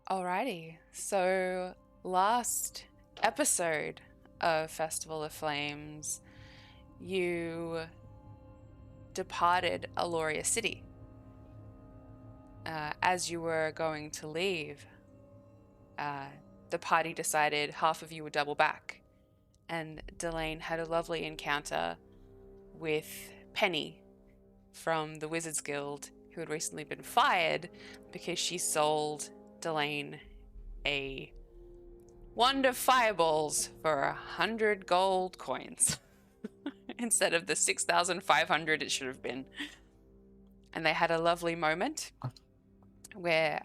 Alrighty, so last episode of Festival of Flames, you departed Aeloria City. As you were going to leave, the party decided half of you would double back, and Delane had a lovely encounter with Penny from the Wizards Guild, who had recently been fired because she sold Delane a wand of fireballs for 100 gold coins instead of the 6,500 it should have been. And they had a lovely moment where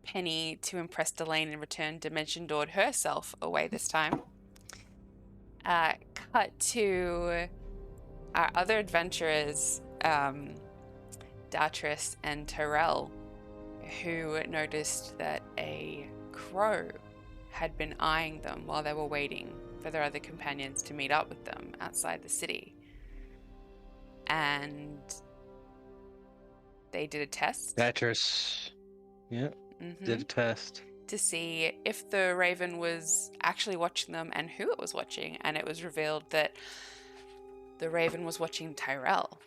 Penny, to impress Delane in return, dimension doored herself away this time. Cut to our other adventurers, Dartris and Tyrell, who noticed that a crow had been eyeing them while they were waiting for their other companions to meet up with them outside the city. And they did a test. Batris, did a test. To see if the raven was actually watching them and who it was watching. And it was revealed that the raven was watching Tyrell.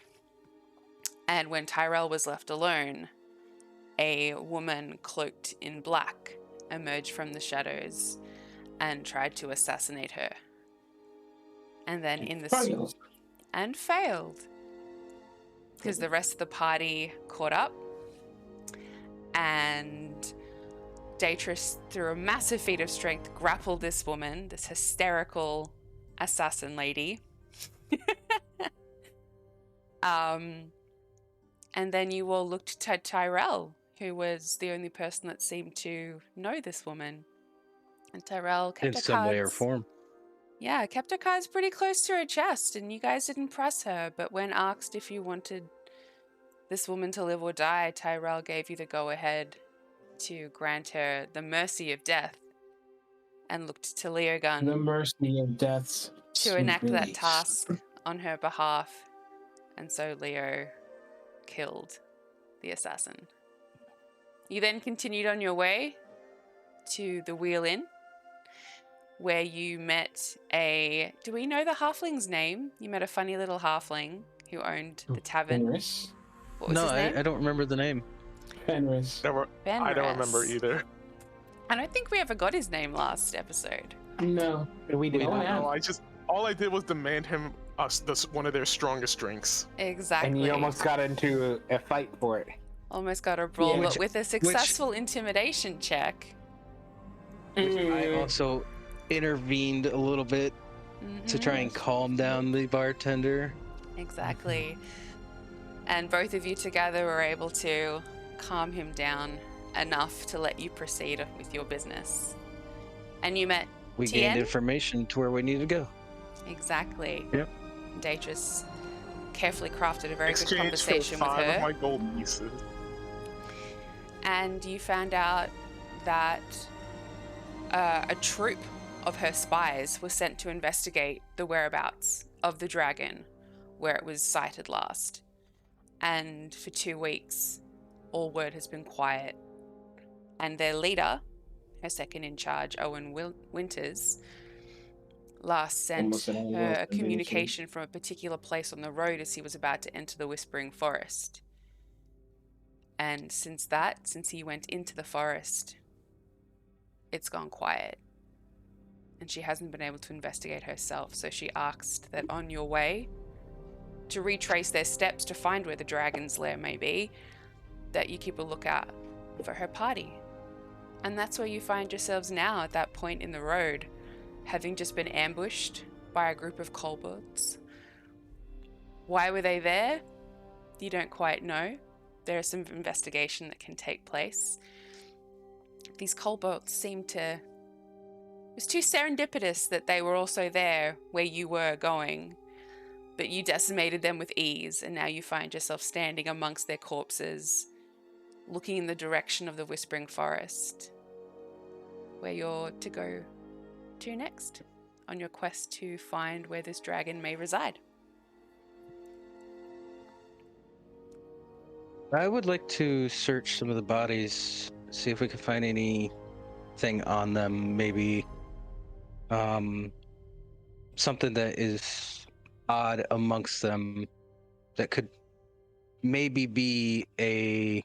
And when Tyrell was left alone, a woman cloaked in black emerged from the shadows and tried to assassinate her. And then failed. Because the rest of the party caught up, and Dartris, through a massive feat of strength, grappled this woman, this hysterical assassin lady. And then you all looked to Tyrell, who was the only person that seemed to know this woman. And Tyrell kept her cards... in some way or form. Yeah, kept her cards pretty close to her chest, and you guys didn't press her. But when asked if you wanted this woman to live or die, Tyrell gave you the go-ahead to grant her the mercy of death, and looked to Leogun, the mercy of death, to enact that task on her behalf. And so Leo killed the assassin. You then continued on your way to the Wheel Inn, where you met a... Do we know the halfling's name? You met a funny little halfling who owned the tavern. Fenris? What was his name? I don't remember the name. Fenris. I don't remember either. I don't think we ever got his name last episode. No, we didn't. No, all I did was demand him one of their strongest drinks. Exactly. And you almost got into a fight for it. Almost got a brawl, Yeah. but with a successful intimidation check. I also intervened a little bit to try and calm down the bartender. Exactly. And both of you together were able to calm him down enough to let you proceed with your business. And you met We Tien? gained information to where we need to go. Exactly. Yep. Dartris carefully crafted a very good Exchange conversation for with 5 her. of my gold pieces. And you found out that a troop of her spies was sent to investigate the whereabouts of the dragon where it was sighted last. And for 2 weeks, all word has been quiet. And their leader, her second in charge, Oren Winters, last sent her a communication from a particular place on the road as he was about to enter the Whispering Forest. And since he went into the forest, it's gone quiet. And she hasn't been able to investigate herself, so she asked that on your way to retrace their steps to find where the dragon's lair may be, that you keep a lookout for her party. And that's where you find yourselves now, at that point in the road, having just been ambushed by a group of kobolds. Why were they there? You don't quite know. There is some investigation that can take place. These kobolds seem to... It was too serendipitous that they were also there where you were going. But you decimated them with ease, and now you find yourself standing amongst their corpses, looking in the direction of the Whispering Forest, where you're to go to next on your quest to find where this dragon may reside. I would like to search some of the bodies see if we can find anything on them. Maybe something that is odd amongst them that could maybe be a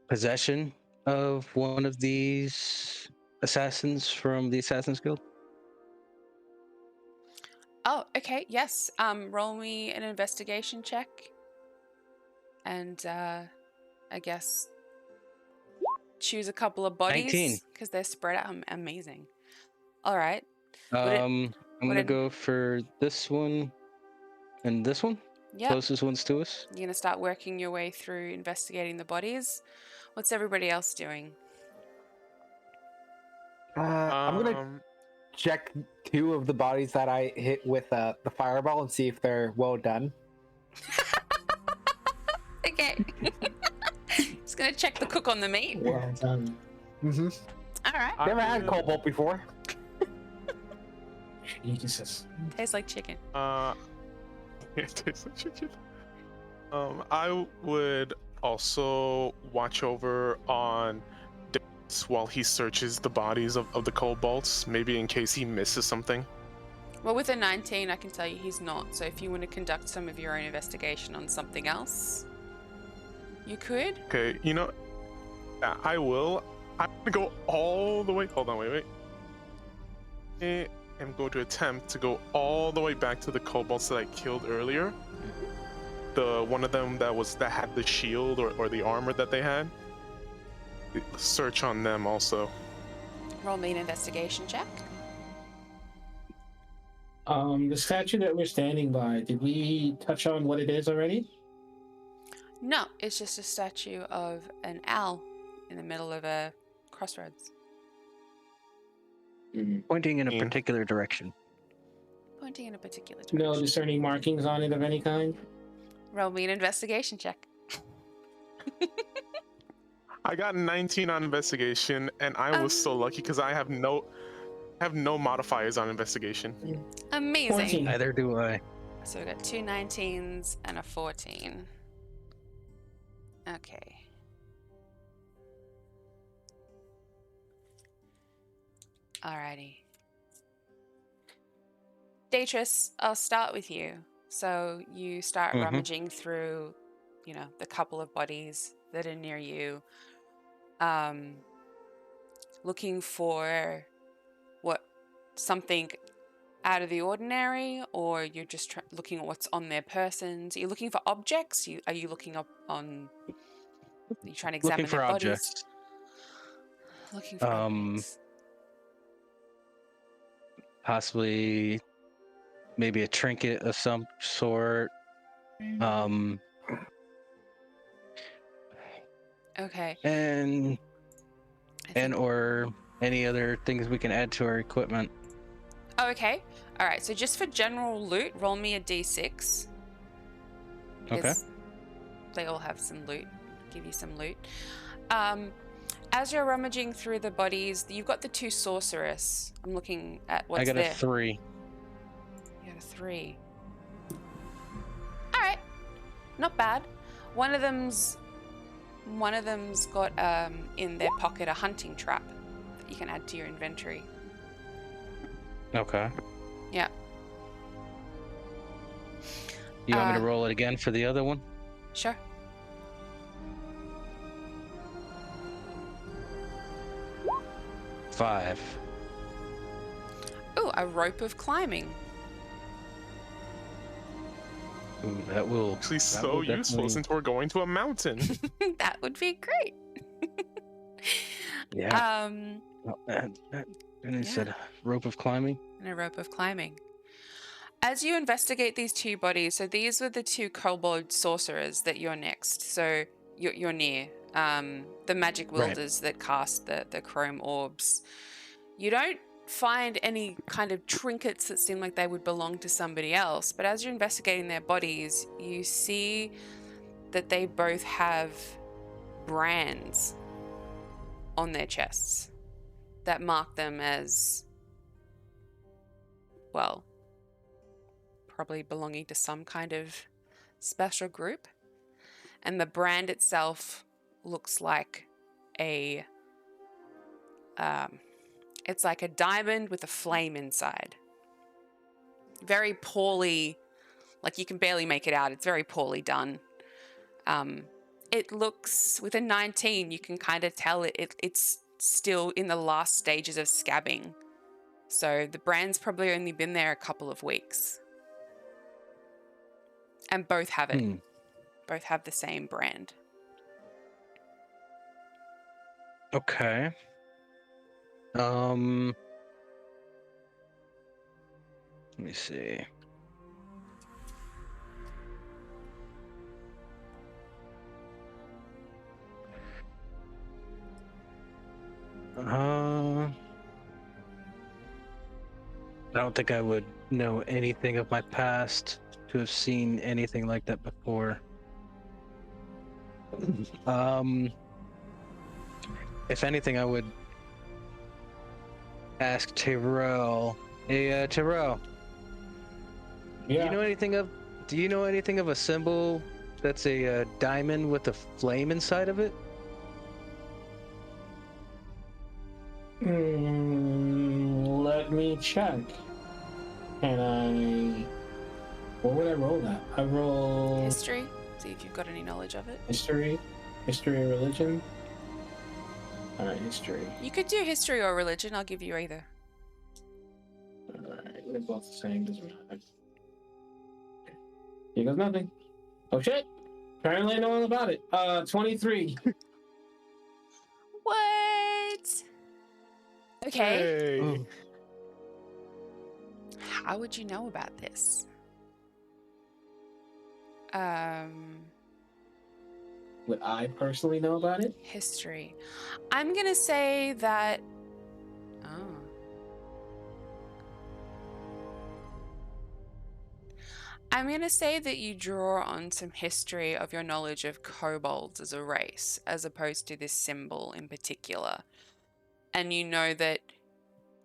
possession of one of these assassins from the Assassin's Guild. Oh, okay. Yes. Roll me an investigation check. And I guess choose a couple of 19. bodies because they're spread out. Amazing. All right. I'm gonna go for this one and this one. Yeah. Closest ones to us. You're gonna start working your way through investigating the bodies. What's everybody else doing? I'm gonna check 2 of the bodies that I hit with the fireball and see if they're well done. Okay. Just gonna check the cook on the meat. Well done. Mm-hmm. All right. Never had cobalt before. Jesus. Tastes like chicken. It tastes like chicken. I would also watch over on Dennis while he searches the bodies of the kobolds, maybe in case he misses something. Well, with a 19, I can tell you he's not. So if you want to conduct some of your own investigation on something else, you could. Okay, you know, I will. I'm gonna go all the way. Hold on, wait. I am going to attempt to go all the way back to the kobolds that I killed earlier. The one of them that had the shield or the armor that they had. Search on them also. Roll me an investigation check. The statue that we're standing by, did we touch on what it is already? No, it's just a statue of an owl in the middle of a crossroads. Pointing in a particular direction. Pointing in a particular direction. No discerning markings on it of any kind? Roll me an investigation check. I got 19 on investigation, and I was so lucky because I have no modifiers on investigation. Amazing. 14. Neither do I. So we got 2 19s and a 14. Okay. Alrighty. Datress, I'll start with you. So you start rummaging through, the couple of bodies that are near you, looking for something out of the ordinary, or you're just looking at what's on their persons. Are you looking for objects? Are you looking up on? Are you trying to examine Looking for their bodies? objects. Looking for objects. Possibly, maybe a trinket of some sort. Okay. And or any other things we can add to our equipment. Oh, okay. All right. So just for general loot, roll me a d6. Okay. They all have some loot. Give you some loot. As you're rummaging through the bodies, you've got the 2 sorceress. I'm looking at what's there. I got a 3. You got a 3. All right. Not bad. One of them's got in their pocket a hunting trap that you can add to your inventory. Okay. Yeah. You want me to roll it again for the other one? Sure. Five. Ooh, a rope of climbing. Ooh, that will Actually, so useful since we're going to a mountain. That would be great. Yeah. And it said rope of climbing. And a rope of climbing. As you investigate these 2 bodies, so these were the 2 kobold sorcerers that you're next. So you're near. The magic wielders that cast the chrome orbs. You don't find any kind of trinkets that seem like they would belong to somebody else, but as you're investigating their bodies, you see that they both have brands on their chests that mark them as, well, probably belonging to some kind of special group. And the brand itself looks like a it's like a diamond with a flame inside. Very poorly, like you can barely make it out. It's very poorly done. It looks, with a 19, you can kind of tell it's still in the last stages of scabbing. So the brand's probably only been there a couple of weeks. And both have it. Both have the same brand. Okay. Let me see. I don't think I would know anything of my past to have seen anything like that before. If anything, I would ask Tyrell. Hey, Tyrell. Yeah. Do you know anything of a symbol that's a diamond with a flame inside of it? Let me check. What would I roll that? I roll History. See if you've got any knowledge of it. history or religion. All right, history. You could do history or religion. I'll give you either. All right, they're both the same. Doesn't matter. Here goes nothing. Oh shit! Apparently I know all about it. 23. What? Okay. Hey. How would you know about this? Would I personally know about it? History. I'm gonna say that. Oh. I'm gonna say that you draw on some history of your knowledge of kobolds as a race, as opposed to this symbol in particular. And you know that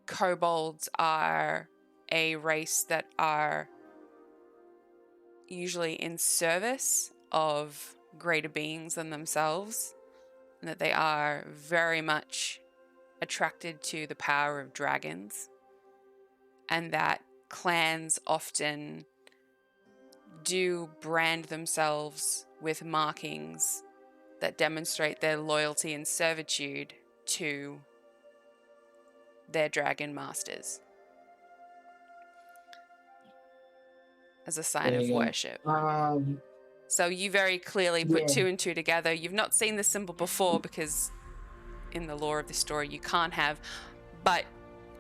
kobolds are a race that are usually in service of greater beings than themselves, and that they are very much attracted to the power of dragons, and that clans often do brand themselves with markings that demonstrate their loyalty and servitude to their dragon masters as a sign of worship. So you very clearly put two and two together. You've not seen the symbol before because in the lore of the story you can't have, but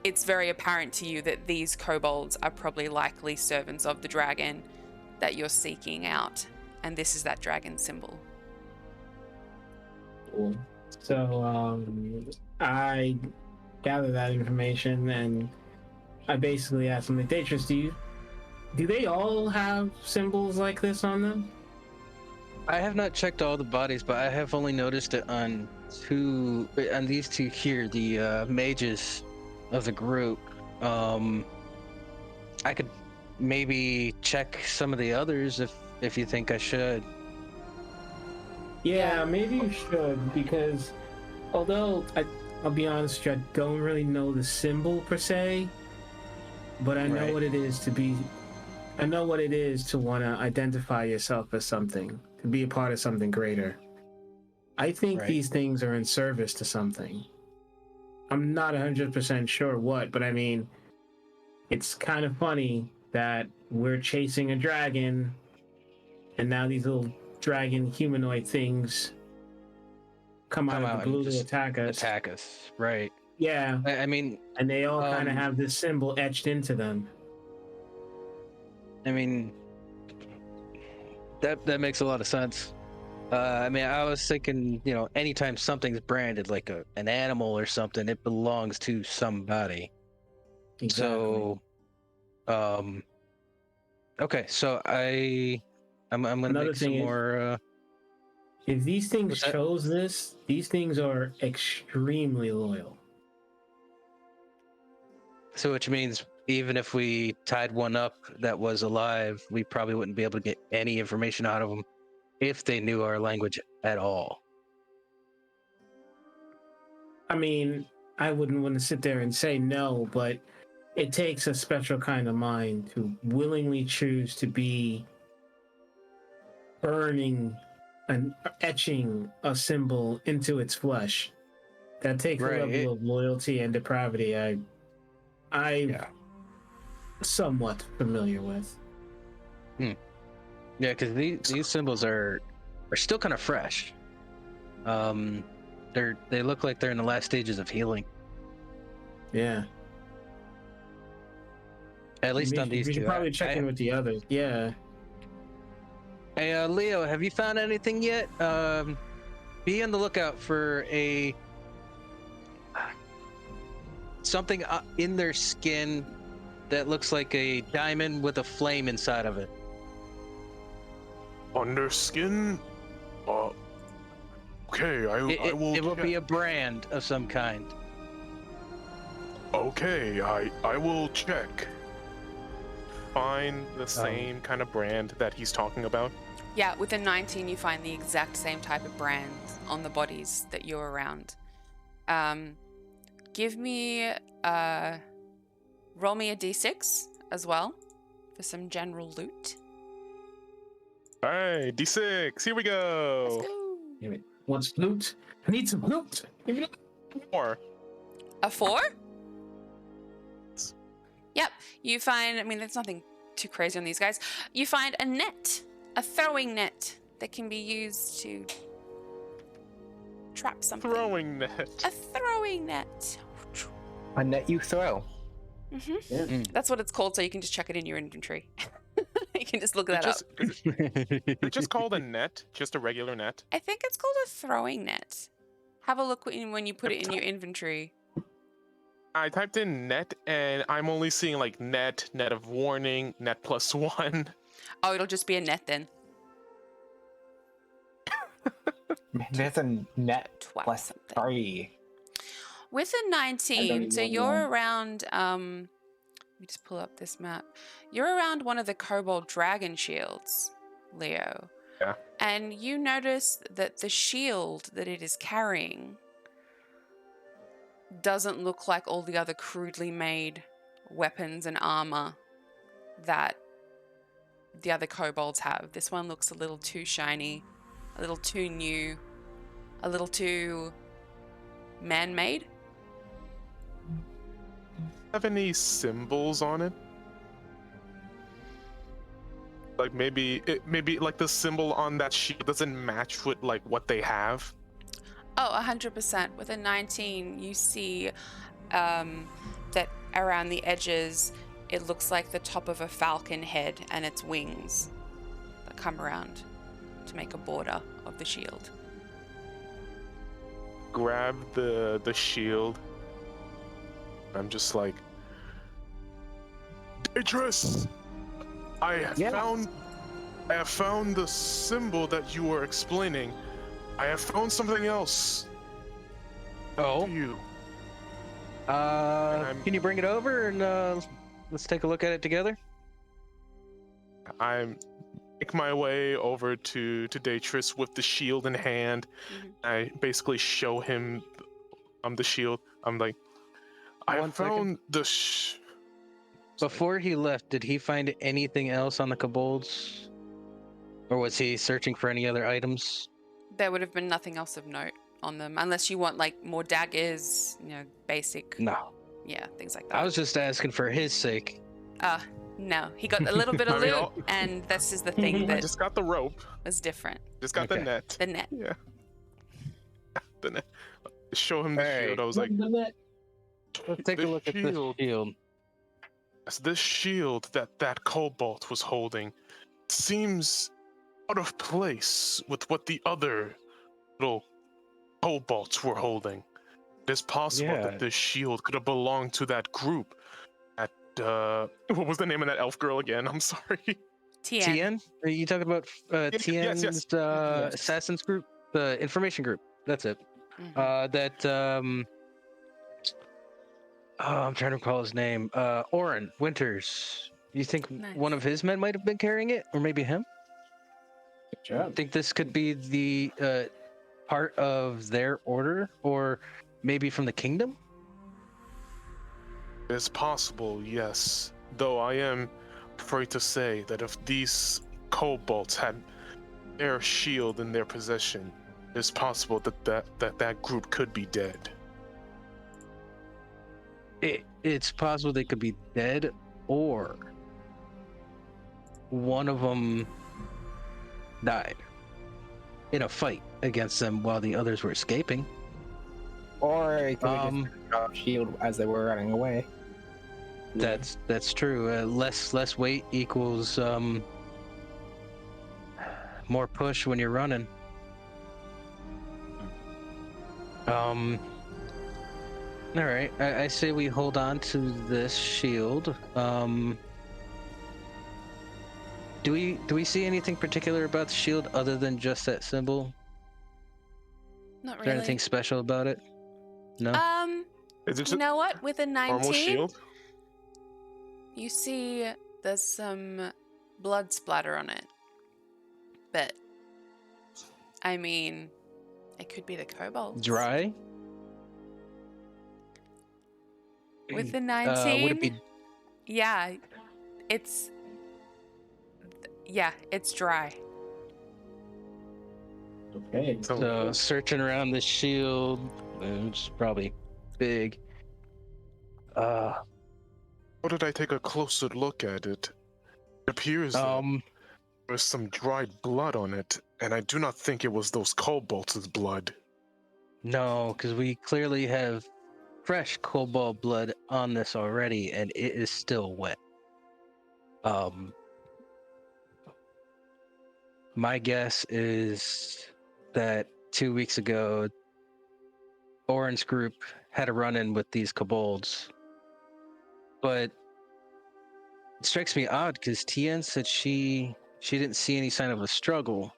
it's very apparent to you that these kobolds are probably likely servants of the dragon that you're seeking out, and this is that dragon symbol. Cool. So I gather that information and I basically ask them, Daedrus, do they all have symbols like this on them? I have not checked all the bodies, but I have only noticed it on these two here, the mages of the group. I could maybe check some of the others if you think I should. Yeah, maybe you should, because although I'll be honest with you, I don't really know the symbol per se, but I know what it is to be. I know what it is to want to identify yourself as something, to be a part of something greater. I think these things are in service to something. I'm not 100% sure what, but I mean, it's kind of funny that we're chasing a dragon, and now these little dragon humanoid things come out of the blue to attack us. Right. Yeah. I mean, and they all kind of have this symbol etched into them. I mean, that makes a lot of sense. I mean, I was thinking, anytime something's branded like an animal or something, it belongs to somebody. Exactly. So, okay, so I'm gonna make some more. If these things chose this, these things are extremely loyal. So, which means even if we tied one up that was alive, we probably wouldn't be able to get any information out of them if they knew our language at all. I mean, I wouldn't want to sit there and say no, but it takes a special kind of mind to willingly choose to be burning and etching a symbol into its flesh. That takes a level of loyalty and depravity I'm somewhat familiar with. Yeah, because these symbols are still kind of fresh. They look like they're in the last stages of healing. Yeah. At least on these We two. should probably check in with the others. Yeah. Hey, Leo, have you found anything yet? Be on the lookout for something in their skin that looks like a diamond with a flame inside of it. Under skin? Okay, I will. It will be a brand of some kind. Okay, I will check. Find the same kind of brand that he's talking about. Yeah, with a 19, you find the exact same type of brand on the bodies that you're around. Give me, roll me a d6 as well for some general loot. All right, D6, here we go. Let's go. Damn it. What's loot? I need some loot. Give me 4. A 4? Yep, you find, I mean, there's nothing too crazy on these guys. You find a net, a throwing net that can be used to trap something. Throwing net. A throwing net. A net you throw. Mm-hmm. Yeah. That's what it's called, so you can just check it in your inventory. You can just look that up. It's just called a net, just a regular net. I think it's called a throwing net. Have a look when you put it in your inventory. I typed in net, and I'm only seeing like net of warning, net +1. Oh, it'll just be a net then. There's a net Twat plus something. 3. With a 19, so you're around, let me just pull up this map. You're around one of the kobold dragon shields, Leo. Yeah. And you notice that the shield that it is carrying doesn't look like all the other crudely made weapons and armor that the other kobolds have. This one looks a little too shiny, a little too new, a little too man-made. Have any symbols on it? Like maybe like the symbol on that shield doesn't match with like what they have. Oh, 100%. With a 19, you see that around the edges, it looks like the top of a falcon head and its wings that come around to make a border of the shield. Grab the shield. I'm just like, Idris, I have found the symbol that you were explaining. I have found something else. Oh. To you. Can you bring it over and let's take a look at it together? I make my way over to Datris with the shield in hand. Mm-hmm. I basically show him the shield. I'm like, I found the Before he left, did he find anything else on the kobolds? Or was he searching for any other items? There would have been nothing else of note on them, unless you want like more daggers, basic. No. Yeah, things like that. I was just asking for his sake. No, he got a little bit of loot, and this is the thing I that just got the rope. was different. Just got the net. The net. Yeah. The net. Show him the All right. shield. I was like, Let's take a look at this shield. This shield that kobold was holding seems out of place with what the other little kobolds were holding. It is possible that this shield could have belonged to that group. What was the name of that elf girl again? I'm sorry. Tien. Are you talking about Tien's yes. assassins group? The information group. That's it. Mhm. I'm trying to recall his name. Oren Winters. You think Nice. one of his men might have been carrying it? Or maybe him? Good job. Think this could be the part of their order? Or maybe from the kingdom? It's possible, yes. Though I am afraid to say that if these kobolds had their shield in their possession, it's possible that group could be dead. It's possible they could be dead, or one of them died in a fight against them while the others were escaping. Or it could have just dropped shield as they were running away. That's true. Less weight equals more push when you're running. All right. I say we hold on to this shield. Do we see anything particular about the shield other than just that symbol? Not Is there really. anything special about it? No. Is it You know what? With a normal 19, shield? you see there's some blood splatter on it. But, I mean, it could be the kobolds. Dry. With the 19, Would it be? yeah, it's dry. Okay. So searching around the shield, which is probably big. How did I take a closer look at it? It appears that there's some dried blood on it, and I do not think it was those kobolds' blood. No, because we clearly have fresh kobold blood on this already, and it is still wet. My guess is that 2 weeks ago, Oren's group had a run-in with these kobolds. But it strikes me odd because Tien said she didn't see any sign of a struggle.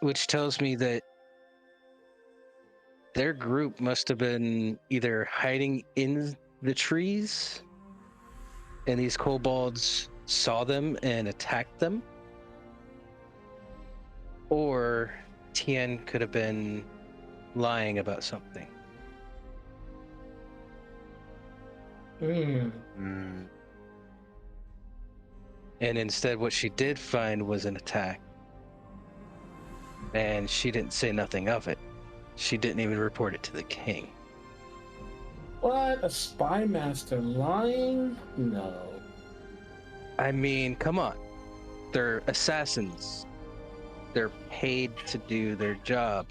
Which tells me that their group must have been either hiding in the trees and these kobolds saw them and attacked them, or Tien could have been lying about something. And instead what she did find was an attack, and she didn't say nothing of it. She didn't even report it to the king. What? A spy master lying? No. I mean, come on. They're assassins. They're paid to do their job.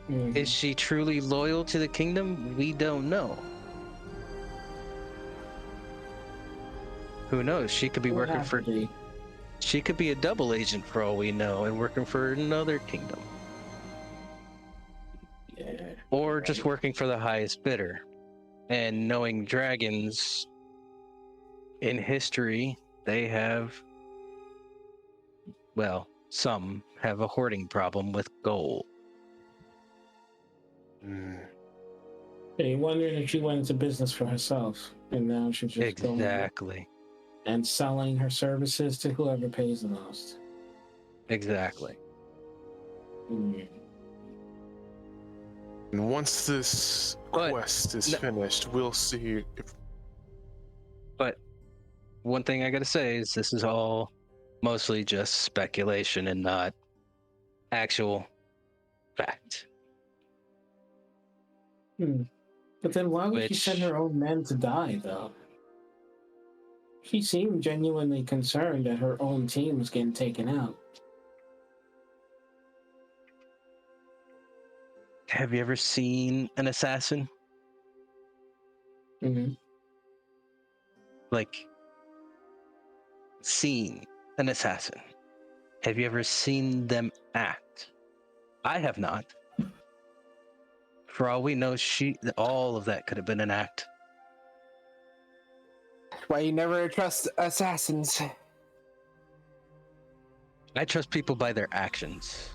Is she truly loyal to the kingdom? We don't know. Who knows? She could be working for... She could be a double agent for all we know and working for another kingdom. Yeah. Or just working for the highest bidder. And knowing dragons in history, they have, well, some have a hoarding problem with gold. Yeah, you're wondering if she went into business for herself and now she's just Exactly. and selling her services to whoever pays the most. Exactly. Mm. And once this quest is finished, we'll see if... But one thing I gotta say is this is all mostly just speculation and not actual fact. But then why would she send her own men to die, though? She seemed genuinely concerned that her own team was getting taken out. Have you ever seen an assassin? Like, seen an assassin? Have you ever seen them act? I have not. For all we know, all of that could have been an act. Why you never trust assassins? I trust people by their actions.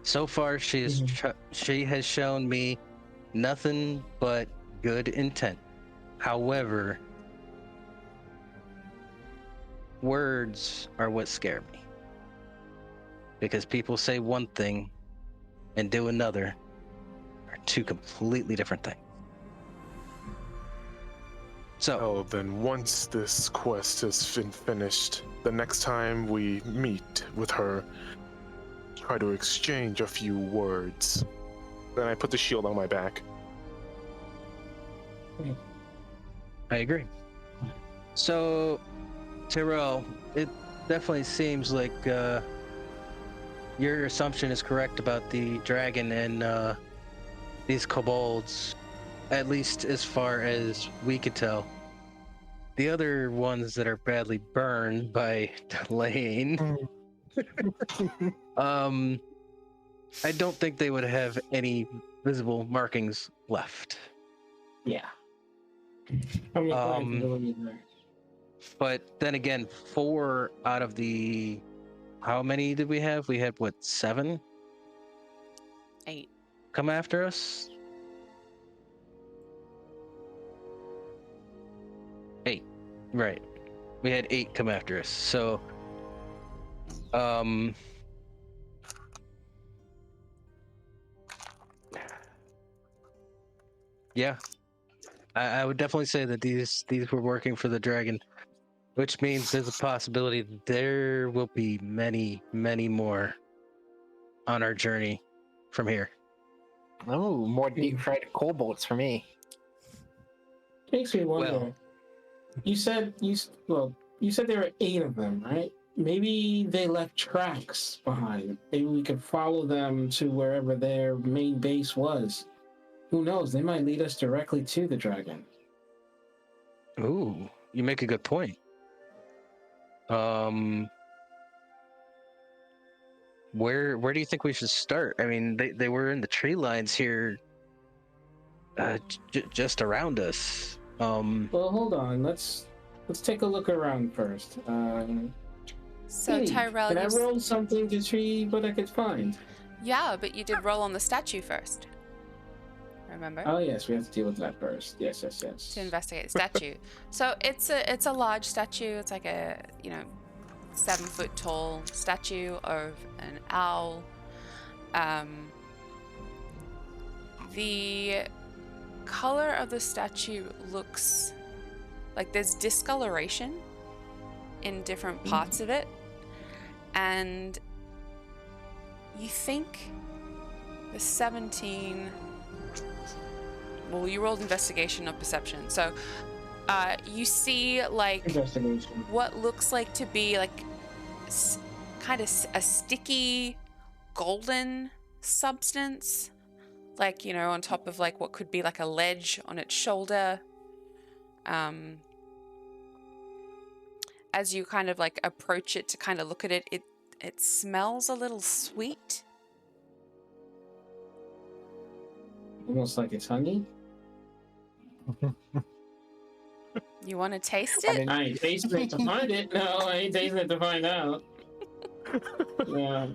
So far, she has shown me nothing but good intent. However, words are what scare me. because people say one thing and do another are two completely different things. So, Oh, then once this quest has been finished, the next time we meet with her, try to exchange a few words. Then I put the shield on my back. I agree. So, Tyrell, it definitely seems like your assumption is correct about the dragon and these kobolds, at least as far as we could tell. The other ones that are badly burned by delaying, I don't think they would have any visible markings left. Yeah. I'm not going But then again, 4 out of the... How many did we have? We had, what, 7? 8. Come after us? 8. Right. We had 8 come after us. So, yeah. I would definitely say that these were working for the dragon, which means there's a possibility that there will be many, many more on our journey from here. Oh, more deep fried kobolds for me. Makes me wonder. Well- you said there were 8 of them, right? Maybe they left tracks behind. Maybe we could follow them to wherever their main base was. Who knows? They might lead us directly to the dragon. Ooh, you make a good point. Where do you think we should start? I mean, they were in the tree lines here, just around us. Well, hold on. Let's take a look around first. So hey, Tyrell, can I roll something to see what I could find? yeah, but you did roll on the statue first. Remember? Oh yes, we have to deal with that first. Yes. To investigate the statue. So it's a large statue. It's like a 7-foot tall statue of an owl. The color of the statue looks like there's discoloration in different parts of it, and you think the 17. Well, you rolled investigation or perception, so you see like Investigation. what looks like to be like kind of a sticky golden substance, like on top of like what could be like a ledge on its shoulder. As you kind of like approach it to kind of look at it, it smells a little sweet. Almost like it's honey. You want to taste it? I ain't tasting it to find it. No, I ain't tasting it to find out. Yeah.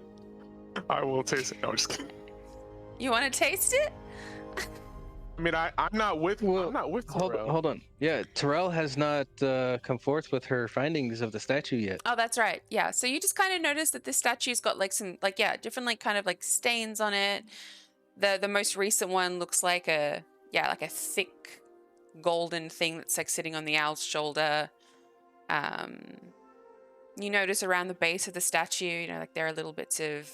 I will taste it. No, I'm just kidding. You want to taste it? I mean, I'm not with. Well, I'm not with. Hold on. Yeah, Tyrell has not come forth with her findings of the statue yet. Oh, that's right. Yeah. So you just kind of notice that this statue's got like some different like kind of like stains on it. The most recent one looks like a thick golden thing that's like sitting on the owl's shoulder. You notice around the base of the statue, like there are little bits of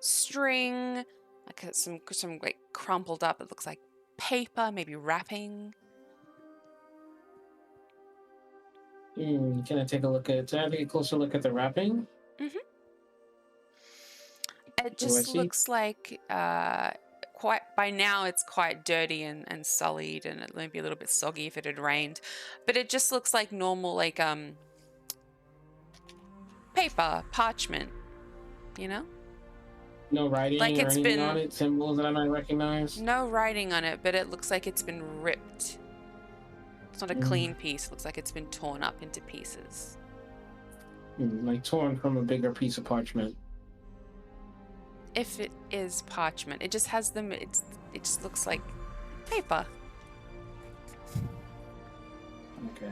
string, like some like crumpled up. It looks like paper, maybe wrapping. Can I take a closer look at the wrapping? Mm-hmm. It just looks like quite by now it's quite dirty and sullied, and it might be a little bit soggy if it had rained, but it just looks like normal like paper, parchment, No writing like or it's anything been on it, symbols that I might recognize? no writing on it, but it looks like it's been ripped. It's not a clean piece. It looks like it's been torn up into pieces. Like torn from a bigger piece of parchment. If it is parchment, it just has them. It just looks like paper. Okay.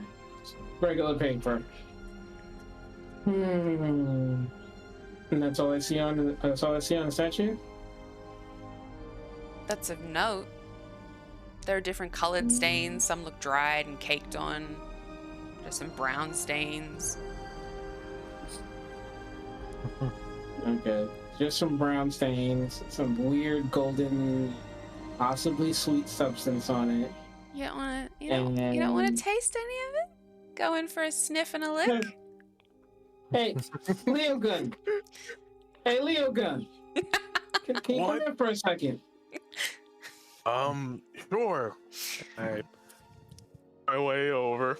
Regular paper. And that's all I see on the statue? That's of note. There are different colored stains. Some look dried and caked on. There's some brown stains. Okay. Just some brown stains, some weird golden, possibly sweet substance on it. You don't want to taste any of it? Go in for a sniff and a lick? Hey, Leo Gun. Hey, Leo Gun. Can you come in for a second? Sure. My way over.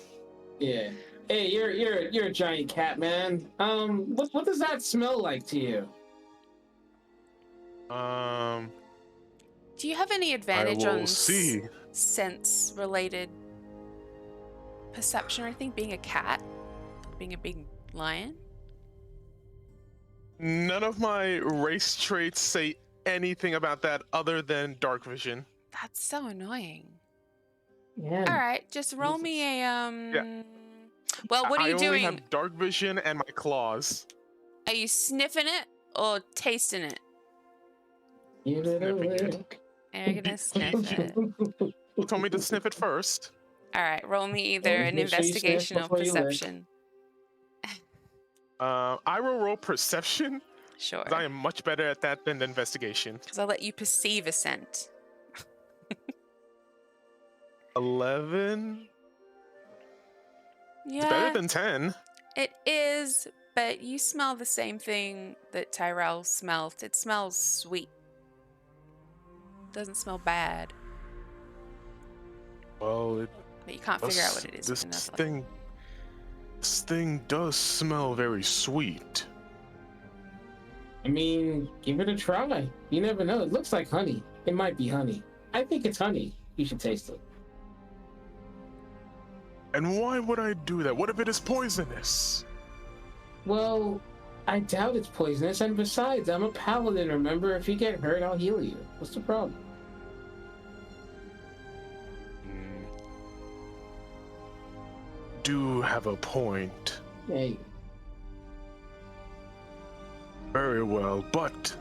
Yeah. Hey, you're a giant cat, man. What does that smell like to you? Do you have any advantage on see. sense-related perception or anything? Being a cat? Being a big lion? None of my race traits say anything about that other than dark vision. That's so annoying. Yeah. All right, just roll me a Yeah. Well, what are you I only doing? have dark vision and my claws. Are you sniffing it or tasting it? You little Sniffing it. lick. You're gonna sniff it. You told me to sniff it first. All right, roll me either an Make sure you sniff investigation or before you lick. perception. I will roll perception. Sure. 'Cause I am much better at that than the investigation. Because I'll let you perceive a scent. 11. Yeah, It's better than 10. it is, but you smell the same thing that Tyrell smelled. It smells sweet. Doesn't smell bad, Well, but you can't figure out what it is. with This another one. thing does smell very sweet. I mean, give it a try. You never know. It looks like honey. It might be honey. I think it's honey. You should taste it. And why would I do that? What if it is poisonous? Well, I doubt it's poisonous, and besides, I'm a paladin, remember? If you get hurt, I'll heal you. What's the problem? Do have a point. Hey, Very well, but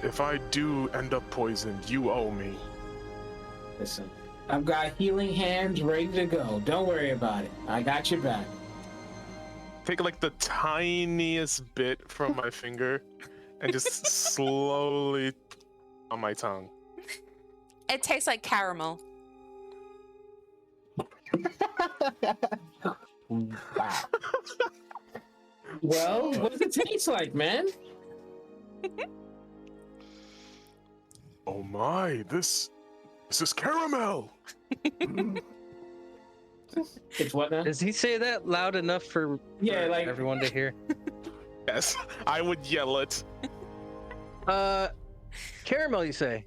if I do end up poisoned, you owe me. listen. I've got healing hands ready to go. Don't worry about it. I got your back. Take like the tiniest bit from my finger and just slowly on my tongue. It tastes like caramel. Wow. Well, what does it taste like, man? Oh my, this is caramel. It's what now? Does he say that loud enough for Like everyone to hear? Yes, I would yell it. Caramel, you say?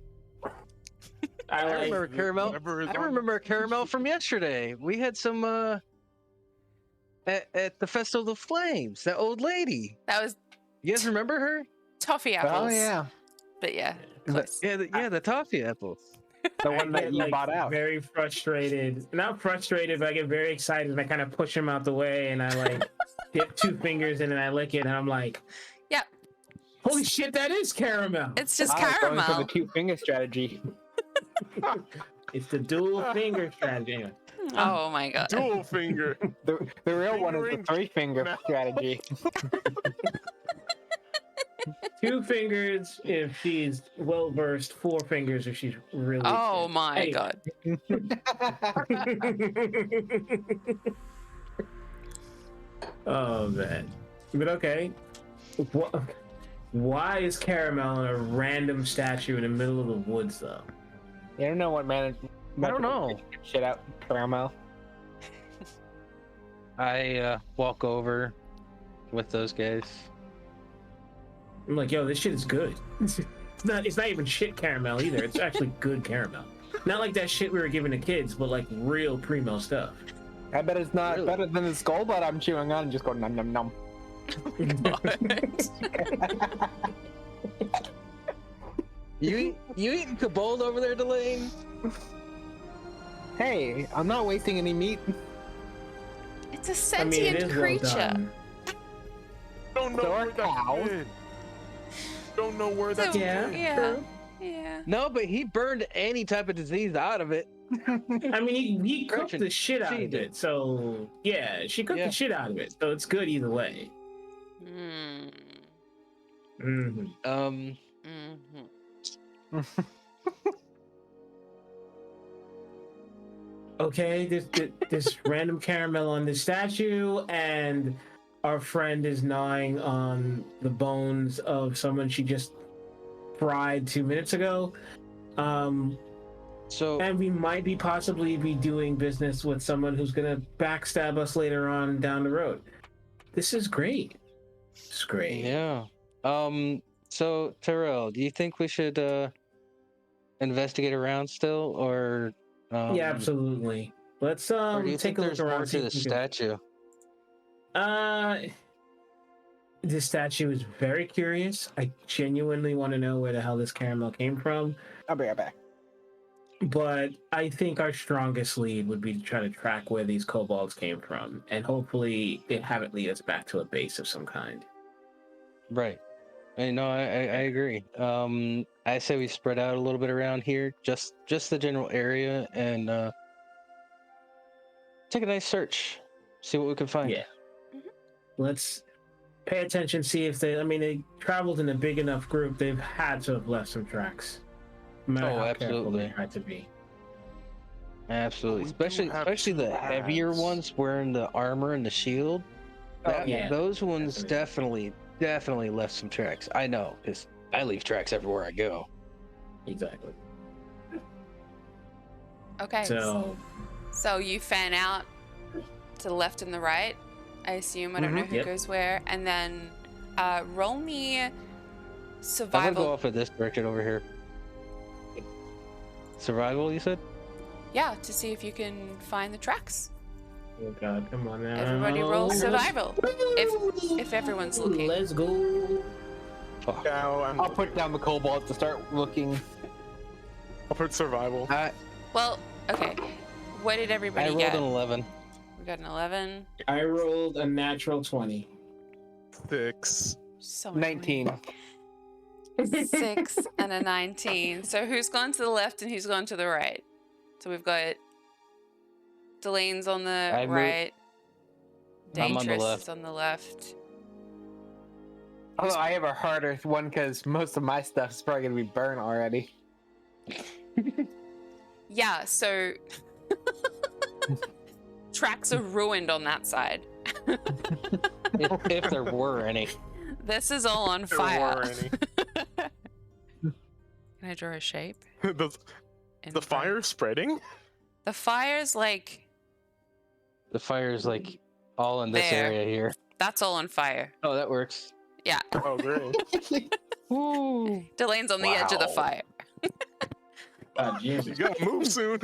I remember caramel. I remember caramel from yesterday. We had some at the Festival of Flames. That old lady. That was You guys remember her? toffee apples. Oh yeah, But yeah, close. Yeah, the toffee apples. the one that you like, bought out. very frustrated. Not frustrated, but I get very excited and I kind of push him out the way and I like dip 2 fingers in and I lick it and I'm like, Yeah, holy shit, that is caramel. it's just I was going for caramel. the 2-finger strategy. It's the dual finger strategy. Anyway. Oh my god. Dual finger. The real one is the Fingering 3-finger mouth. strategy. 2 fingers if she's well versed, 4 fingers if she's really. Oh experienced. my Hey. god. Oh man. But okay. Why is caramel in a random statue in the middle of the woods though? You don't know what man. I don't know. Shit out caramel. I walk over with those guys. I'm like, yo, this shit is good. It's not even shit caramel either. It's actually good caramel. Not like that shit we were giving to kids, but like real primo stuff. I bet it's not Really? better than the skull butt I'm chewing on and just go num num num. You eating kobold over there, Delane? Hey, I'm not wasting any meat. It's a I mean, sentient it is creature. well done. Don't don't know So are where that cows. went. Don't know where that's Yeah. Yeah. True. Yeah. No, but he burned any type of disease out of it. I mean, he cooked Gretchen, the shit out she of did. it. So yeah, she cooked Yeah. the shit out of it. So it's good either way. Mm. hmm Mm-hmm. Okay, this random caramel on the statue, and our friend is gnawing on the bones of someone she just fried 2 minutes ago. So And we might be possibly be doing business with someone who's gonna backstab us later on down the road. This is great. It's great. yeah. So Terrell, do you think we should investigate around still, or Yeah, absolutely. Let's or do you think take a look there's around. more See to the if we can- statue? This statue is very curious. I genuinely want to know where the hell this caramel came from. I'll be right back. But I think our strongest lead would be to try to track where these kobolds came from, and hopefully have it lead us back to a base of some kind. Right. I agree. I say we spread out a little bit around here, just the general area, and take a nice search, see what we can find. Yeah. Let's pay attention, see if they traveled in a big enough group, they've had to have left some tracks. No matter how careful absolutely. they tried to be. Absolutely, We do have especially the two heavier lads. ones wearing the armor and the shield. Yeah, Those ones definitely left some tracks. I know, because I leave tracks everywhere I go. Exactly. Okay. So you fan out to the left and the right. I assume. I don't know who Yep. goes where. And then roll me I'm gonna survival. go off of this direction over here. Survival, you said? Yeah, to see if you can find the tracks. oh god, come on now. Everybody roll survival. If everyone's looking. Let's go. Fuck. Now I'll put down the kobold to start looking. I'll put survival. I Well, okay. What did everybody rolled get? an 11. We got an 11. I rolled a natural 20. 6. So 19. 6 and a 19. So who's gone to the left and who's gone to the right? So we've got Delane's on the I moved- right. I'm on the Dangerous left. is on the left. Although I have a harder one because most of my stuff is probably gonna be burned already. Yeah, so tracks are ruined on that side. if there were any. This is all on There fire. were any. Can I draw a shape? the in the fire spreading? The fire's like The fire's like all in this There. area here. that's all on fire. Oh, that works. Yeah, Oh, great. Woo. Delane's on the edge of the Wow. fire. God, You Jesus. gotta move soon.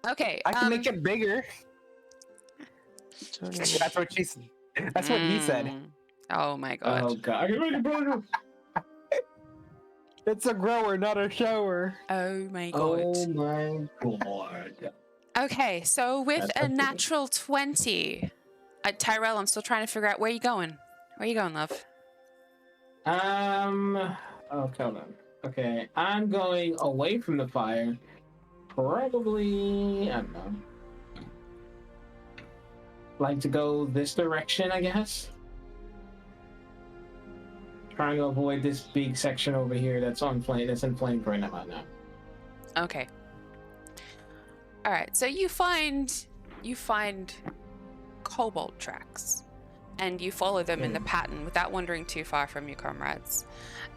Okay. I can make it bigger. That's what she said. That's what he said. Oh my god. Oh god. I can make it bigger. It's a grower, not a shower. Oh my god. Oh my god. Okay, so with That's a okay. natural 20, Tyrell, I'm still trying to figure out where you going. Where you going, love? Oh, hold on. Okay, I'm going away from the fire. Probably, I don't know. Like to go this direction, I guess. Trying to avoid this big section over here that's on flame. That's in flames right now. Okay. All right. So you find kobold tracks, and you follow them in the pattern without wandering too far from your comrades.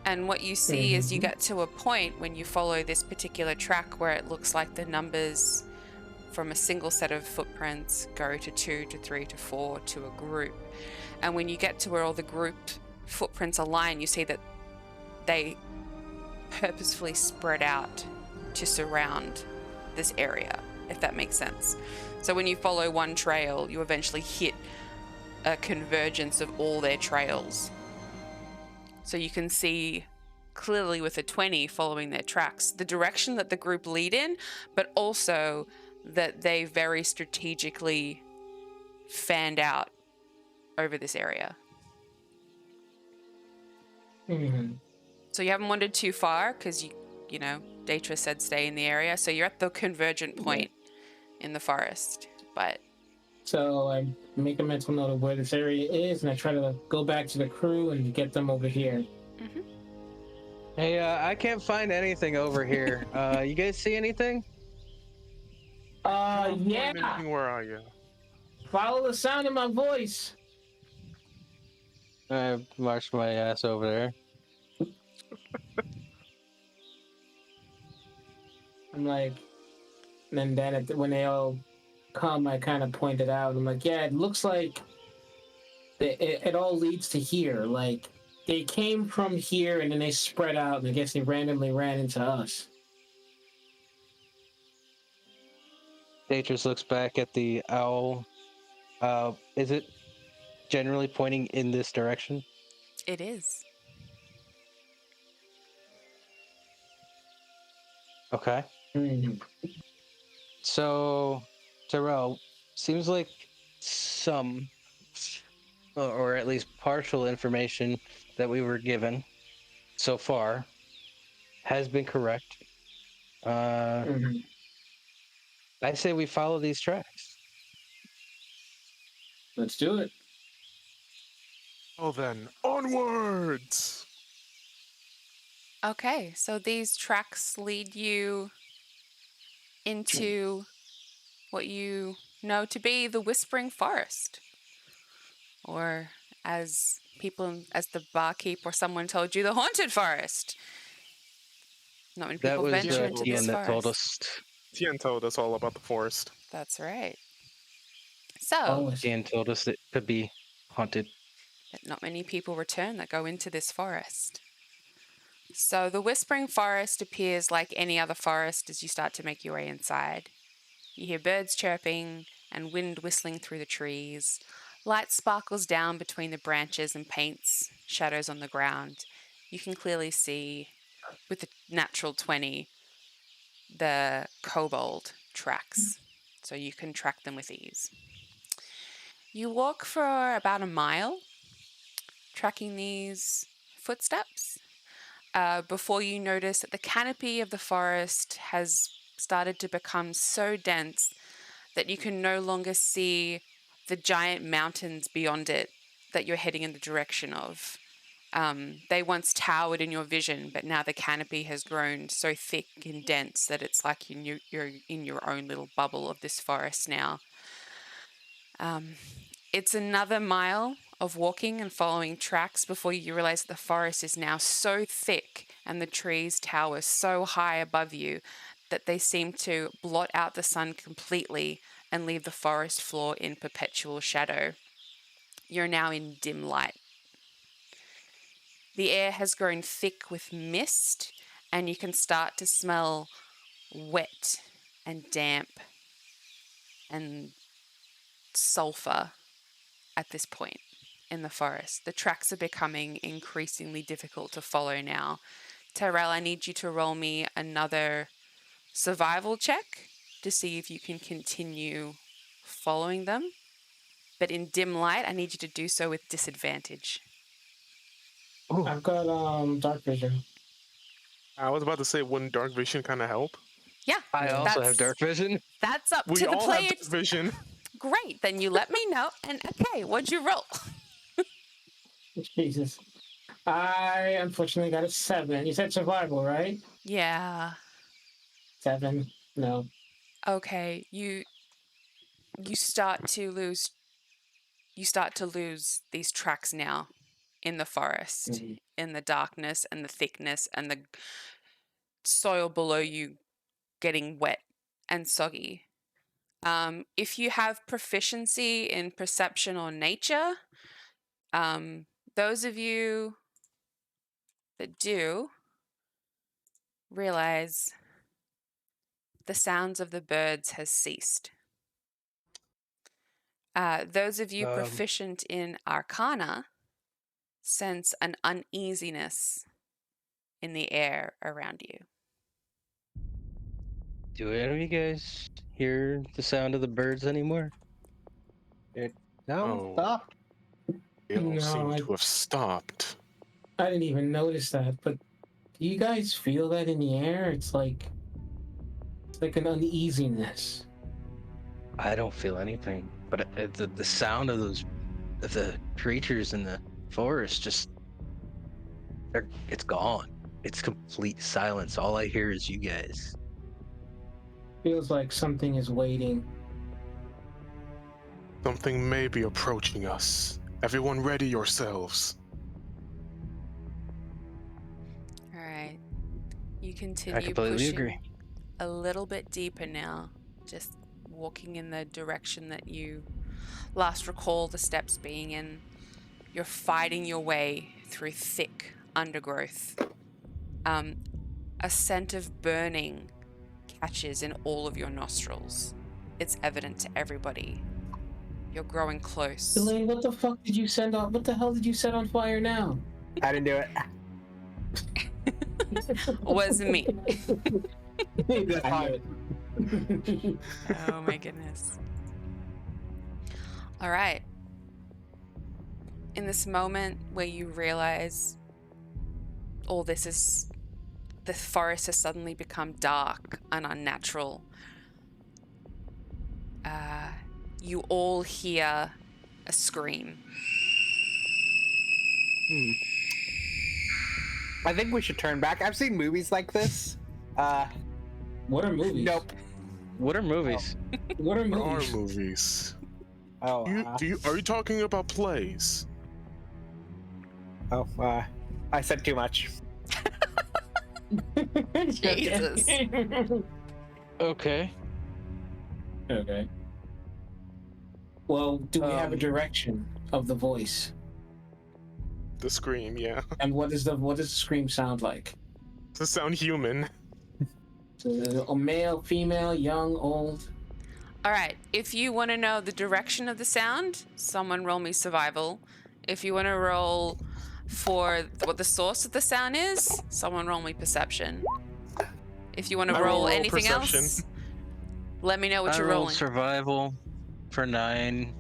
And what you see is you get to a point when you follow this particular track where it looks like the numbers from a single set of footprints go to 2 to 3 to 4 to a group. And when you get to where all the grouped footprints align, you see that they purposefully spread out to surround this area, if that makes sense. So when you follow one trail, you eventually hit a convergence of all their trails. So you can see clearly with a 20 following their tracks, the direction that the group lead in, but also that they very strategically fanned out over this area. Mhm. So you haven't wandered too far because you know, Daedra said stay in the area. So you're at the convergent point in the forest. But So I make a mental note of where this area is, and I try to go back to the crew and get them over here. Hey, I can't find anything over here. You guys see anything? Yeah. Where are you? Follow the sound of my voice. I marched my ass over there. I'm like, and then when they all come, I kind of point it out. I'm like, yeah, it looks like it all leads to here. Like, they came from here and then they spread out, and I guess they randomly ran into us. Daedrus looks back at the owl. Is it generally pointing in this direction? it is. Okay. Mhm. So, Terrell, seems like some, or at least partial information that we were given so far has been correct. Mhm. I say we follow these tracks. Let's do it. Well then, onwards! Okay, so these tracks lead you into what you know to be the Whispering Forest. Or as the barkeep or someone told you, the Haunted Forest. Not many That people was venture into Ian this that told forest. us. Tien told us all about the forest. That's right. So, Always. Ian told us that it could be haunted. that not many people return that go into this forest. So the Whispering Forest appears like any other forest as you start to make your way inside. You hear birds chirping and wind whistling through the trees. Light sparkles down between the branches and paints shadows on the ground. You can clearly see, with the natural 20, the kobold tracks, so you can track them with ease. You walk for about a mile, tracking these footsteps, before you notice that the canopy of the forest has started to become so dense that you can no longer see the giant mountains beyond it that you're heading in the direction of. They once towered in your vision, but now the canopy has grown so thick and dense that it's like you're in your own little bubble of this forest now. It's another mile of walking and following tracks before you realize that the forest is now so thick and the trees tower so high above you that they seem to blot out the sun completely and leave the forest floor in perpetual shadow. You're now in dim light. The air has grown thick with mist, and you can start to smell wet and damp and sulfur at this point in the forest. The tracks are becoming increasingly difficult to follow now. Tyrell, I need you to roll me another survival check to see if you can continue following them. But in dim light, I need you to do so with disadvantage. I've got dark vision. I was about to say, wouldn't dark vision kind of help? Yeah, I also have dark vision. That's up We to the all have player. dark vision. Great, then you let me know. And okay, what'd you roll? Jesus. I unfortunately got a 7. You said survival, right? Yeah. 7. No. Okay, you start to lose these tracks now in the forest, Mhm. in the darkness and the thickness and the soil below you getting wet and soggy. If you have proficiency in perception or nature, those of you that do realize the sounds of the birds has ceased. Those of you proficient in Arcana sense an uneasiness in the air around you. Do any of you guys hear the sound of the birds anymore? No, Oh. stop. They all No, seem I- to have stopped. I didn't even notice that, but do you guys feel that in the air? It's like an uneasiness. I don't feel anything, but the sound of the creatures in the forest just it's gone. It's complete silence. All I hear is you guys. Feels like something is waiting. Something may be approaching us. Everyone ready yourselves. All right. You I continue completely pushing agree. a little bit deeper now, just walking in the direction that you last recall the steps being in. You're fighting your way through thick undergrowth. A scent of burning catches in all of your nostrils. It's evident to everybody. You're growing close. Elaine, what the fuck did you send on? What the hell did you set on fire now? I didn't do it. Was me. That's fine. Oh my goodness. All right. In this moment where you realize all this is, the forest has suddenly become dark and unnatural. You all hear a scream. I think we should turn back. I've seen movies like this. What are movies? Nope. What are movies? What are There are movies? movies. Oh. Are you talking about plays? I said too much. Jesus. Okay. Okay. Well, do we have a direction of the voice? The scream, yeah. And what does the scream sound like? To sound human. A male, female, young, old? All right. If you want to know the direction of the sound, someone roll me survival. If you want to roll for what the source of the sound is, someone roll me perception. If you want to I will roll roll anything perception. else, let me know what I you're rolled rolling. survival for 9.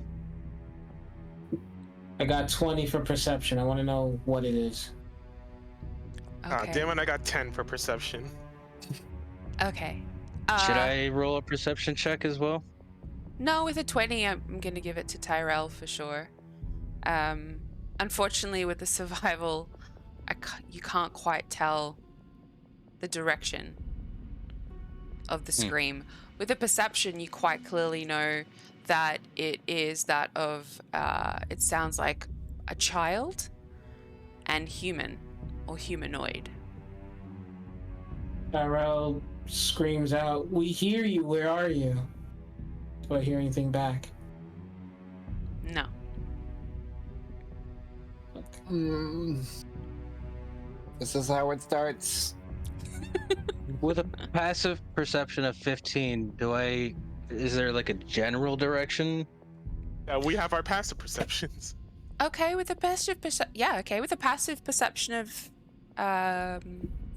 I got 20 for perception. I want to know what it is. Okay. Damn it, I got 10 for perception. Okay. Should I roll a perception check as well? No, with a 20, I'm going to give it to Tyrell for sure. Unfortunately, with the survival, you can't quite tell the direction of the scream. With the perception, you quite clearly know that it is that of, it sounds like a child and human or humanoid. Tyrell screams out, "We hear you, where are you?" Do I hear anything back? No. This is how it starts. With a passive perception of 15, is there like a general direction? We have our passive perceptions. Okay, with a passive with a passive perception of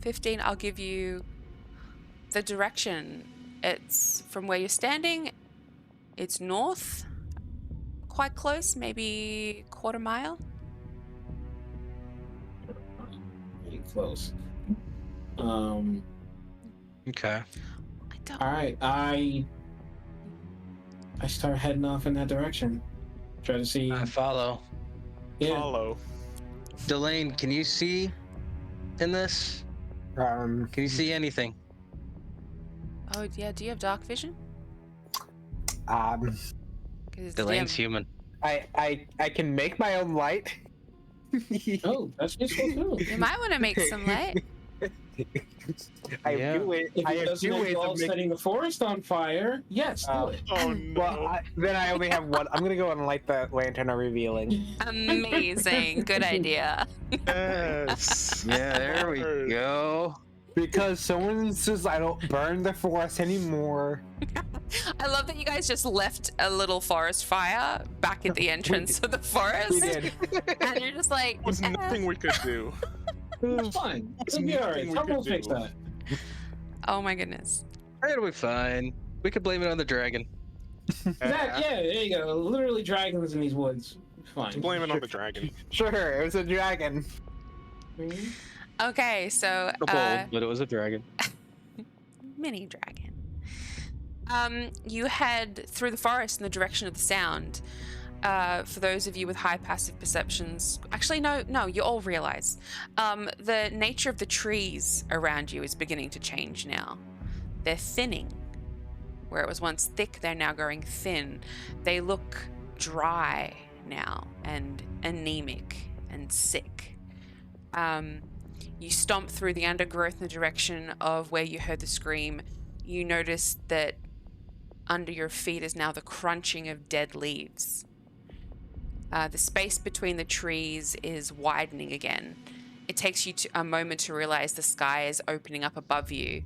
15, I'll give you the direction. It's from where you're standing. It's north, quite close, maybe quarter mile. Pretty close. Okay. I don't. All right, I start heading off in that direction. Try to see. I follow. Yeah. Follow. Delane, can you see in this? Can you see anything? Oh yeah, do you have dark vision? 'Cause Delane's DM human. I can make my own light. Oh, that's useful too. You might want to make some light. I have Yeah. two ways. If I it have doesn't two ways involve of making. setting the forest on fire, yes, do it. Oh no. Well, then I only have one. I'm gonna go and light the lantern of revealing. Amazing. Good idea. Yes. Yeah, there we Word. go. Because someone says I don't burn the forest anymore. I love that you guys just left a little forest fire back at the entrance of the forest. We did. And you're just like, There was nothing we could do. It's fine. There's It'll be all right. nothing we Someone will could fix do. that. oh my goodness. It'll be fine. We could blame it on the dragon. Yeah, there you go. Literally dragons in these woods. Fine. Blame it on the dragon. Sure, it was a dragon. Okay, so Kobold, but it was a dragon. mini dragon. You head through the forest in the direction of the sound. For those of you with high passive perceptions, actually, no, you all realize the nature of the trees around you is beginning to change now. They're thinning. Where it was once thick, they're now growing thin. They look dry now and anemic and sick. You stomp through the undergrowth in the direction of where you heard the scream. You notice that under your feet is now the crunching of dead leaves. The space between the trees is widening again. It takes you a moment to realize the sky is opening up above you,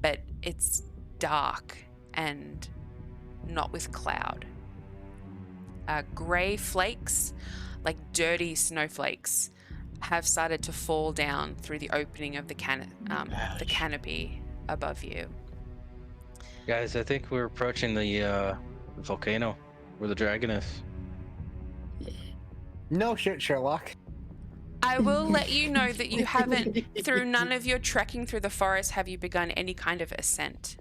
but it's dark and not with cloud. Grey flakes, like dirty snowflakes, have started to fall down through the opening of the canopy above you. Guys, I think we're approaching the volcano where the dragon is. No shit, Sherlock. I will let you know that you haven't, through none of your trekking through the forest, have you begun any kind of ascent.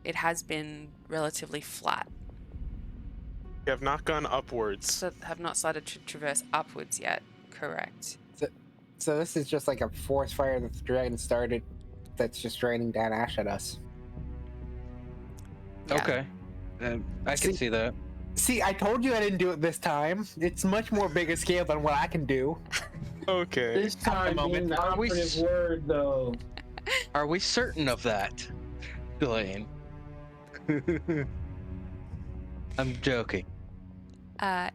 It has been relatively flat. You have not gone upwards. So have not started to traverse upwards yet. Correct. So this is just like a forest fire that the dragon started that's just raining down ash at us. Yeah. Okay. I can see that. See, I told you I didn't do it this time. It's much more bigger scale than what I can do. Okay. This time being the Are we operative word, though. Are we certain of that, Delane? I'm joking.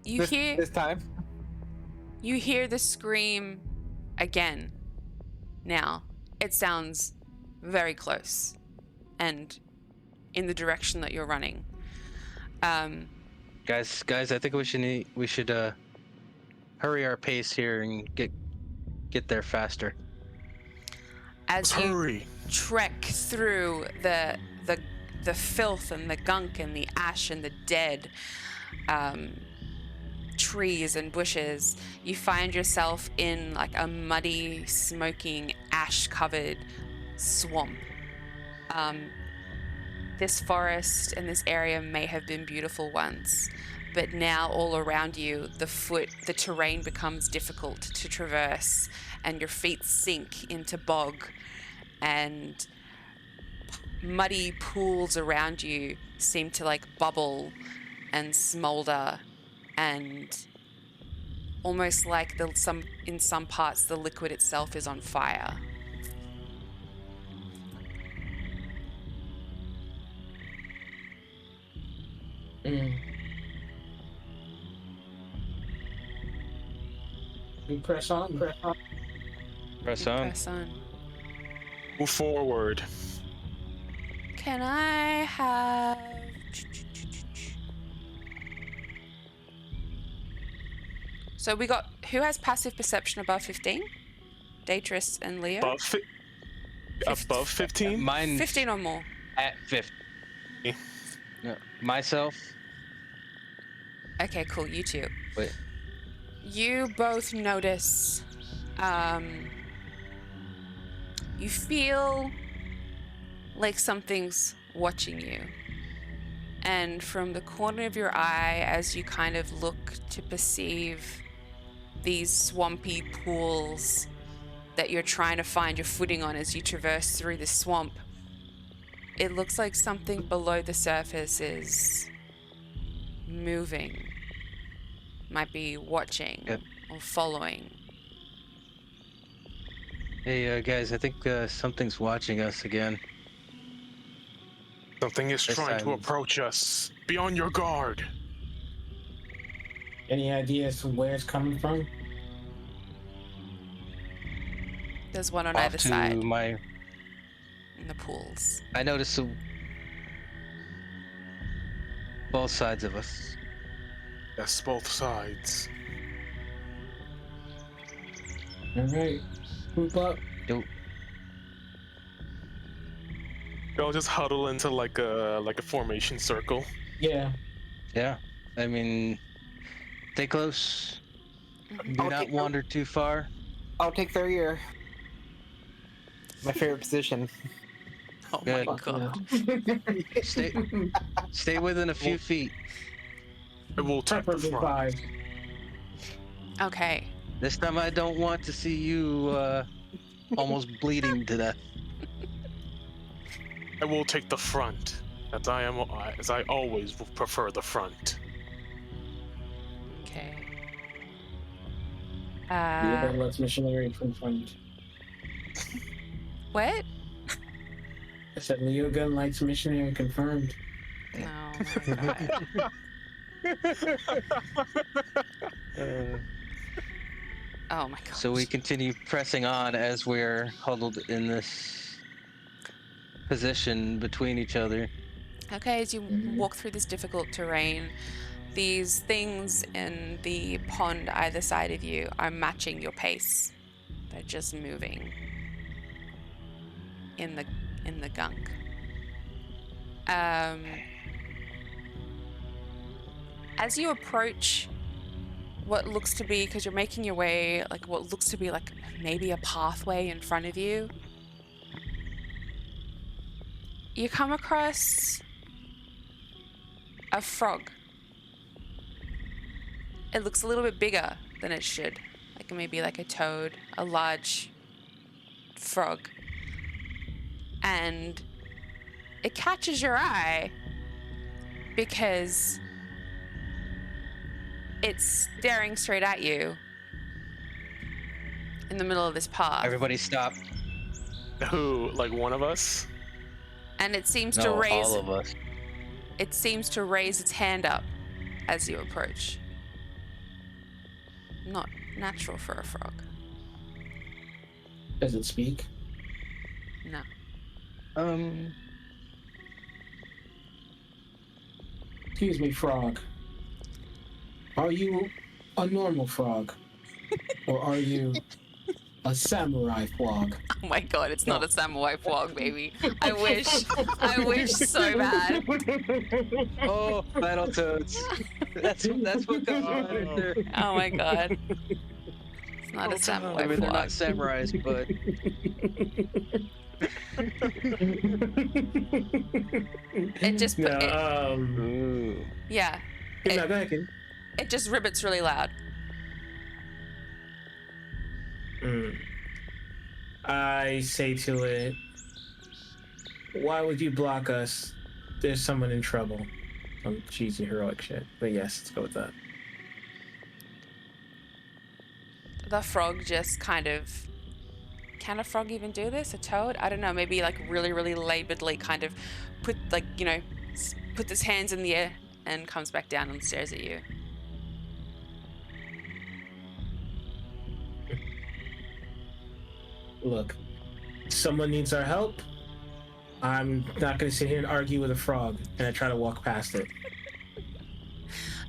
You hear this time. You hear the scream again. Now, it sounds very close and in the direction that you're running. Guys, I think we should hurry our pace here and get there faster. As Hurry. you trek through the filth and the gunk and the ash and the dead trees and bushes, you find yourself in like a muddy, smoking, ash-covered swamp. This forest and this area may have been beautiful once, but now all around you, the terrain becomes difficult to traverse, and your feet sink into bog, and muddy pools around you seem to like bubble and smolder, and almost like in some parts the liquid itself is on fire. We press on. Press on. Press on. Move forward. Can I have... So we got... Who has passive perception above 15? Datris and Leo? Above 15? Mine 15 or more. at 50. No, myself. Okay, cool. You two. Wait. You both notice... you feel like something's watching you. And from the corner of your eye, as you kind of look to perceive these swampy pools that you're trying to find your footing on as you traverse through the swamp, it looks like something below the surface is moving. Might be watching or following. Hey, guys, I think something's watching us again. Something is This trying to time- approach us. Be on your guard. Any ideas from where it's coming from? There's one on Off either to side my... in the pools. I noticed both sides of us. Yes, both sides. All right, group up. They'll just huddle into like a formation circle. Yeah. Yeah, I mean, stay close. Do not wander too far. I'll take their ear. My favorite position. Oh my Good. god. Stay within a few feet. I will take the Preferably front. 5. Okay. This time I don't want to see you almost bleeding to death. I will take the front, as I always will prefer the front. Okay. Yeah, let's missionary confirmed. What? I said Leo Gun likes missionary confirmed. Oh my god. Oh my god. So we continue pressing on as we're huddled in this position between each other. Okay, as you walk through this difficult terrain, these things in the pond either side of you are matching your pace. They're just moving in the gunk. As you approach what looks to be, because you're making your way, like what looks to be like maybe a pathway in front of you, you come across a frog. It looks a little bit bigger than it should. Like maybe like a toad, a large frog. And it catches your eye because it's staring straight at you in the middle of this path. Everybody stop. Who, like one of us? And it seems to No, raise all of us. It seems to raise its hand up as you approach. Not natural for a frog. Does it speak? No. Excuse me, frog. Are you a normal frog? Or are you a samurai frog? Oh my god, it's not a samurai frog, baby. I wish so bad. Oh, Battletoads. That's what comes right there. Oh my god. It's not a I samurai mean, they're not frog. samurais, but It just No, ooh. yeah. no, go ahead, kid. It just ribbits really loud. I say to it, why would you block us? There's someone in trouble. Some cheesy heroic shit. But yes, let's go with that. The frog just kind of... Can a frog even do this? A toad? I don't know. Maybe like really, really laboredly kind of put like, you know, put its hands in the air and comes back down and stares at you. Look, someone needs our help. I'm not going to sit here and argue with a frog. And I try to walk past it.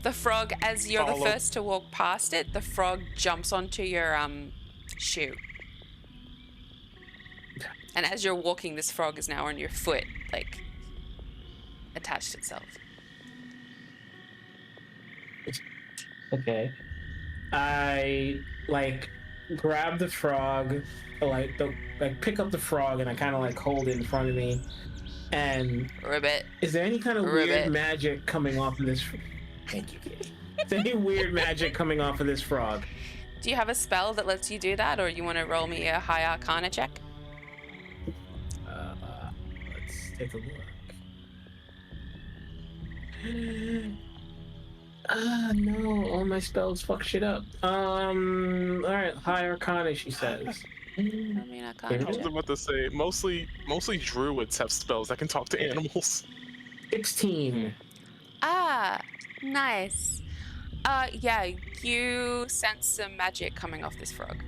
The frog, as you're the Follow. first to walk past it, the frog jumps onto your shoe. And as you're walking, this frog is now on your foot, like attached itself. Okay. I like grab the frog, like pick up the frog, and I kind of like hold it in front of me. And Ribbit. is there any kind of Ribbit. weird magic coming off of this? Thank you, Kitty. Is there any weird magic coming off of this frog? Do you have a spell that lets you do that, or you want to roll me a high arcana check? Let's take a look. No, all my spells fuck shit up. Alright, high arcana, she says. I mean, arcana Yeah. I was check. about to say, mostly druids have spells that can talk to animals. 16. Ah, nice. Yeah, you sense some magic coming off this frog.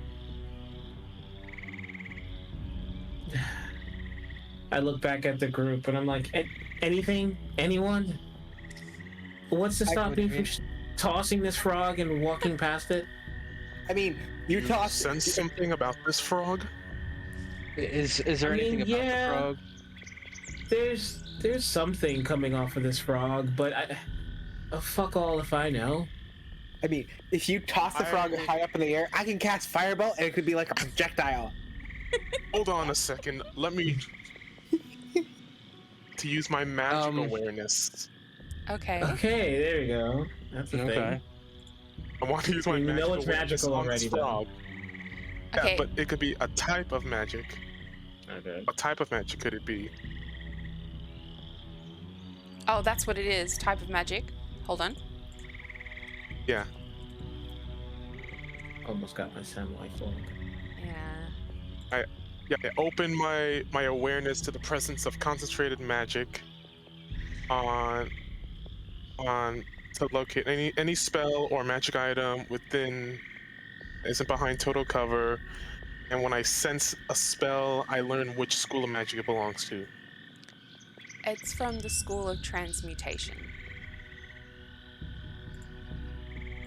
I look back at the group and I'm like, anything? Anyone? What's to stop me from tossing this frog and walking past it? I mean, you You toss. sense something about this frog? Is there I mean, anything about yeah. the frog? There's something coming off of this frog, but fuck all if I know. I mean, if you toss the frog high up in the air, I can cast Fireball, and it could be like a projectile. Hold on a second. Let me to use my magic awareness. Okay. Okay, there we go. That's the thing. I want to use my You know magic it's awareness magical on this already, though. frog. Okay. Yeah, but it could be a type of magic. Okay. What type of magic could it be? Oh, that's what it is. Type of magic. Hold on. Yeah. Almost got my semi-fog. Yeah. I open my awareness to the presence of concentrated magic on to locate any spell or magic item within isn't behind total cover, and when I sense a spell, I learn which school of magic it belongs to. It's from the School of Transmutation.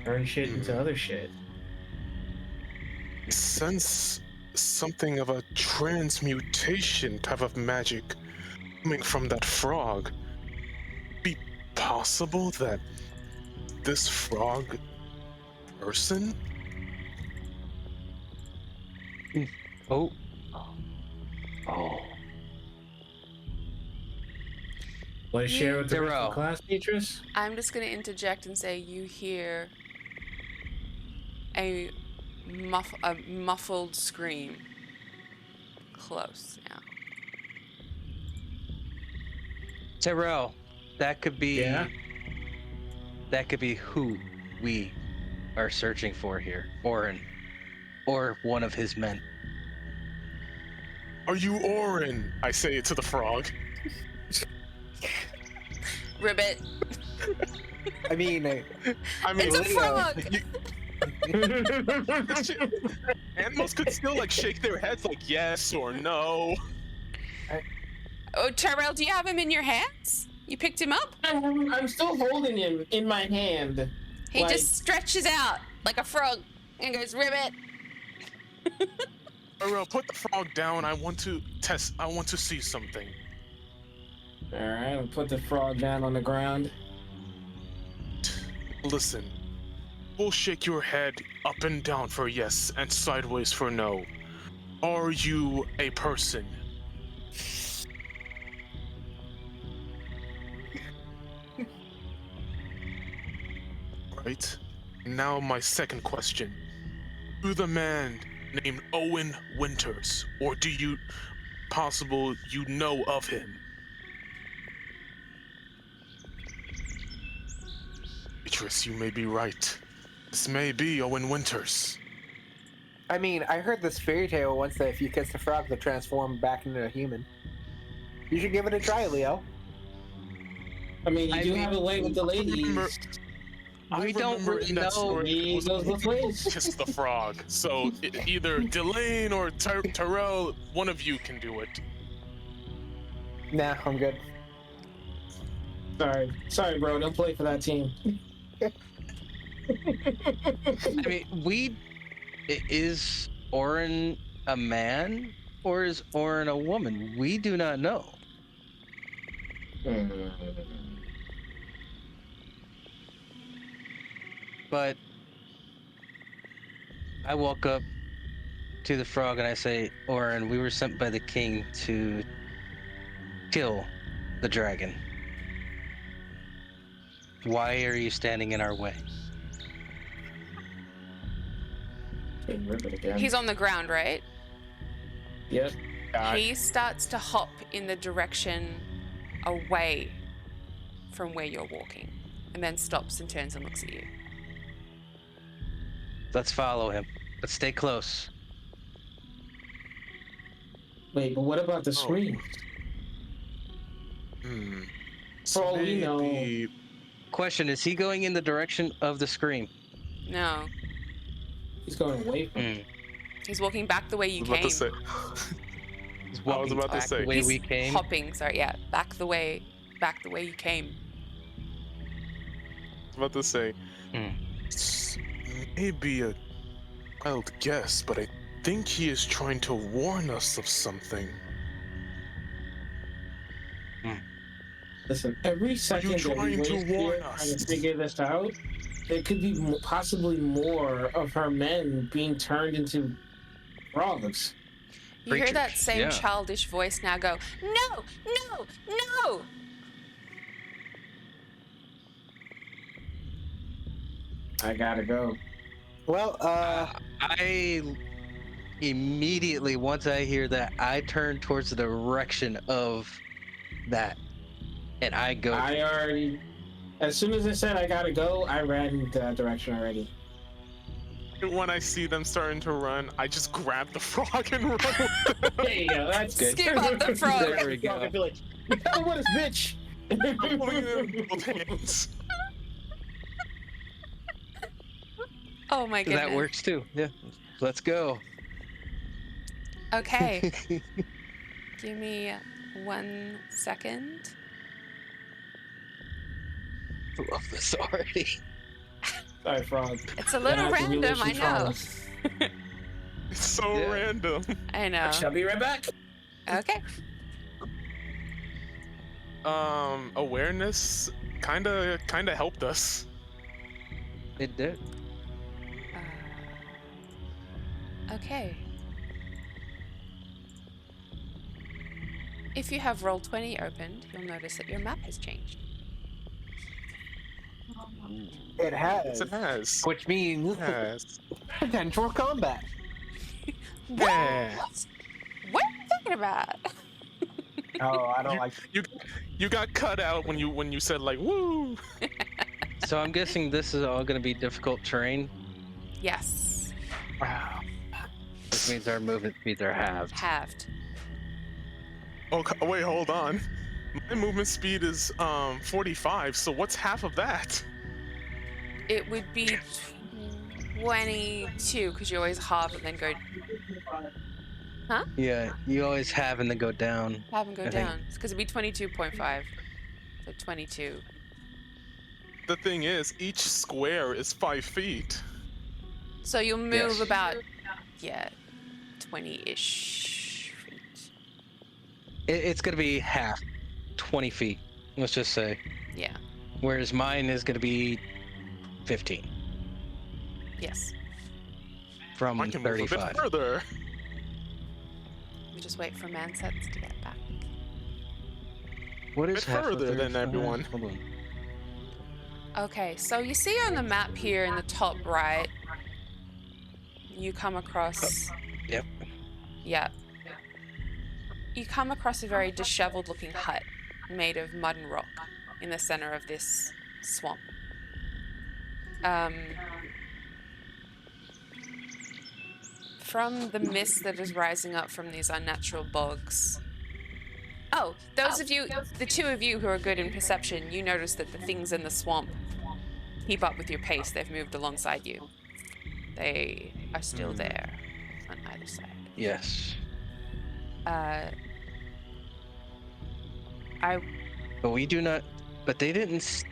Turn shit into other shit. I sense something of a transmutation type of magic coming from that frog. Be possible that this frog person? Oh. Want to share with the rest of Zero. the class, Beatrice? I'm just going to interject and say you hear a muffled scream close now. Terrell, that could be. Yeah? That could be who we are searching for here. Oren. Or one of his men. Are you Oren? I say it to the frog. Ribbit. I mean, It's a frog! Animals could still like shake their heads like yes or no. Oh, Tyrell, do you have him in your hands? You picked him up? I'm still holding him in my hand. He just stretches out like a frog and goes, Ribbit. Tyrell, put the frog down. I want to see something. Alright, I'll put the frog down on the ground. Listen, we'll shake your head up and down for yes and sideways for no. Are you a person? Right. Now my second question. To the man named Owen Winters, or do you possible you know of him? Beatrice, you may be right. This may be Owen Winters. I mean, I heard this fairy tale once that if you kiss the frog, they'll transform back into a human. You should give it a try, Leo. I mean, you do have a way with the ladies. We don't really know. He goes both ways. Kiss the frog. So either Delane or Tyrell, one of you can do it. Nah, I'm good. Sorry, bro. Don't play for that team. I mean, is Oren a man or is Oren a woman? We do not know. But I walk up to the frog and I say, Oren, we were sent by the king to kill the dragon. Why are you standing in our way? He's on the ground, right? Yep. He starts to hop in the direction away from where you're walking and then stops and turns and looks at you. Let's follow him. Let's stay close. Wait, but what about the screen? For all we know. Question, is he going in the direction of the scream? No. He's going away from it. He's walking back the way you came. I was about to say. The way we came. Hopping, sorry, yeah. Back the way you came. I was about to say. Maybe a wild guess, but I think he is trying to warn us of something. Listen, every second that we trying to waste warn here us? trying to figure this out, there could be possibly more of her men being turned into frogs. You hear that Creatures, same yeah. childish voice now go, no, no, no! I gotta go. Well, I immediately, once I hear that, I turn towards the direction of that, and I go. I already, as soon as I said I gotta go, I ran in that direction already. When I see them starting to run, I just grab the frog and run with them. There you go. That's good. Skip up the frog. There we go. I'd be like, you gotta what is bitch? I'm pulling it in both hands. Oh my goodness. That works too. Yeah, let's go. Okay. Give me 1 second. I love this already. Sorry, frog. It's a little random, I know. It's so Yeah. random. I know. Shall be right back. Okay. Awareness kinda helped us. It did. Okay. If you have Roll20 opened, you'll notice that your map has changed. it has, It has. which means Yes. potential combat. Yeah. What are you talking about? Oh, I don't like. You got cut out when you said like woo. So I'm guessing this is all going to be difficult terrain, Yes. Wow. which means our movement speeds are halved. Halved. Oh wait, hold on. My movement speed is 45. So what's half of that? It would be 22, because you always halve and then go Yeah, you always have and then go down. halve and go I think- down. It's because it'd be 22.5. So 22. The thing is, each square is 5 feet. So you'll move Yes. about, 20-ish feet. It's going to be half, 20 feet, let's just say. Yeah. Whereas mine is going to be 15 Yes. from I can move a 35. bit further. We just wait for Mansets to get back. What is Bit half of further than 35? everyone. Hold on. Okay, so you see on the map here in the top right, you come across. Yep. Yeah. You come across a very disheveled looking hut made of mud and rock in the center of this swamp. From the mist that is rising up from these unnatural bogs. Oh, those of you, the two of you who are good in perception, you notice that the things in the swamp keep up with your pace. They've moved alongside you. They are still there on either side. Yes. But we do not. But they didn't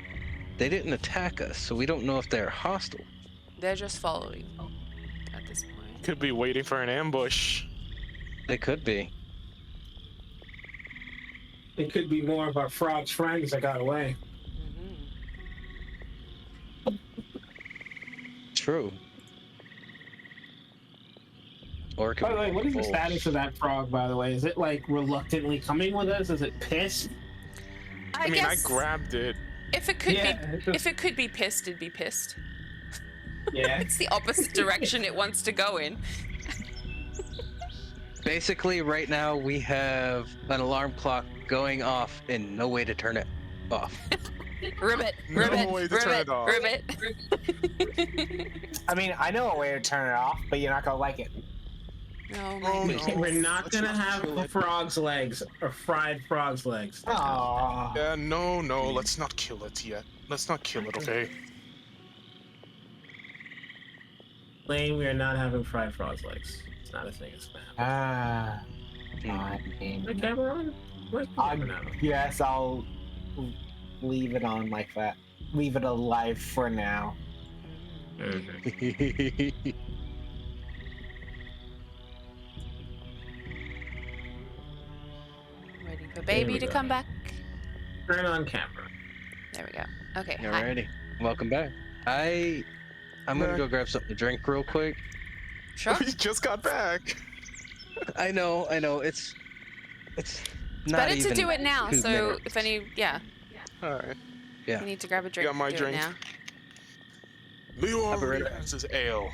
attack us, so we don't know if they're hostile. They're just following at this point. Could be waiting for an ambush. They could be. It could be more of our frog's friends that got away. Mhm. True. Or it could By the be way, what is the wolves. status of that frog, by the way? Is it like reluctantly coming with us? Is it pissed? I mean, I grabbed it. If it could Yeah. be, if it could be pissed, it'd be pissed. Yeah. It's the opposite direction it wants to go in. Basically, right now we have an alarm clock going off and no way to turn it off. Ribbit, No ribbit, way to turn ribbit, it off. ribbit. I mean, I know a way to turn it off, but you're not gonna like it. Oh my Oh, goodness. no. We're not Let's gonna not have kill it. frog's legs or fried frog's legs. Aww. Yeah, no, let's not kill it yet. Let's not kill it, okay? Lane, we are not having fried frog's legs. It's not a thing. It's bad. Ah. Hmm. The camera on? Where's the I camera now? guess I'll leave it on like that. Leave it alive for now. Waiting for There baby we to go. come back. Turn on camera. There we go. Okay, hi. Alrighty. Welcome back. I'm gonna go grab something to drink real quick. Sure. We just got back. I know. It's not Better even to do it now. 2 So minutes. if any, yeah, All right. Yeah. you need to grab a drink. Got my do drink. it now. Leo I'll be right already back. has his ale.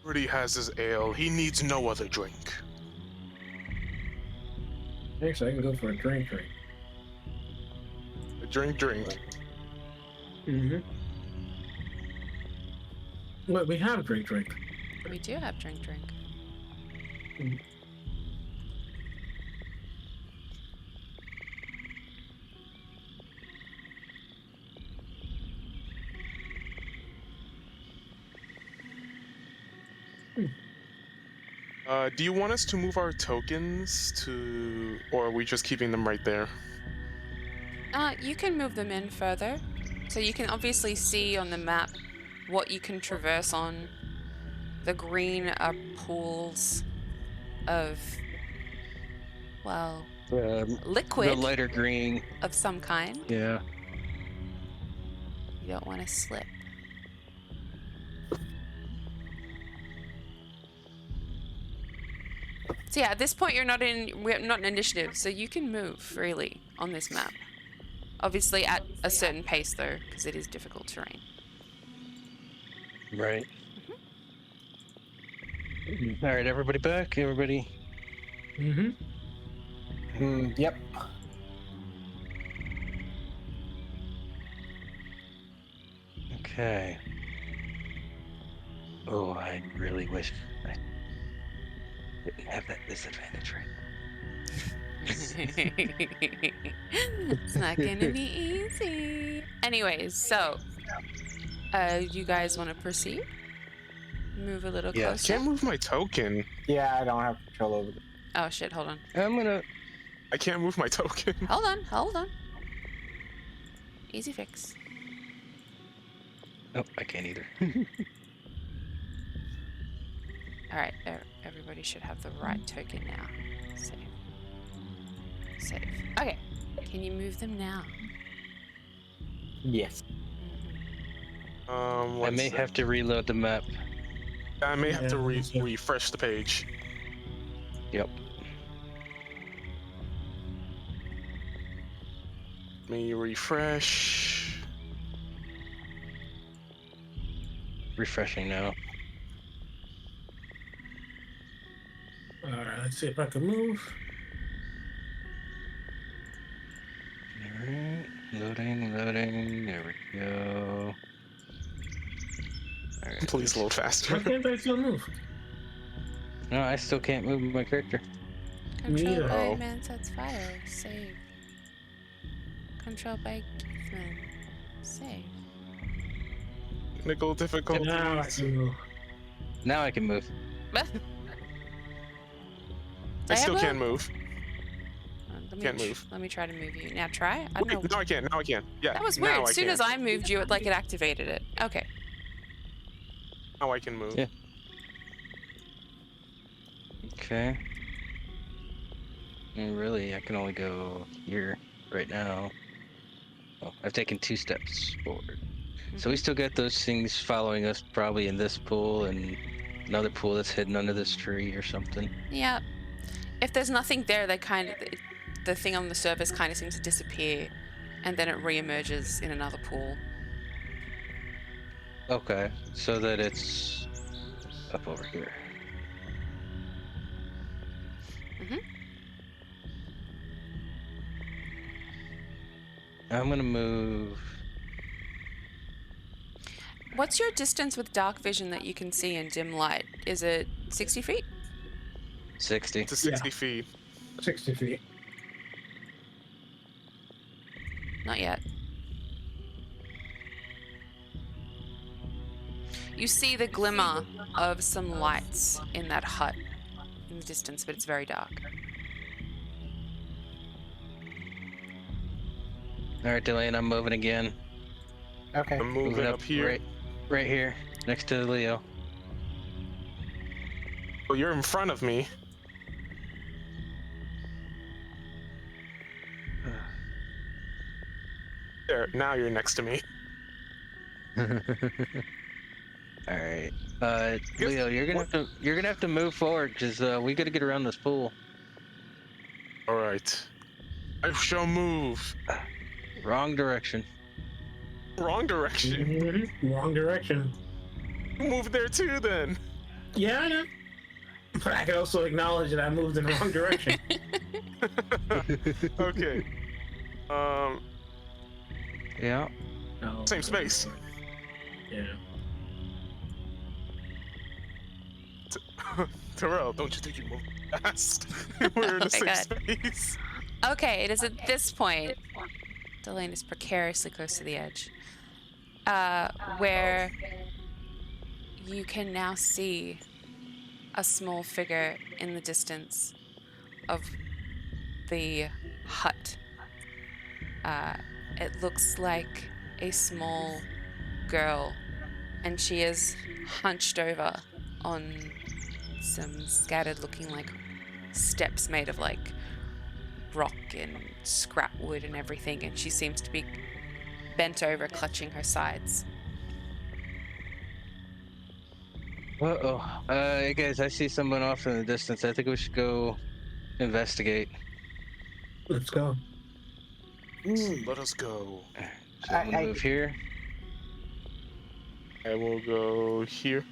Already has his ale. He needs no other drink. Actually, I can go for a drink. A drink. Mm-hmm. Well, we have a drink. We do have drink. Do you want us to move our tokens to, or are we just keeping them right there? You can move them in further. So you can obviously see on the map what you can traverse on. The green are pools of, well, liquid The lighter green. of some kind. Yeah. You don't want to slip. So yeah, at this point we're not in initiative, so you can move freely on this map. Obviously at a certain pace though, because it is difficult terrain. Right. All right, everybody back. Everybody. Mm-hmm. Yep. Okay. Oh, I really wish I didn't have that disadvantage right. It's not gonna be easy. Anyways, so you guys want to proceed? Move a little Yes. closer. Can't move my token. Yeah, I don't have control over it. Oh shit! Hold on. I can't move my token. Hold on. Easy fix. Oh, I can't either. All right, everybody should have the right token now. Save. Okay, can you move them now? Yes. I may have to reload the map. I may have to Yeah. refresh the page. Yep. Let me refresh. Refreshing now. All right, let's see if I can move. Alright. Loading. There we go. All right. Please load Why faster. can't I still move? No, I still can't move my character. Control Neither. by Oh. Mansat's fire. Save. Control by Keithman. Save. Technical difficulties. Now I can move. Now I can move. I still Diablo? can't move. Can't move. Let me try to move you. Now try. I don't know. Wait, now I can. Now I can. Yeah. That was now weird. I As soon can. as I moved you, it activated it. Okay. Now I can move. Yeah. Okay. And really, I can only go here right now. Oh, I've taken 2 steps forward. So we still got those things following us, probably in this pool and another pool that's hidden under this tree or something. Yeah. If there's nothing there, the thing on the surface kind of seems to disappear, and then it re-emerges in another pool. Okay, so that it's up over here. I'm gonna move. What's your distance with dark vision that you can see in dim light? Is it 60 feet? 60. To 60 Yeah. feet. 60 feet. Not yet. You see the glimmer of some lights in that hut in the distance, but it's very dark. All right, Delaney, I'm moving again. Okay. I'm moving up here. right here, next to Leo. Well, you're in front of me. There, now you're next to me. All right. Leo, you're gonna have to move forward because we gotta get around this pool. All right. I shall move. Wrong direction. Wrong direction. Wrong direction. Move there too, then. Yeah, I know. But I can also acknowledge that I moved in the wrong direction. Okay. Yeah. No. Same space. Yeah. Terrell, don't you think you moved fast? We're in the same God. space. Okay, it is at this point. Delane is precariously close to the edge. Where you can now see a small figure in the distance of the hut. It looks like a small girl, and she is hunched over on some scattered looking like steps made of like rock and scrap wood and everything, and she seems to be bent over clutching her sides. Uh-oh. Hey guys, I see someone off in the distance. I think we should go investigate. Let's go. Let us go. So I'm gonna move here. I will go here.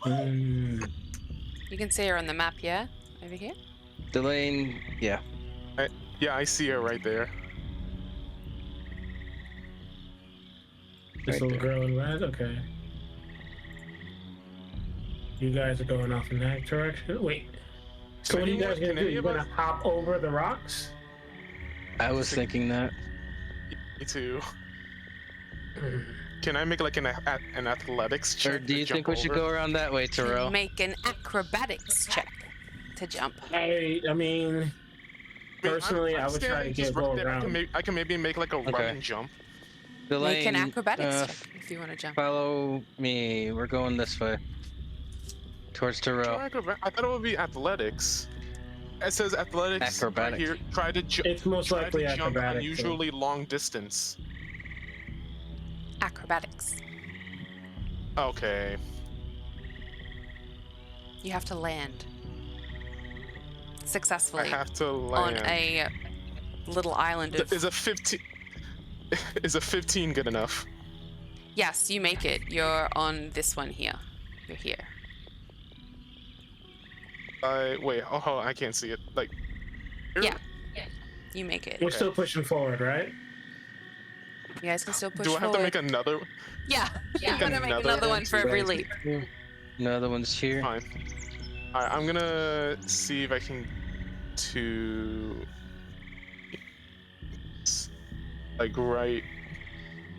Mm. You can see her on the map, yeah? Over here? Delane, yeah. Yeah, I see her right there. This Right little there. girl in red? Okay. You guys are going off in that direction? Wait. So what are you guys gonna do? You're gonna hop over the rocks? I was thinking that. Me too. Can I make like an athletics check? Or do you to think jump we should over? go around that way, Terrell? Make an acrobatics check to jump. I mean, personally, I would try to just get go right there. around. I can maybe make like a running jump. Delane, Make an acrobatics check if you want to jump. follow me. We're going this way. Towards Terrell. I thought it would be athletics. It says athletics Acrobatics. right here. Try to jump. It's most likely jump acrobatics. unusually long distance. Acrobatics. Okay. You have to land I successfully have to on land. a little island of... Is a 15? Is a 15 good enough? Yes, you make it. You're on this one here. You're here. Wait. Oh, I can't see it. Like. Here? Yeah. You make it. We're still pushing forward, right? You guys can still push Do I have forward. to make another? Yeah. You're gonna make another one for every leap. Another one's here. Fine. Alright, I'm gonna see if I can to like right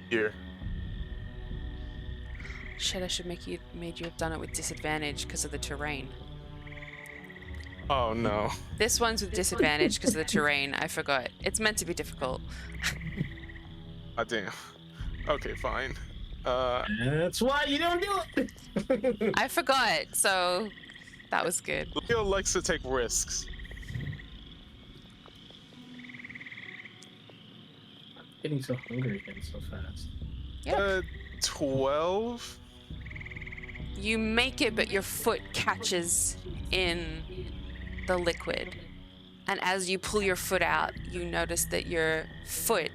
here. Shit, I should made you have done it with disadvantage because of the terrain. Oh no. This one's with disadvantage because of the terrain. I forgot. It's meant to be difficult. Ah damn. Okay, fine. That's why you don't do it. I forgot, so that was good. Leo likes to take risks. Getting so hungry again so fast. Yep. 12. You make it, but your foot catches in the liquid. And as you pull your foot out, you notice that your foot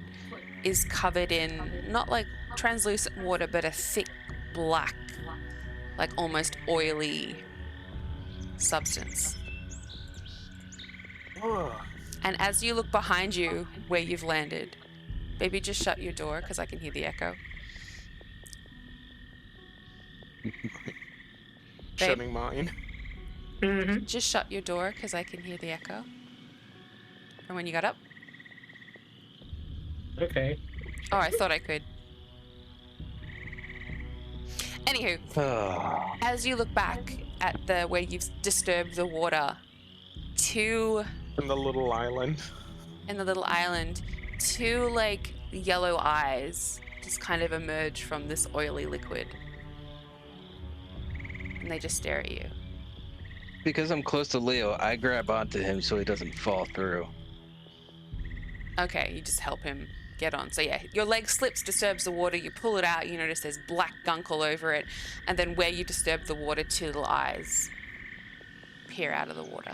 is covered in not like translucent water, but a thick black, like almost oily substance. Ugh. And as you look behind you where you've landed, baby, just shut your door because I can hear the echo. Shutting mine. Mm-hmm. Just shut your door because I can hear the echo from when you got up. Okay. Oh, I thought I could. Anywho, Oh. as you look back at the where you've disturbed the water, two In the little island. in the little island, two like yellow eyes just kind of emerge from this oily liquid. And they just stare at you. Because I'm close to Leo, I grab onto him so he doesn't fall through. Okay, you just help him get on. So yeah, your leg slips, disturbs the water. You pull it out. You notice there's black gunk all over it, and then where you disturb the water, two little eyes peer out of the water.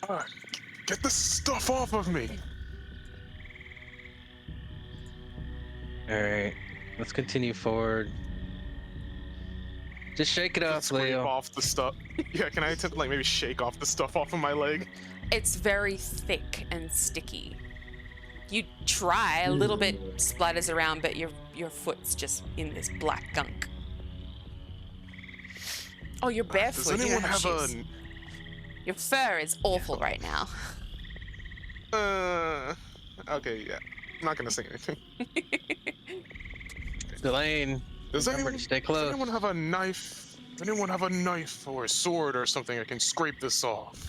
Alright, get this stuff off of me. All right, let's continue forward. Just shake it off, Scrape Leo. off the stuff. Yeah, can I attempt to like maybe shake off the stuff off of my leg? It's very thick and sticky. You try, a little bit splatters around, but your foot's just in this black gunk. Oh, you're barefoot. Does anyone have shoes. Your fur is awful right now. Okay, yeah. I'm not gonna say anything. Delane, Does remember anyone, to stay does close. anyone have a knife? Does anyone have a knife or a sword or something I can scrape this off?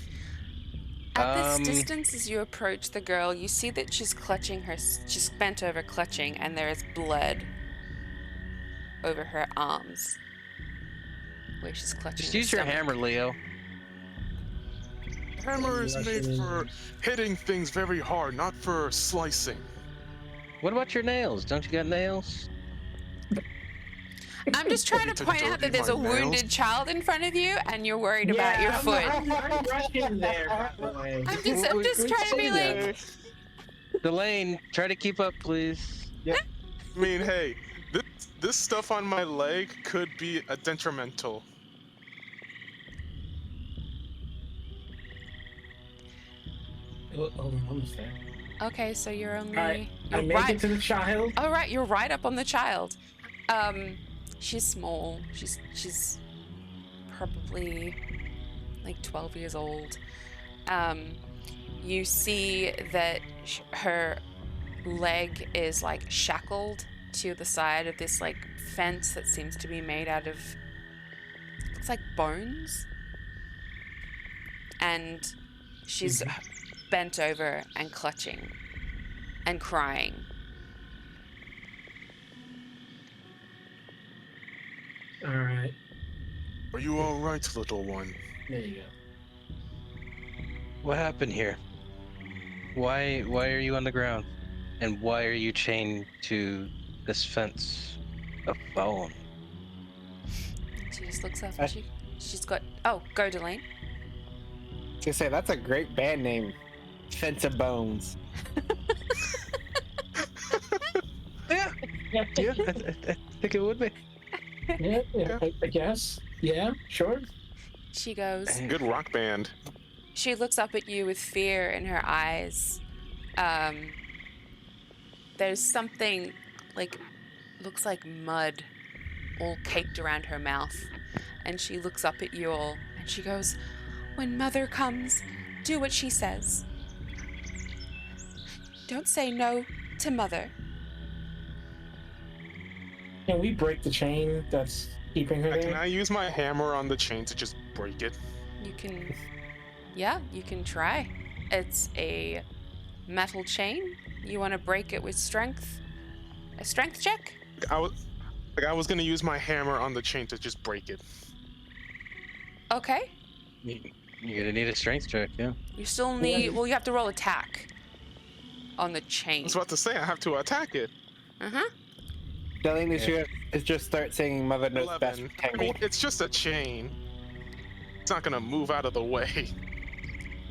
At this distance, as you approach the girl, you see that she's clutching she's bent over clutching, and there is blood over her arms where she's clutching. Just her use your stomach. hammer, Leo. Hammer is made for hitting things very hard, not for slicing. What about your nails? Don't you got nails? I'm just trying to To point out that dirty there's a my nails? wounded child in front of you, and you're worried about your foot. I'm rushing there, by the way. I'm just trying to be like, Delane, try to keep up, please. I mean, hey, this stuff on my leg could be a detrimental. Hold on, almost there. okay, so you're only. Alright, I You're make right. it to the child. Oh right, you're right up on the child. She's small. She's probably like 12 years old. You see that her leg is like shackled to the side of this like fence that seems to be made out of, looks like bones. And she's bent over and clutching and crying. All right, Are you all right, little one? there you go. What happened here? Why are you on the ground? And why are you chained to this fence of bone? She just looks up and she's got, oh, go Delane. To say that's a great band name, Fence of Bones. Yeah, I think it would be. Yeah, I guess. Yeah, sure. She goes, Good rock band. she looks up at you with fear in her eyes. There's something like, looks like mud all caked around her mouth. And she looks up at you all and she goes, when Mother comes, do what she says. Don't say no to Mother. Can we break the chain that's keeping her Can there? I use my hammer on the chain to just break it? You can, yeah, you can try. It's a metal chain. You want to break it with strength? A strength check? I was gonna use my hammer on the chain to just break it. Okay. You're gonna need a strength check, yeah. You still need, well, you have to roll attack on the I chain. was about to say I have to attack it. Uh-huh. Delane is just start singing Mother Knows Best 11. with I mean, Tangled. it's just a chain. It's not gonna move out of the way.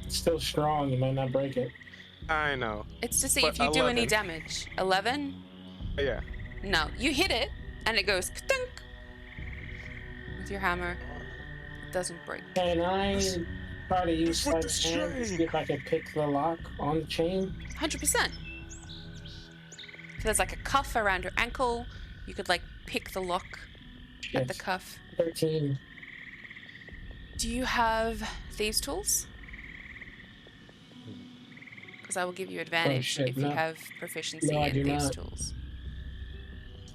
It's still strong. You might not break it. I know. It's to see But if you do any 11. damage. 11? Yeah. No. You hit it, and it goes ka-dunk with your hammer. It doesn't break. Can I try to use With sleight the of hand to see chain. if I can pick the lock on the chain? 100%. So there's like a cuff around her ankle. You could like pick the lock at the Yes. cuff. 13. Do you have thieves' tools? Because I will give you advantage shit, if you no. have proficiency No, I in do thieves' not. tools.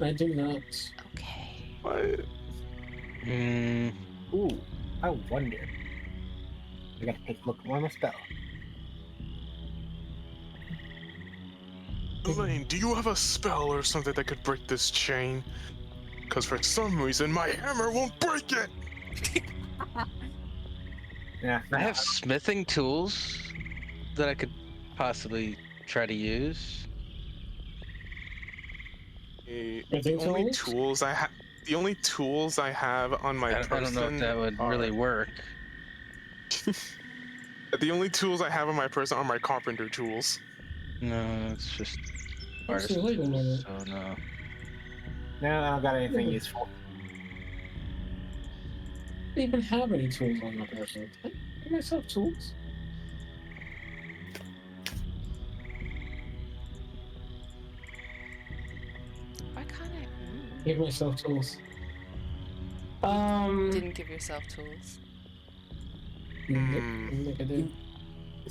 I do not. Okay. What? Ooh, I wonder. I gotta take a look at one more spell. Elaine, do you have a spell or something that could break this chain? Because for some reason my hammer won't break it. Yeah, I have smithing tools that I could possibly try to use? The Printing only tools? tools I have, the only tools I have on my person I don't know if that would are, really work. the only tools I have on my person are my carpenter tools. No, it's just Actually, artist wait a minute. tools, so no. No, I don't got anything Hmm. useful. I don't even have any tools on my person. Can I give myself tools? Why can't I? Give myself tools. Didn't give yourself tools. Look at it.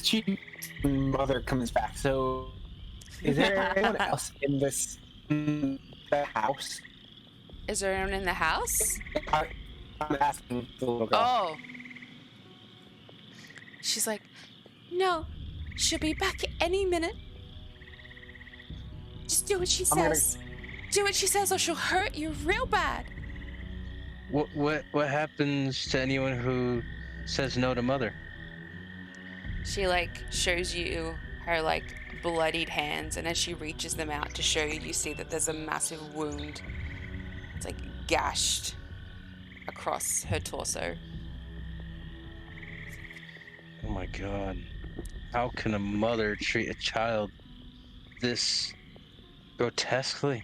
She mother comes back. So, is there anyone else in this the house? Is there anyone in the house? I'm asking the little girl. Oh. She's like, no, she'll be back any minute. Just do what she I'm gonna- says. Do what she says or she'll hurt you real bad. What happens to anyone who says no to mother? She like shows you her like bloodied hands, and as she reaches them out to show you, you see that there's a massive wound. It's like gashed across her torso. Oh my god. How can a mother treat a child this grotesquely?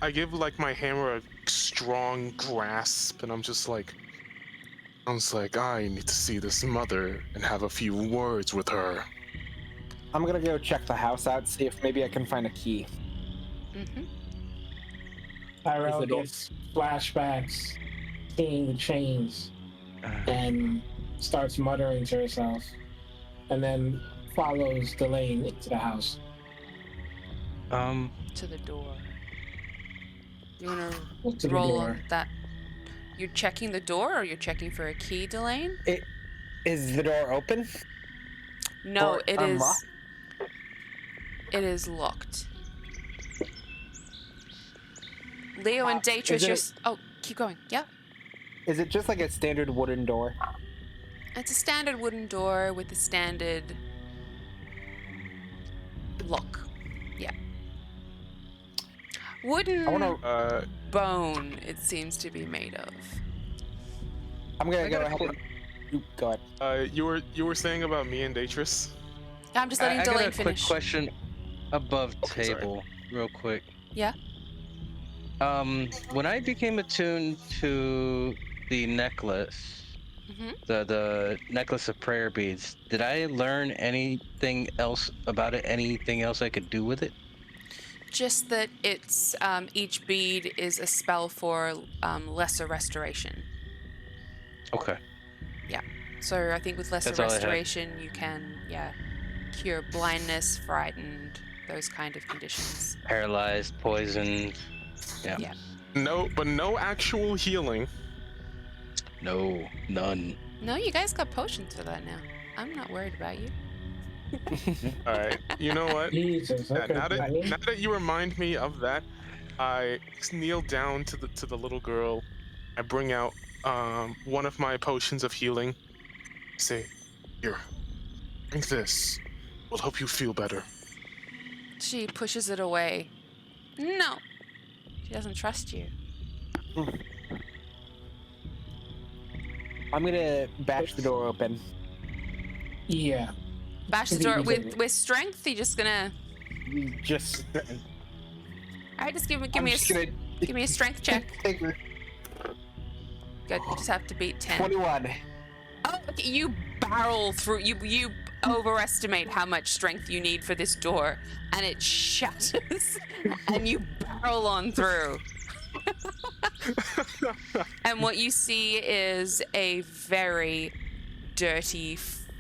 I give like my hammer a strong grasp, and I'm just like, I need to see this mother and have a few words with her. I'm gonna go check the house out, see if maybe I can find a key. Mm-hmm. Tyrell the door- gets flashbacks, seeing the chains, and starts muttering to herself, and then follows Delane into the house. To the door. You wanna To the roll door. that? You're checking the door, or you're checking for a key, Delane? Is the door open? No, Or it is. unlocked? It is locked. Leo and Is Daetrys, it- you're. Oh, keep going. Yeah. Is it just like a standard wooden door? It's a standard wooden door with a standard lock. Yeah. Wooden I wanna. bone, it seems to be made of. I'm gonna I go got a ahead. quick- Go ahead. You were saying about me and Daetrys? I'm just letting I got Delane a finish. quick question above Okay, sorry. table, real quick. Yeah. When I became attuned to the necklace, Mm-hmm. the necklace of prayer beads, did I learn anything else about it? Anything else I could do with it? Just that it's each bead is a spell for lesser restoration. Okay. So I think with lesser That's all I had. restoration, you can cure blindness, frightened, those kind of conditions. Paralyzed, poisoned. Yeah. Yeah. No actual healing. No, none. No, you guys got potions for that now. I'm not worried about you. All right. You know what? Jesus. Okay. now that you remind me of that, I kneel down to the little girl. I bring out one of my potions of healing. Say, here, drink this. Will help you feel better. She pushes it away. No. She doesn't trust you. I'm gonna bash the door open. Yeah. Bash the door with strength. You're just gonna. Just. All right, just give me give me a strength check. Good. You just have to beat 10. 21. Oh, okay. You barrel through. You overestimate how much strength you need for this door, and it shatters, and you barrel on through. And what you see is a very dirty,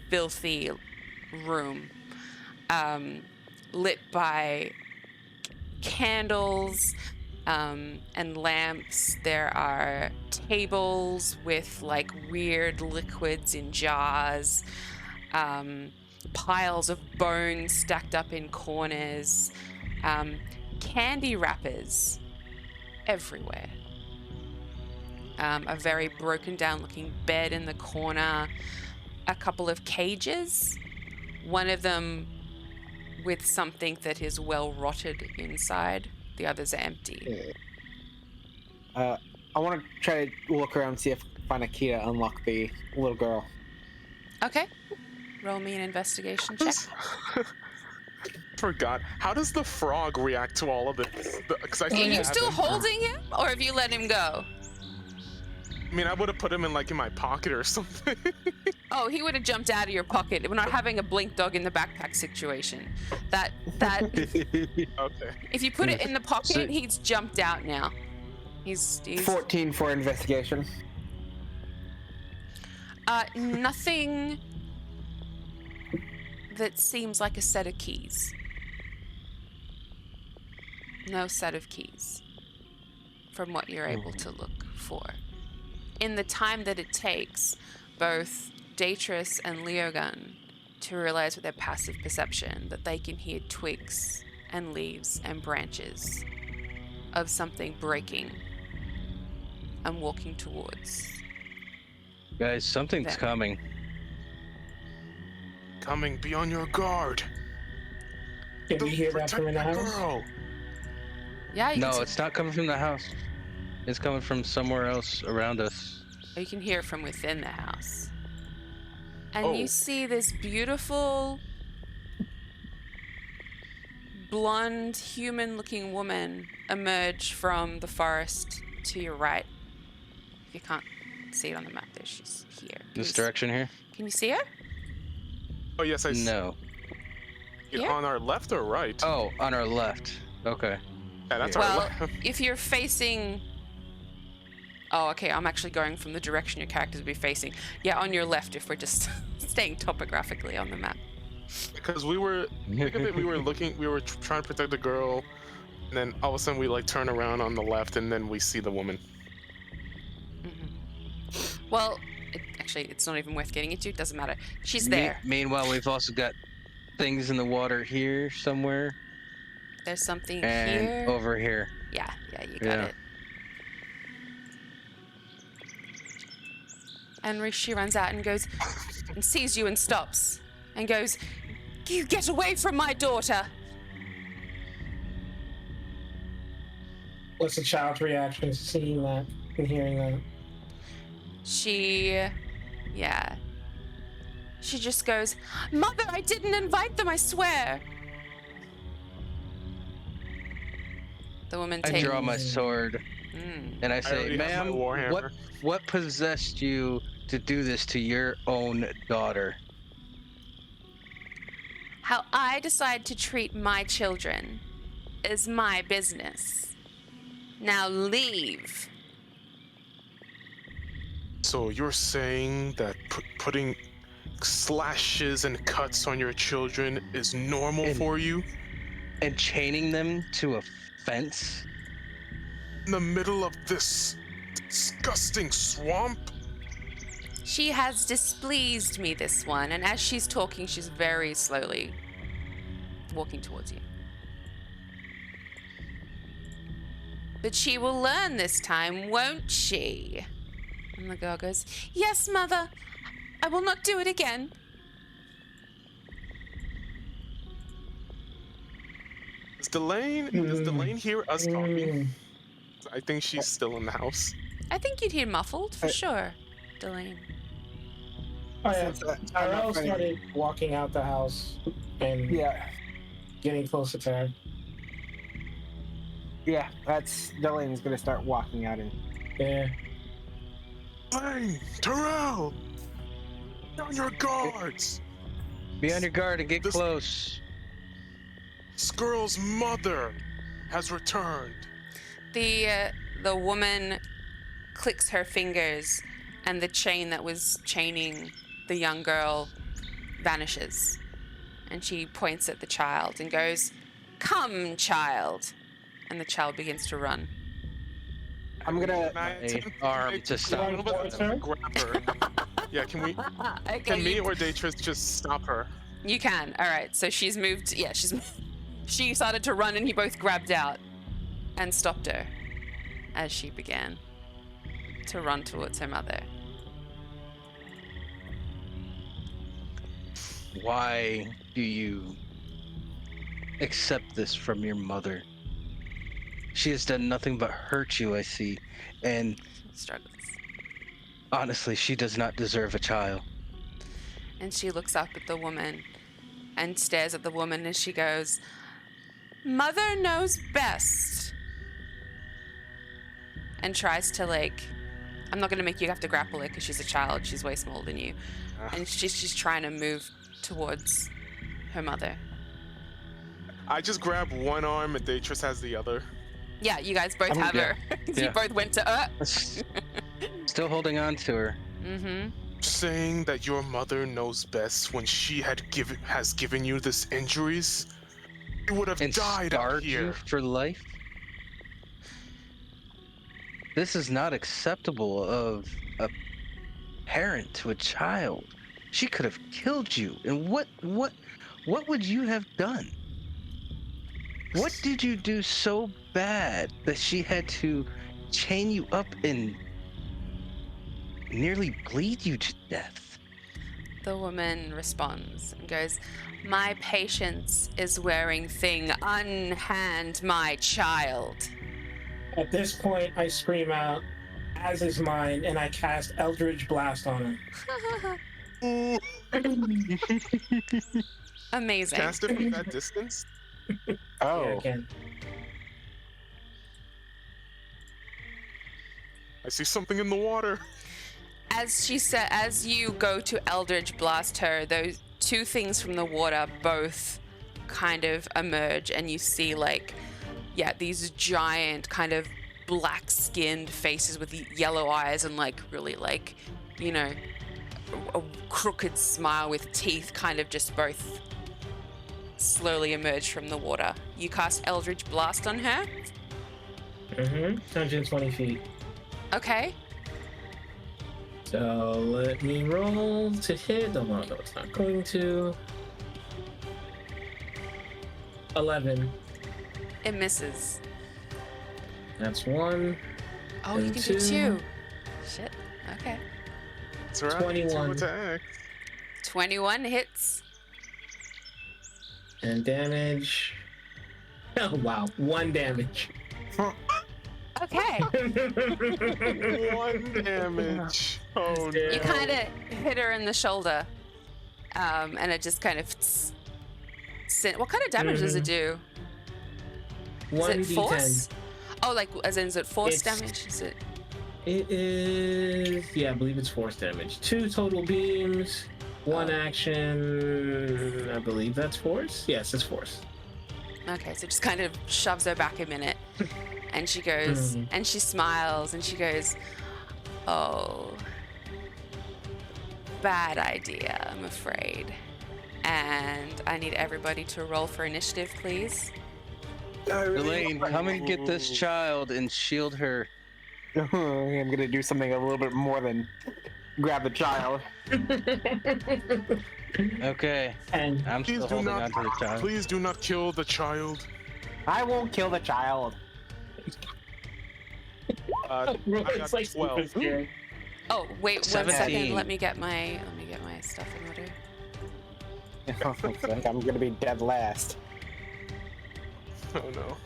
filthy room, lit by candles and lamps. There are tables with like weird liquids in jars, piles of bones stacked up in corners, candy wrappers everywhere. A very broken down looking bed in the corner, a couple of cages One of them with something that is well rotted inside. The others are empty. I want to try to look around and see if I can find a key to unlock the little girl. Okay. Roll me an investigation check. Forgot. How does the frog react to all of this? Because I Are think you still holding him, or have you let him go? I mean, I would have put him in my pocket or something. Oh, he would have jumped out of your pocket. We're not having a blink dog in the backpack situation. That Okay. if you put it in the pocket, he's jumped out now. He's 14 for investigation. Nothing that seems like a set of keys. No set of keys from what you're able to look for. In the time that it takes both Datris and Leogun to realize with their passive perception that they can hear twigs and leaves and branches of something breaking and walking towards. Guys, something's coming. Coming, be on your guard. Can we hear that from in the house? Girl. Yeah, you No, can it's not coming from the house. It's coming from somewhere else around us. you can hear it from within the house. And Oh. you see this beautiful blonde human-looking woman emerge from the forest to your right. If you can't see it on the map, there she's here. This direction here? Can you see her? Oh yes, I see. No. it. Here? On our left or right? Oh, on our left. Okay. Yeah, that's Well, our left. if you're facing... Oh, okay, I'm actually going from the direction your characters would be facing. Yeah, on your left if we're just staying topographically on the map. Because we were, think of it, we were looking, we were trying to protect the girl, and then all of a sudden we turn around on the left, and then we see the woman. Well, actually, it's not even worth getting into. It doesn't matter. She's there. Meanwhile, we've also got things in the water here somewhere. There's something And here. over here. Yeah, you got Yeah. it. And she runs out and goes and sees you and stops and goes, "You get away from my daughter!" What's the child's reaction to seeing that and hearing that? She just goes, "Mother, I didn't invite them, I swear." The woman I takes. draw my sword and I say, already have my "Ma'am, warhammer." what possessed you to do this to your own daughter?" How I decide to treat my children is my business. Now leave. So you're saying that putting slashes and cuts on your children is normal for you? And chaining them to a fence? In the middle of this disgusting swamp? She has displeased me, this one, and as she's talking, she's very slowly walking towards you. But she will learn this time, won't she? And the girl goes, "Yes, Mother. I will not do it again." Does Delane hear us talking? I think she's still in the house. I think you'd hear muffled, for sure, Delane. Oh yeah, Since, I'm not Tyrell finding- started walking out the house and Yeah, getting closer to her. yeah. That's Delane's gonna start walking out and. Yeah. Delane! Terrell! Be on your guards! Be on your guard and get This- close. This girl's mother has returned. The woman clicks her fingers, and the chain that was chaining the young girl vanishes. And she points at the child and goes, "Come, child." And the child begins to run. I'm gonna. Can I attempt arm to stop a little bit her? grab her? Yeah, can we? Okay, Can me or Datris just stop her? You can. All right. So she's moved. Yeah, she started to run, and you both grabbed out and stopped her as she began to run towards her mother. Why do you accept this from your mother? She has done nothing but hurt you, I see. And Struggles. honestly, she does not deserve a child. And she looks up at the woman and stares at the woman as she goes, Mother knows best. And tries to, like, I'm not going to make you have to grapple her because she's a child. She's way smaller than you. And she's trying to move towards her mother. I just grab one arm and Daetrys has the other. Yeah, you guys both have her. You Yeah. both went to Still holding on to her. Mm-hmm. Saying that your mother knows best when she has given you this injuries, you would have And died out scarred here. you for life? This is not acceptable of a parent to a child. She could have killed you. And what would you have done? What did you do so bad that she had to chain you up and nearly bleed you to death? The woman responds and goes, My patience is wearing thin. Unhand my child. At this point, I scream out, as is mine, and I cast Eldritch Blast on her. Ooh, Amazing. cast it from that distance? Oh. Yeah, I can. I see something in the water. As she said, as you go to Eldritch Blast her, those two things from the water both kind of emerge, and you see, like, these giant kind of black-skinned faces with yellow eyes and, like, really, like, you know, a crooked smile with teeth kind of just both slowly emerge from the water. You cast Eldritch Blast on her. 120 feet. Okay. So let me roll to hit. Oh, no, it's not going to. 11. It misses. That's 1. Oh, you And can do 2. 2. Shit. Okay. That's right. 21. 2 attack. 21 hits. And damage. Oh, wow. 1 damage. Okay. 1 damage. Oh no. You kind of hit her in the shoulder, and it just kind of. What kind of damage does it do? Is 1 it force? d10. Oh, like as in is it force It's- damage? Is it? It is. Yeah, I believe it's force damage. 2 total beams. 1 action. I believe that's force. Yes, it's force. Okay, so it just kind of shoves her back a minute, and she goes, and she smiles, and she goes, "Oh, bad idea, I'm afraid." And I need everybody to roll for initiative, please. Elaine, come and get this child and shield her. I'm gonna do something a little bit more than grab the child. Okay, And I'm Please still do holding not. on to the child. Please do not kill the child. I won't kill the child. I it's got like 12. super scary. Oh, wait 1 second. 17. Let me get my stuff in order. I'm gonna be dead last. Oh no.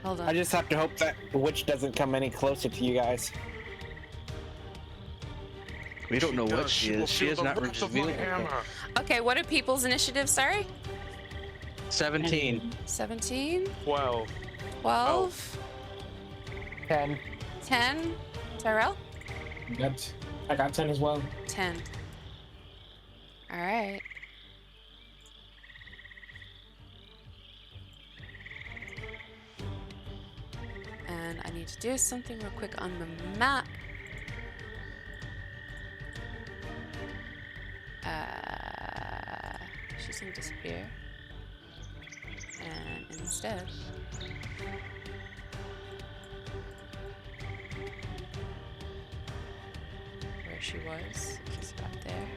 Hold I on. just have to hope that the witch doesn't come any closer to you guys. We don't know what does. she will is. She feel has the not wrath of my revealed anything. hammer. Okay, what are people's initiatives? Sorry, 17. 17, 12. 12, 10. 10. Tyrell, I got 10 as well. 10. All right. And I need to do something real quick on the map. She's gonna disappear. And instead, where she was, she's about there.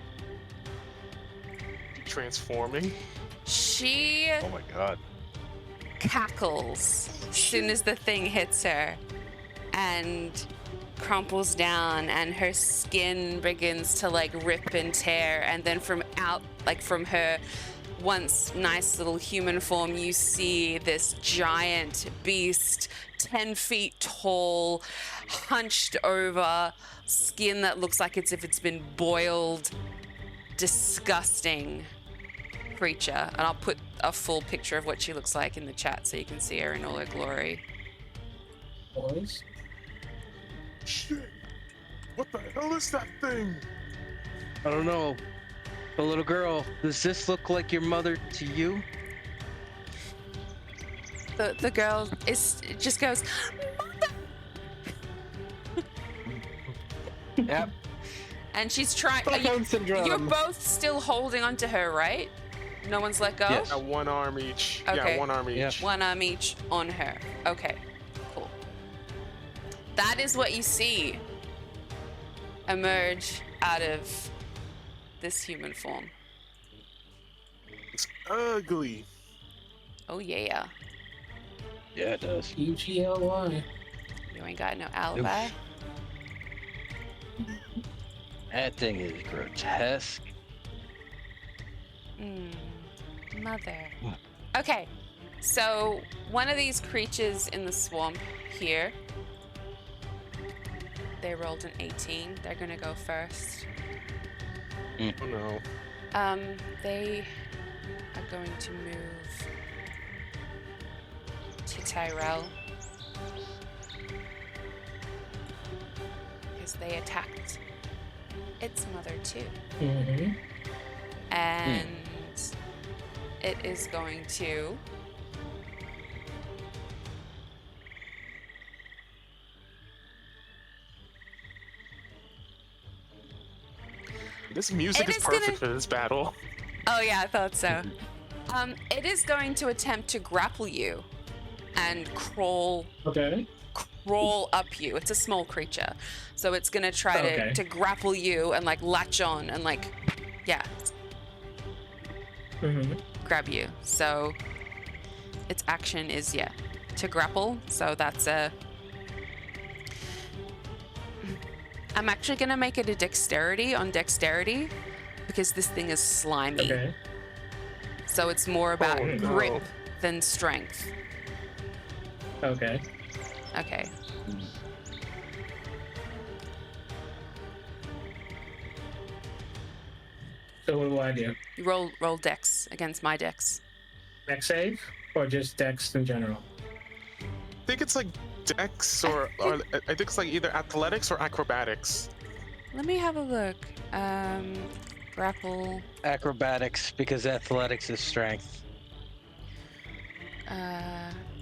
Transforming. She Oh my god. cackles as soon as the thing hits her, and crumples down and her skin begins to like rip and tear, and then from her once nice little human form, you see this giant beast, 10 feet tall, hunched over, skin that looks like it's if it's been boiled. Disgusting creature. And I'll put a full picture of what she looks like in the chat so you can see her in all her glory. Boys? Shit! What the hell is that thing? I don't know. The little girl, does this look like your mother to you? The girl just goes, Yep. and she's trying. Stockholm syndrome. You're both still holding onto her, right? No one's let go? Yes. One arm each. Okay. Yeah, one arm each. Yeah. One arm each on her. Okay, cool. That is what you see emerge out of this human form. It's ugly. Oh yeah. Yeah, it does. UGLY. You ain't got no alibi. That thing is grotesque. Mother. Okay, so one of these creatures in the swamp here, they rolled an 18. They're gonna go first. Oh no. They are going to move to Tyrell because they attacked its mother too. Mm-hmm. And it is going to This music It is is perfect gonna- for this battle. Oh yeah, I thought so. It is going to attempt to grapple you and crawl Okay. up you. It's a small creature, so it's gonna try Okay. to grapple you and like latch on and like, yeah, Mm-hmm. grab you. So its action is to grapple. So that's a. I'm actually gonna make it a dexterity on dexterity because this thing is slimy. Okay. So it's more about Oh, no. grip than strength. Okay. Okay. So what do I do? You roll dex against my dex. Dex save or just dex in general? I think it's like Dex or I think it's like either athletics or acrobatics. Let me have a look. Grapple. Acrobatics, because athletics is strength.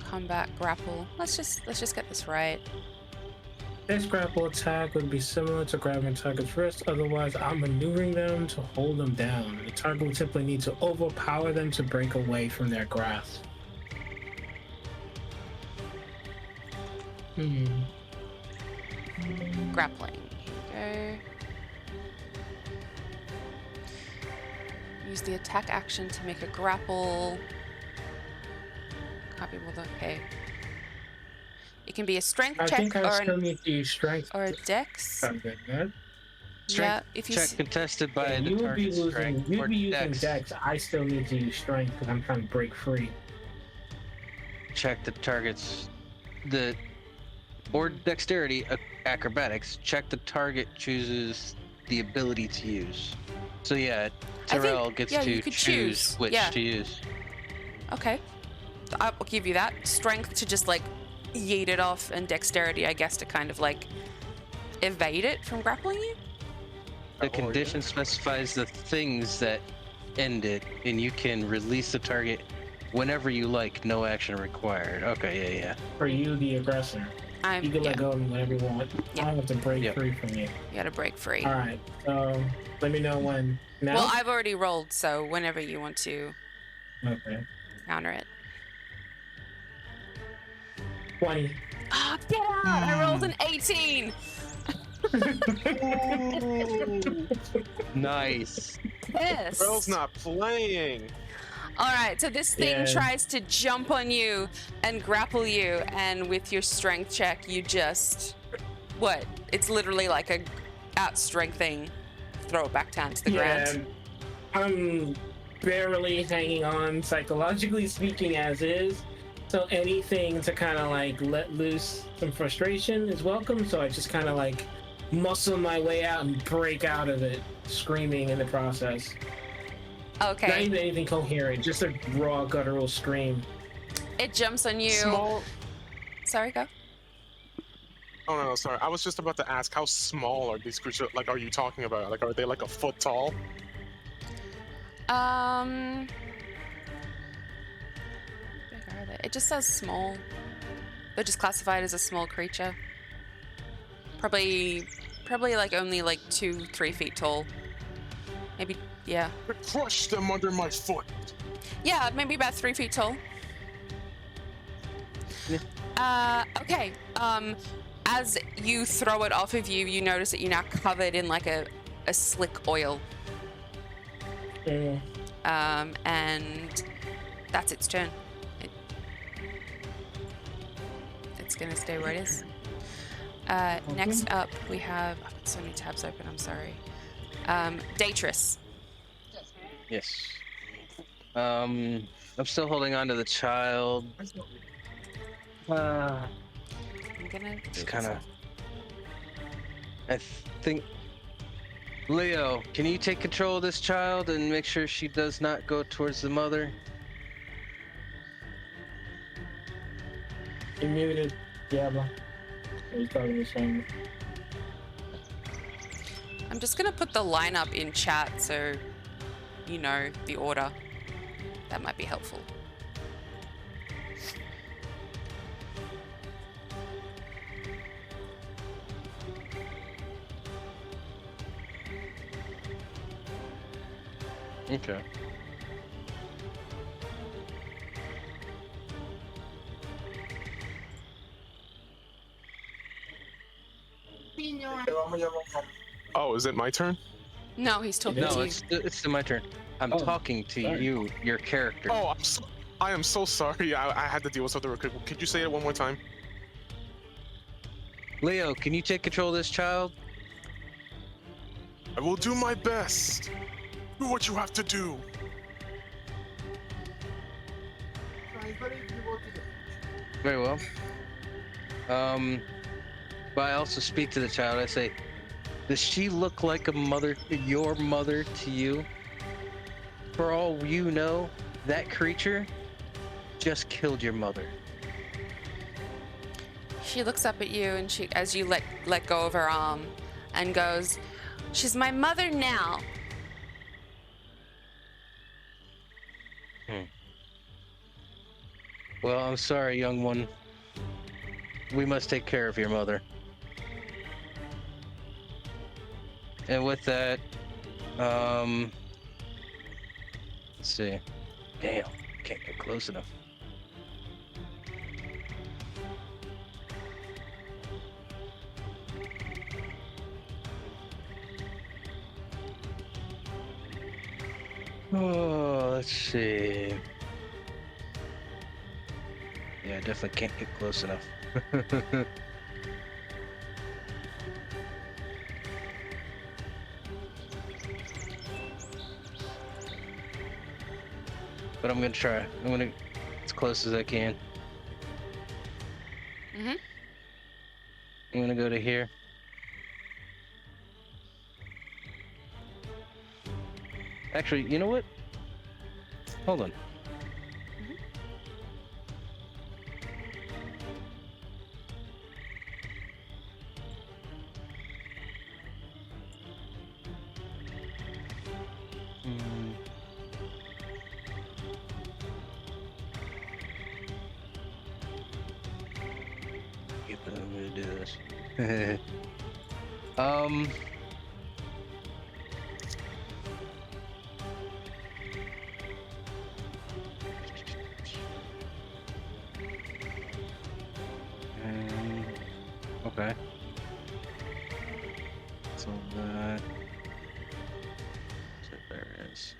Combat grapple. Let's just get this right. This grapple attack would be similar to grabbing target's wrist, otherwise I'm maneuvering them to hold them down. The target would simply need to overpower them to break away from their grasp. Grappling. Okay. Use the attack action to make a grapple. Copy will okay. It can be a strength I check think I or still need to use strength. or a dex. Okay, good. Yeah, if you Check contested by Yeah, the you would be target's losing. strength You'd or be using dex. dex. I still need to use strength because I'm trying to break free. Check the target's or dexterity, acrobatics. Check the target chooses the ability to use. So yeah, Terrell gets yeah, to you could choose choose. which Yeah. to use. Okay. I'll give you that. Strength to just like yeet it off, and dexterity, I guess, to kind of like evade it from grappling you. The condition specifies the things that end it, and you can release the target whenever you like, no action required. Okay, yeah. For you, the aggressor, you can let go of me whenever you want. Yeah. I don't have to break Yep. free from you. You gotta break free. All right. So let me know when. Now. Well, I've already rolled, so whenever you want to Okay. counter it. 20. Oh, get out! I rolled an 18! Nice. Yes. Girl's not playing. Alright, so this thing Yeah. tries to jump on you and grapple you, and with your strength check, you just what? It's literally like a outstrength thing. Throw it back down to the ground. I'm barely hanging on, psychologically speaking, as is. So anything to kind of like let loose some frustration is welcome. So I just kind of like muscle my way out and break out of it, screaming in the process. Okay. Not even anything coherent, just a raw guttural scream. It jumps on you. Small. Sorry, go. Oh no, sorry. I was just about to ask, how small are these creatures? Like, are you talking about? Like, are they like a foot tall? How big are they? It just says small. They're just classified as a small creature. Probably like only like 2-3 feet tall. Maybe, yeah. Crush them under my foot. Yeah, maybe about 3 feet tall. Okay. As you throw it off of you, you notice that you're now covered in like a slick oil. And that's its turn. It's gonna stay where it is. Next up, we have... I've got so many tabs open, I'm sorry. Datris. Yes. I'm still holding on to the child. I'm gonna... It's kind of... I think... Leo, can you take control of this child and make sure she does not go towards the mother? You muted, Diablo. He's probably the same. I'm just gonna put the lineup in chat so you know the order. That might be helpful. Okay. Oh, is it my turn? No, he's talking to No, you. it's my turn. I'm talking to sorry. you, your character. Oh, I am so sorry. I had to deal with something real quick. Could you say it one more time? Leo, can you take control of this child? I will do my best. Do what you have to do. Very well. But I also speak to the child. I say, does she look like a mother, your mother to you? For all you know, that creature just killed your mother. She looks up at you and she, as you let go of her arm, and goes, "She's my mother now." Well, I'm sorry, young one. We must take care of your mother. And with that, let's see. Damn, can't get close enough. Oh, let's see. Yeah, I definitely can't get close enough. But I'm gonna try. I'm gonna as close as I can. Mm-hmm. I'm gonna go to here. Actually, you know what? Hold on. Yep, I'm gonna do this. Okay. So that. So there it is.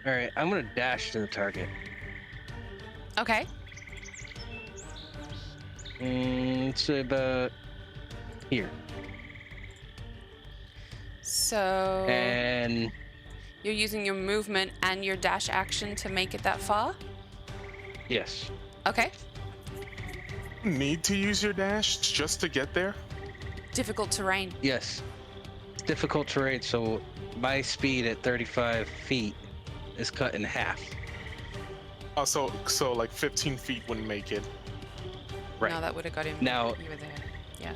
All right, I'm gonna dash to the target. Okay. It's about here. So And you're using your movement and your dash action to make it that far? yes. Okay. Need to use your dash just to get there? Difficult terrain. Yes. It's difficult terrain, so my speed at 35 feet is cut in half. Oh, so like 15 feet wouldn't make it. Right. No, that would have got him. Now- You were there. Yeah.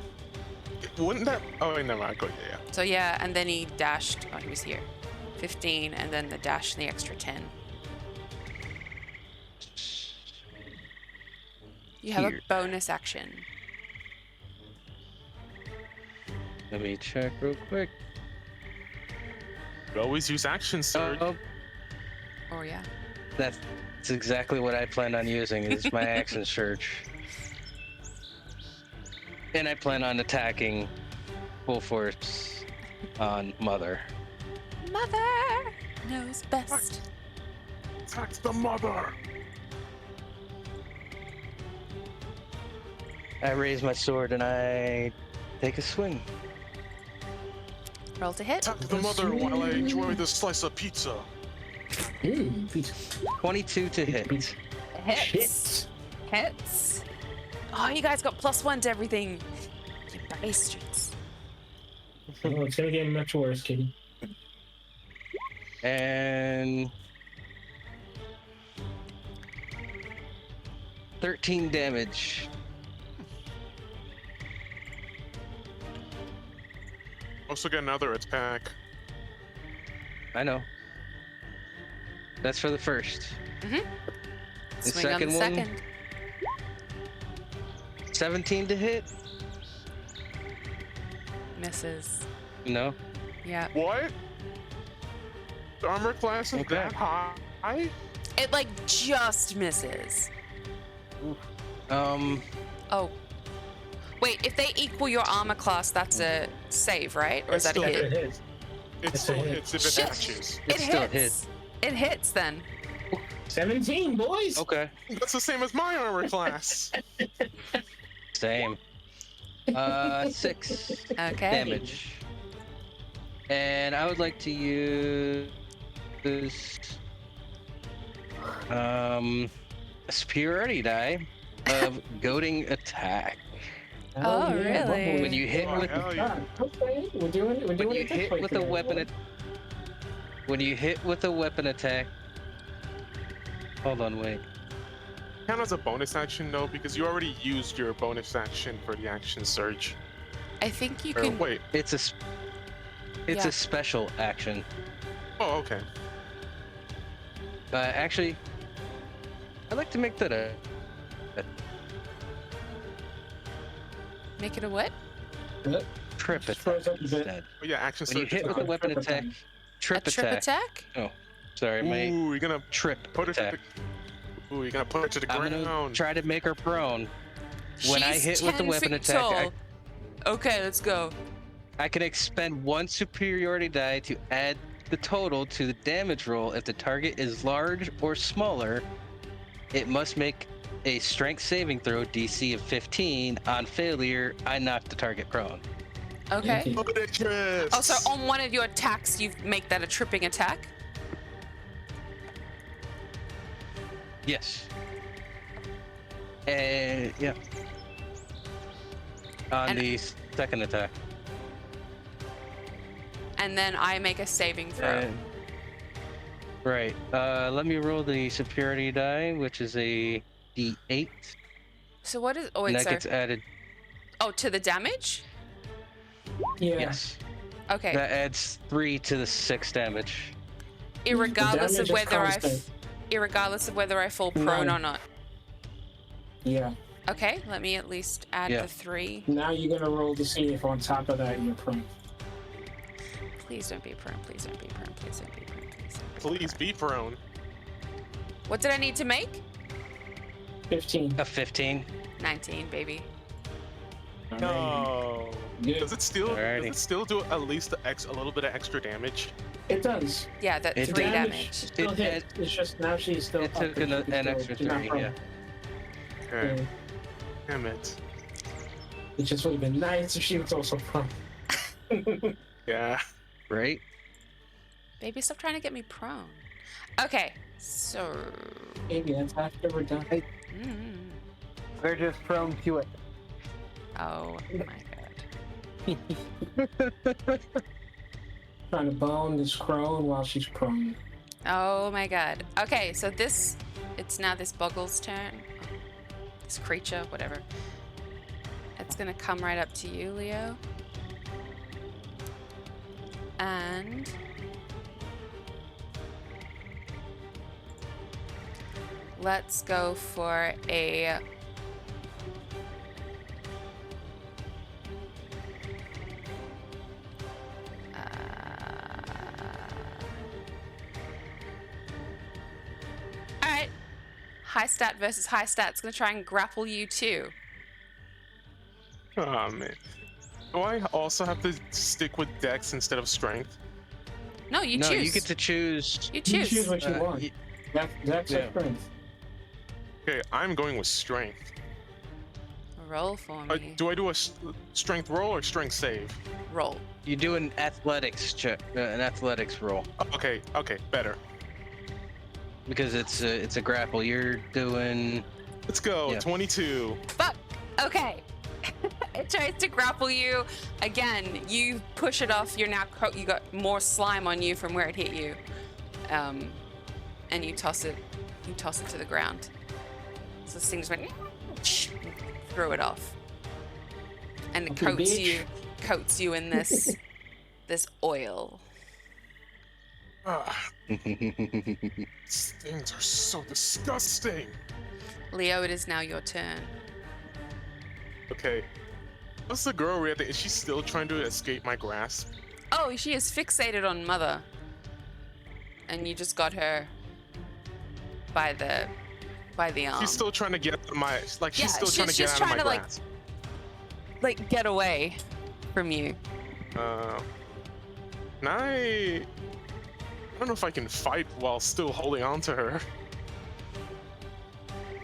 Wouldn't that? Oh, wait, never mind. Go, yeah. So yeah, and then he dashed. Oh, he was here. 15, and then the dash and the extra 10. You have Here. a bonus action. Let me check real quick. You always use action surge. Oh, Or yeah. that's exactly what I plan on using. Is my action surge. And I plan on attacking full force on Mother. Mother knows best. Attack the mother. I raise my sword and I take a swing. Roll to hit. Attack the mother while I enjoy this slice of pizza. Pizza. 22 to hit. Hits. Hits. Oh, you guys got +1 to everything. You bastards. Oh, it's gonna get much worse, kitty. And 13 damage. Also get another attack. I know. That's for the first. Mm-hmm. The Swing on the second one? second. 17 to hit? Misses. No. Yeah. What? The armor class is Okay. that high? It like just misses. Oh. Wait, if they equal your armor class, that's a save, right? Or is that a It's hit? still It is. It It's still a hit. hits if it Shit. matches. It It still hits. It hits then. 17, boys. Okay. That's the same as my armor class. Same. 6 Okay. damage. And I would like to use a superiority die of goading attack. Oh, yeah, really? When you hit Oh, with hell yeah. Okay, we're doing when you it this hit way with a today. weapon when you hit with a weapon attack. Hold on, wait. Count as a bonus action though, because you already used your bonus action for the action surge. I think you Or can. wait. It's Yeah. a special action. Oh, okay. Actually, I'd like to make that a Make it a what? trip Just attack froze up a bit. instead. Oh, yeah, action When you surge. hit is with not- a weapon Trip attack, attack. trip A trip attack. attack? Sorry, my Ooh, you're gonna trip put it to attack. the. Ooh, you're gonna put it to the I'm gonna ground. try to make her prone. When I She's hit with the 10 weapon feet attack, tall. Okay, let's go. I can expend 1 superiority die to add the total to the damage roll. If the target is large or smaller, it must make a strength saving throw DC of 15. On failure, I knock the target prone. Okay. Ludicrous. Oh, so on one of your attacks, you make that a tripping attack? Yes. And yeah. On And- the second attack. And then I make a saving throw. And- right. Let me roll the superiority die, which is a D8. So what is? Oh, And wait, that sorry. gets added. Oh, to the damage? Yeah. Yes. Okay. That adds 3 to the 6 damage. Irregardless The of damage is whether constant. irregardless of whether I fall prone None. or not. Yeah. Okay, let me at least add Yeah. the 3. Now you're gonna roll to see if on top of that you're prone. Please don't be prone. Please don't be prone. Please don't be prone. Please don't be Please prone. be prone. What did I need to make? 15. A 15. 19, baby. No. Good. Does it still? Alrighty. Does it still do at least a little bit of extra damage? It does. Yeah, that It 3 did. damage. Still It hit. had- It's just now she's still it up, took but an she's still- extra she's not 3, prone. yeah. Okay. Yeah. Damn it. It just would have been nice if she was also prone. Yeah. Right? Baby, stop trying to get me prone. Okay, so. Maybe that's after we're done. We're just prone to it. Oh my god. Trying to bone this crone while she's prone. Oh my god. Okay, so it's now this boggle's turn. This creature, whatever. It's gonna come right up to you, Leo. And let's go for a Alright. High stat versus high stat. It's gonna try and grapple you too. Oh man. Do I also have to stick with Dex instead of Strength? No, you No, choose. you get to choose. You You choose. choose what you want. y- That's yeah. a strength. Okay, I'm going with Strength. Roll for me. Do I do a Strength roll or Strength save? Roll. You do an athletics check, an athletics roll, Okay, better. because it's a grapple. You're doing. Let's go. Yeah. 22. Fuck. Okay. It tries to grapple you. Again, you push it off. You're now you got more slime on you from where it hit you. And you toss it. You toss it to the ground. So this thing just went threw it off. And it Okay, coats you in this this oil. These things are so disgusting. Leo, it is now your turn. Okay. What's the girl reacting? Is she still trying to escape my grasp? Oh, she is fixated on Mother. And you just got her by the arm. She's still trying to get out of my like. She's Yeah, still trying to she's get out of my trying to, like, grasp. like get away from you. And I don't know if I can fight while still holding on to her.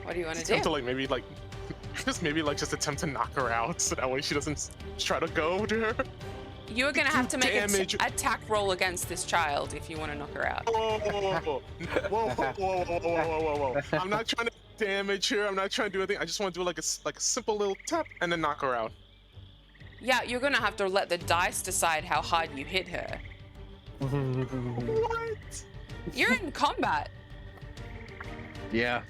What do you want to Attempt to do? like maybe just attempt to knock her out so that way she doesn't try to go to her. You are gonna have to make an damage. attack roll against this child if you want to knock her out. Whoa. I'm not trying to damage her. I'm not trying to do anything. I just want to do like a simple little tap and then knock her out. Yeah, you're gonna have to let the dice decide how hard you hit her. What? You're in combat. Yeah.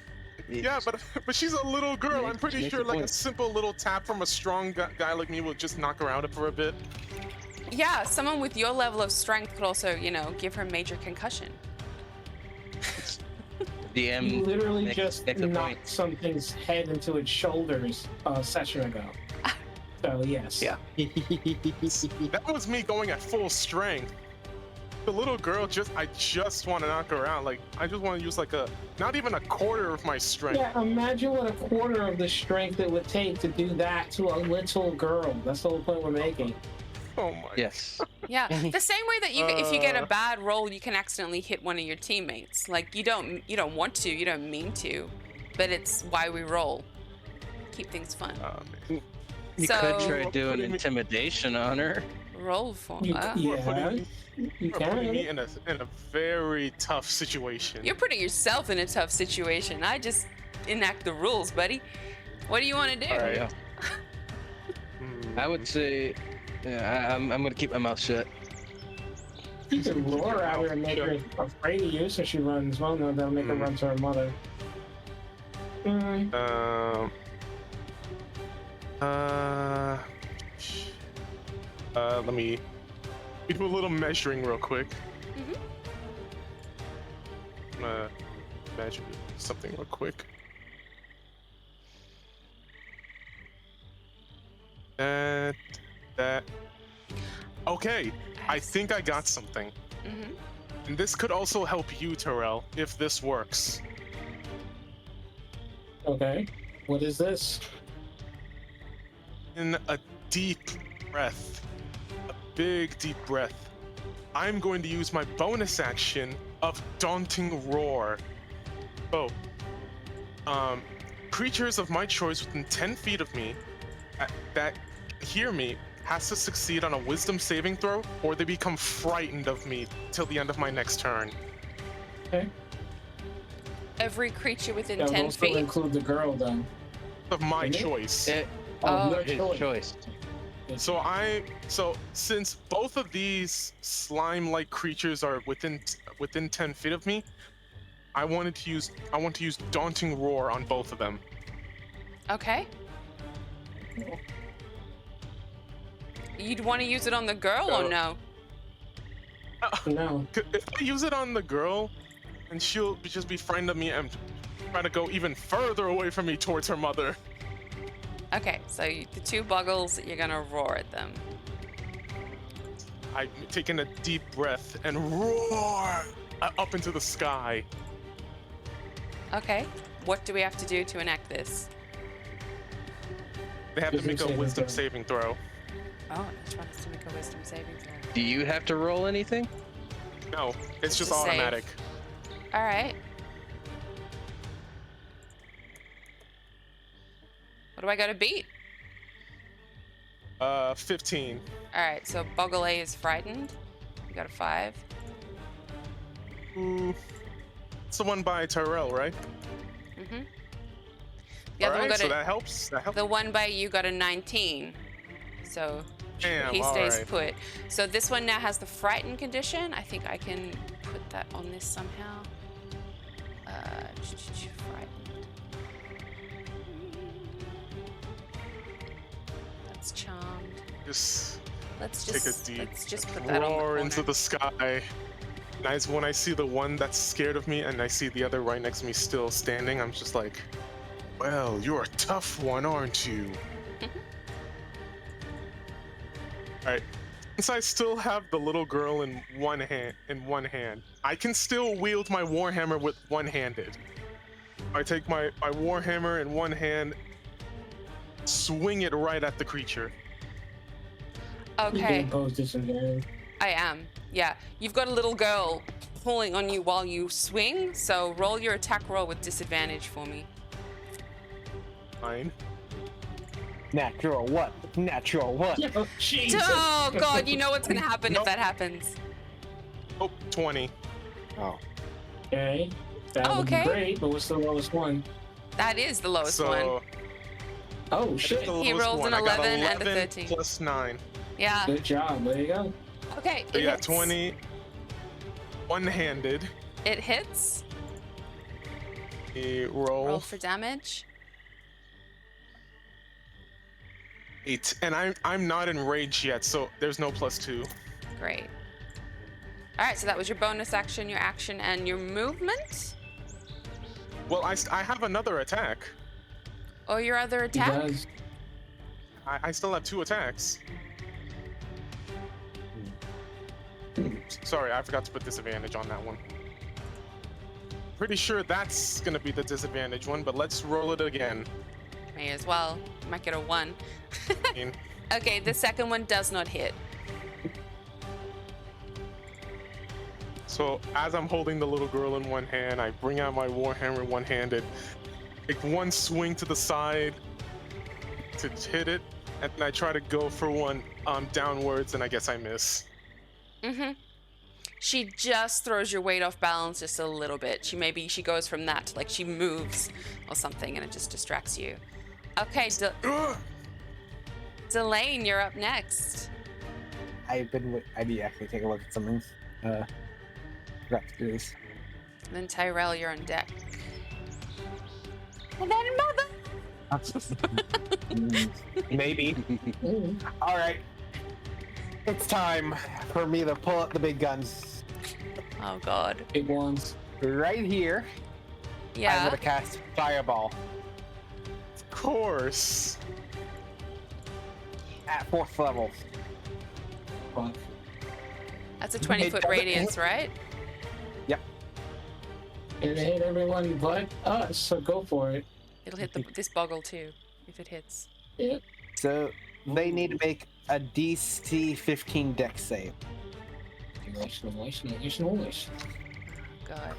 Yeah, but she's a little girl. I'm pretty Make sure a like a point. simple little tap from a strong guy like me will just knock her out for a bit. Yeah, someone with your level of strength could also, give her major concussion. DM. You literally make- just make the point. knocked something's head into its shoulders a session ago. So yes. Yeah. That was me going at full strength. The little girl I just want to knock her out. Like I just want to use like not even a quarter of my strength. Yeah, imagine what a quarter of the strength it would take to do that to a little girl. That's the whole point we're making. Oh my. Yes. Yeah, the same way that if you get a bad roll, you can accidentally hit one of your teammates. Like you don't want to, you don't mean to, but it's why we roll. Keep things fun. You So- could try doing intimidation on her. Roll for You, her. yeah, you You're putting me can. in a very tough situation. You're putting yourself in a tough situation. I just enact the rules, buddy. What do you want to do? Alright. Yeah. I would say, yeah, I'm gonna keep my mouth shut. You can roar at her and make her afraid of you so she runs. Well, no, that'll make her run to her mother. Let me do a little measuring real quick. Measure something real quick. That. Okay, I think I got something. And this could also help you, Terrell, if this works. Okay. What is this? In a deep breath, a big deep breath, I'm going to use my bonus action of Daunting Roar. Creatures of my choice within 10 feet of me that hear me has to succeed on a wisdom saving throw, or they become frightened of me till the end of my next turn. Okay. Every creature within That will 10 also feet? include the girl, then. Of my Isn't it? choice. Oh, your His choice. So since both of these slime-like creatures are within 10 feet of me, I want to use Daunting Roar on both of them. Okay. You'd want to use it on the girl or no? No. If I use it on the girl, and she'll just be frightened of me and try to go even further away from me towards her mother. Okay, so the two boggles, you're gonna roar at them. I'm taking a deep breath and roar up into the sky. Okay. What do we have to do to enact this? They have to Wisdom make a saving wisdom throw. saving throw. Oh, each one has to make a wisdom saving throw. Do you have to roll anything? No, it's just a save. automatic. All right. What do I got to beat? 15. All right, so Boggle A is frightened. You got a 5. Ooh. It's the one by Tyrell, right? Mm-hmm. The other one Alright, got so a, that helps. That helps. the one by you got a 19. So Damn, he stays alright. put. So this one now has the frightened condition. I think I can put that on this somehow. Frightened. That's charmed. Just Let's take just a deep let's just put that on the roar corner. into the sky. Nice. When I see the one that's scared of me and I see the other right next to me still standing, I'm just like, well, you're a tough one, aren't you? Alright. Since I still have the little girl in one hand, I can still wield my warhammer with one-handed. I take my warhammer in one hand, swing it right at the creature. You Okay, can impose disadvantage. I am. Yeah, you've got a little girl pulling on you while you swing. So roll your attack roll with disadvantage for me. Fine. Natural what? Natural what? Oh, Jesus. Oh God, you know what's gonna happen if Nope. that happens. Oh, 20. Oh. Okay. That would Okay. be great, but what's the lowest one? That is the lowest one. So Oh, that's shit. the He lowest rolled one. an I got 11 and a 11 13. plus 9. Yeah. Good job. There you go. Okay. So It yeah, hits. 20. One-handed. It hits. Roll Roll for damage. 8. And I'm not enraged yet, so there's no +2. Great. All right. So that was your bonus action, your action, and your movement. Well, I have another attack. Or your other He attack. does. I still have 2 attacks. Sorry, I forgot to put disadvantage on that one. Pretty sure that's gonna be the disadvantage one, but let's roll it again. May as well. You might get a 1. I mean, Okay. The second one does not hit. so as I'm holding the little girl in one hand, I bring out my warhammer one-handed, take one swing to the side to hit it, and then I try to go for one downwards, and I guess I miss. Mm-hmm. She just throws your weight off balance just a little bit. She goes from that to like she moves or something, and it just distracts you. Okay, Ugh! Delane, you're up next. I need to actually take a look at something. Forgot to do this. And then Tyrell, you're on deck. And then Mother. Maybe. All right. It's time for me to pull up the big guns. Oh God. Big ones. Right here, I'm Yeah. gonna cast Fireball Of course. at 4th level. Fuck. That's a 20-foot doesn't radius, hit. right? Yep. It hit everyone but us, so go for it. It'll hit this boggle too, if it hits. Yep. So they need to make a DC 15 Dex save. Nice. God.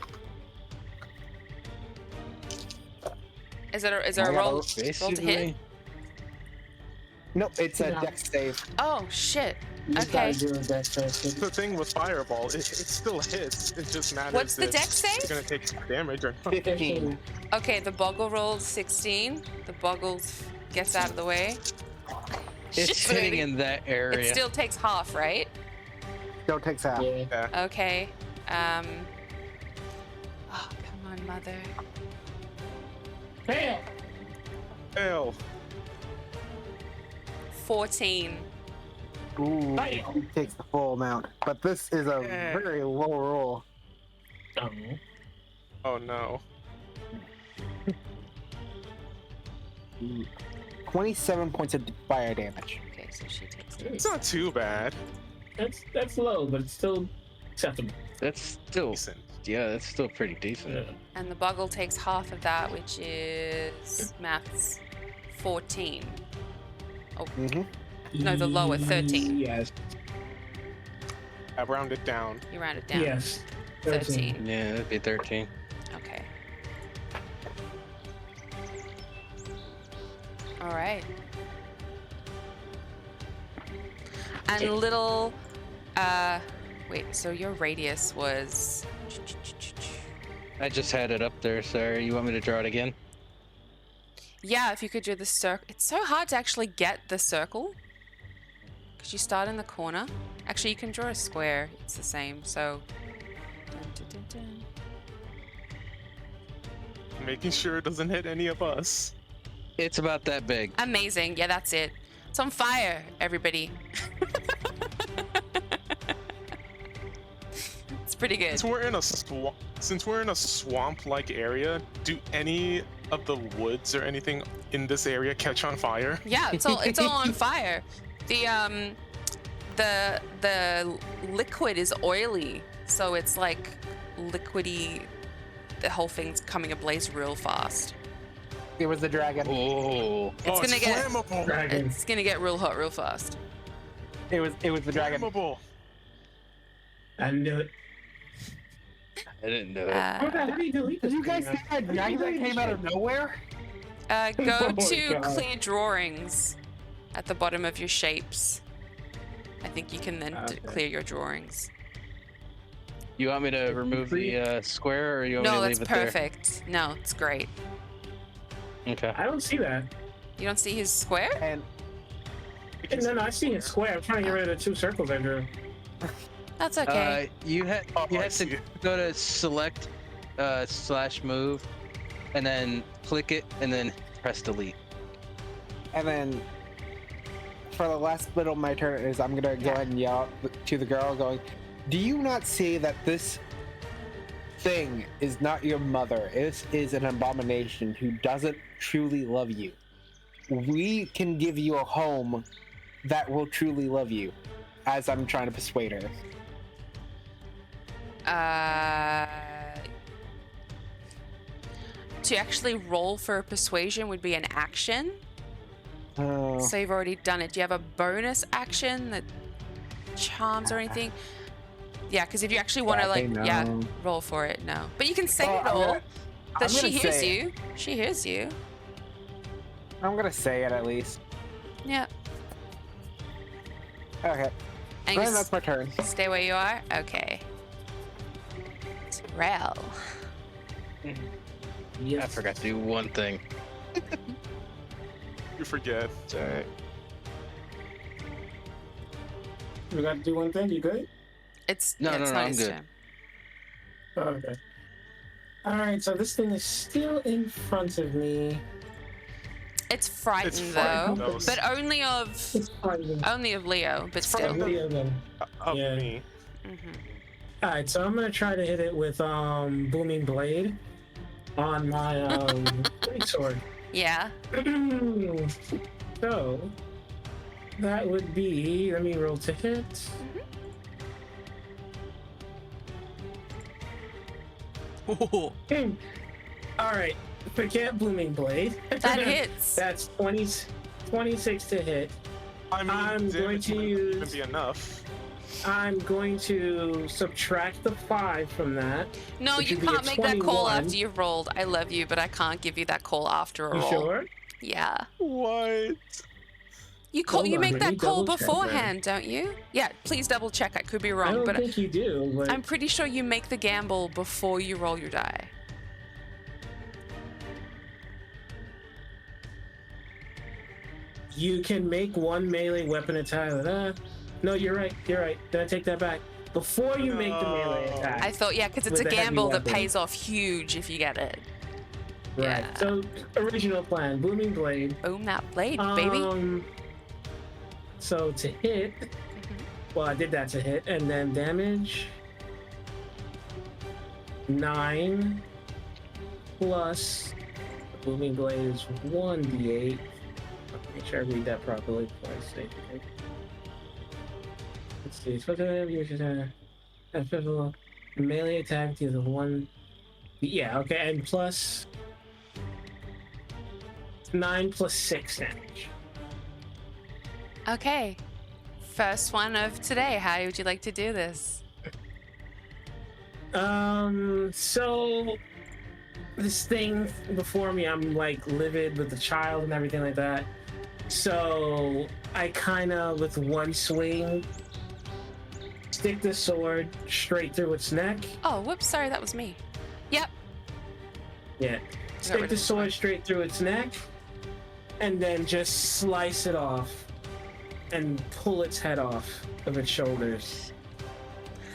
Is there a I got roll to hit? Basically, Nope, it's a No. dex save. Oh shit. You Okay. gotta do a dex save. The thing with fireball, it still hits. It just matters. What's the if dex save? It's gonna take damage or not. 15. Okay, the boggle rolled 16. The boggle gets out of the way. It's Shit, hitting baby. in that area. It still takes half, right? Don't take half. Yeah. Okay. Oh, come on, mother. Fail. Hell. 14. Ooh, Fail. he takes the full amount. But this is a very low roll. Oh. Oh no. 27 points of fire damage. Okay, so she takes It's not too bad. That's low, but it's still acceptable. That's still, Decent. yeah, that's still pretty decent. And the boggle takes half of that, which is maths 14. Mm-hmm. No, the lower 13. Yes. I round it down. You round it down. Yes. 13. Yeah, that'd be 13. Okay. All right. And little, wait, so your radius was. I just had it up there, sorry. You want me to draw it again? Yeah, if you could do the circle. It's so hard to actually get the circle. Because you start in the corner. Actually, you can draw a square. It's the same, so. Dun, dun, dun, dun. Making sure it doesn't hit any of us. It's about that big. Amazing. Yeah, that's it. It's on fire, everybody. It's pretty good. Since we're in a swamp-like area, do any of the woods or anything in this area catch on fire? Yeah, it's all on fire. The liquid is oily, so it's like liquidy. The whole thing's coming ablaze real fast. It was the dragon. Oh. It's gonna get flammable. Dragon. it's gonna get real hot real fast. It was the dragon. Flammable. I knew it. I didn't know it. How do you delete this Did you guys thing? see that dragon that came out of nowhere? Go Oh my to God. clear drawings at the bottom of your shapes. I think you can then Okay. clear your drawings. You want me to remove the square, or you want me No, to that's leave it perfect. No, it's great. there? Okay. I don't see that. You don't see his square? And No, I see it square. I'm trying to get rid of the 2 circles I drew. That's okay. You Oh, have I to see. go to select / move, and then click it, and then press delete. then for the last bit of my turn is I'm gonna go ahead and yell to the girl, going, "Do you not see that this thing is not your mother? This is an abomination who doesn't truly love you. We can give you a home that will truly love you." As I'm trying to persuade her. To actually roll for a persuasion would be an action. Oh. So you've already done it. Do you have a bonus action that charms or anything? Yeah, because if you actually want to, Sadly, like, yeah, no. roll for it, no. But you can say Well, it I'm all. gonna- That I'm she gonna hears say it. you. She hears you. I'm gonna say it at least. Yeah. Okay. And you Then that's my turn. stay where you are? Okay. Rel. Yes. I forgot to do one thing. You forget. It's alright. We got to do one thing. You good? It's No, yeah, no, it's no, not I'm his good. turn. Oh, okay. All right. So this thing is still in front of me. It's frightened It's though, frightened, though. but only of It's fine. Leo, but still. frightened. Video then. Of Yeah. me. Mhm. All right. So I'm gonna try to hit it with booming blade on my greatsword. Yeah. So that would be. Let me roll to hit. All right. Forget booming blade. That hits. That's 26 to hit. I mean, I'm going damage to wouldn't even use- be enough. I'm going to subtract the 5 from that. No, Which you would be a can't make that call 21. after you've rolled. I love you, but I can't give you that call after a You roll. sure? Yeah. What? You Hold on, make let that me call double check beforehand, don't you? Yeah, please double check. I could be I wrong, don't but think you do, but I'm pretty sure you make the gamble before you roll your die. you can make one melee weapon attack. No, you're right. You're right. Then I take that back. Before you make the melee No. attack. I thought, yeah, because it's a With a heavy gamble that weapon. pays off huge if you get it. Right. Yeah. So original plan, booming blade. Boom that blade, baby. So to hit, well, I did that to hit, and then damage 9 plus booming blade is 1d8. Make sure I read that properly before I say it. Let's see. So the melee attack is a 1. Yeah. Okay, and plus 9 plus 6 damage. Okay. First one of today. How would you like to do this? So this thing before me, I'm like livid with the child and everything like that. So I kind of, with one swing, stick the sword straight through its neck. Oh, whoops. Sorry, that was me. Yep. Yeah. Stick the sword straight through its neck, and then just slice it off and pull its head off of its shoulders.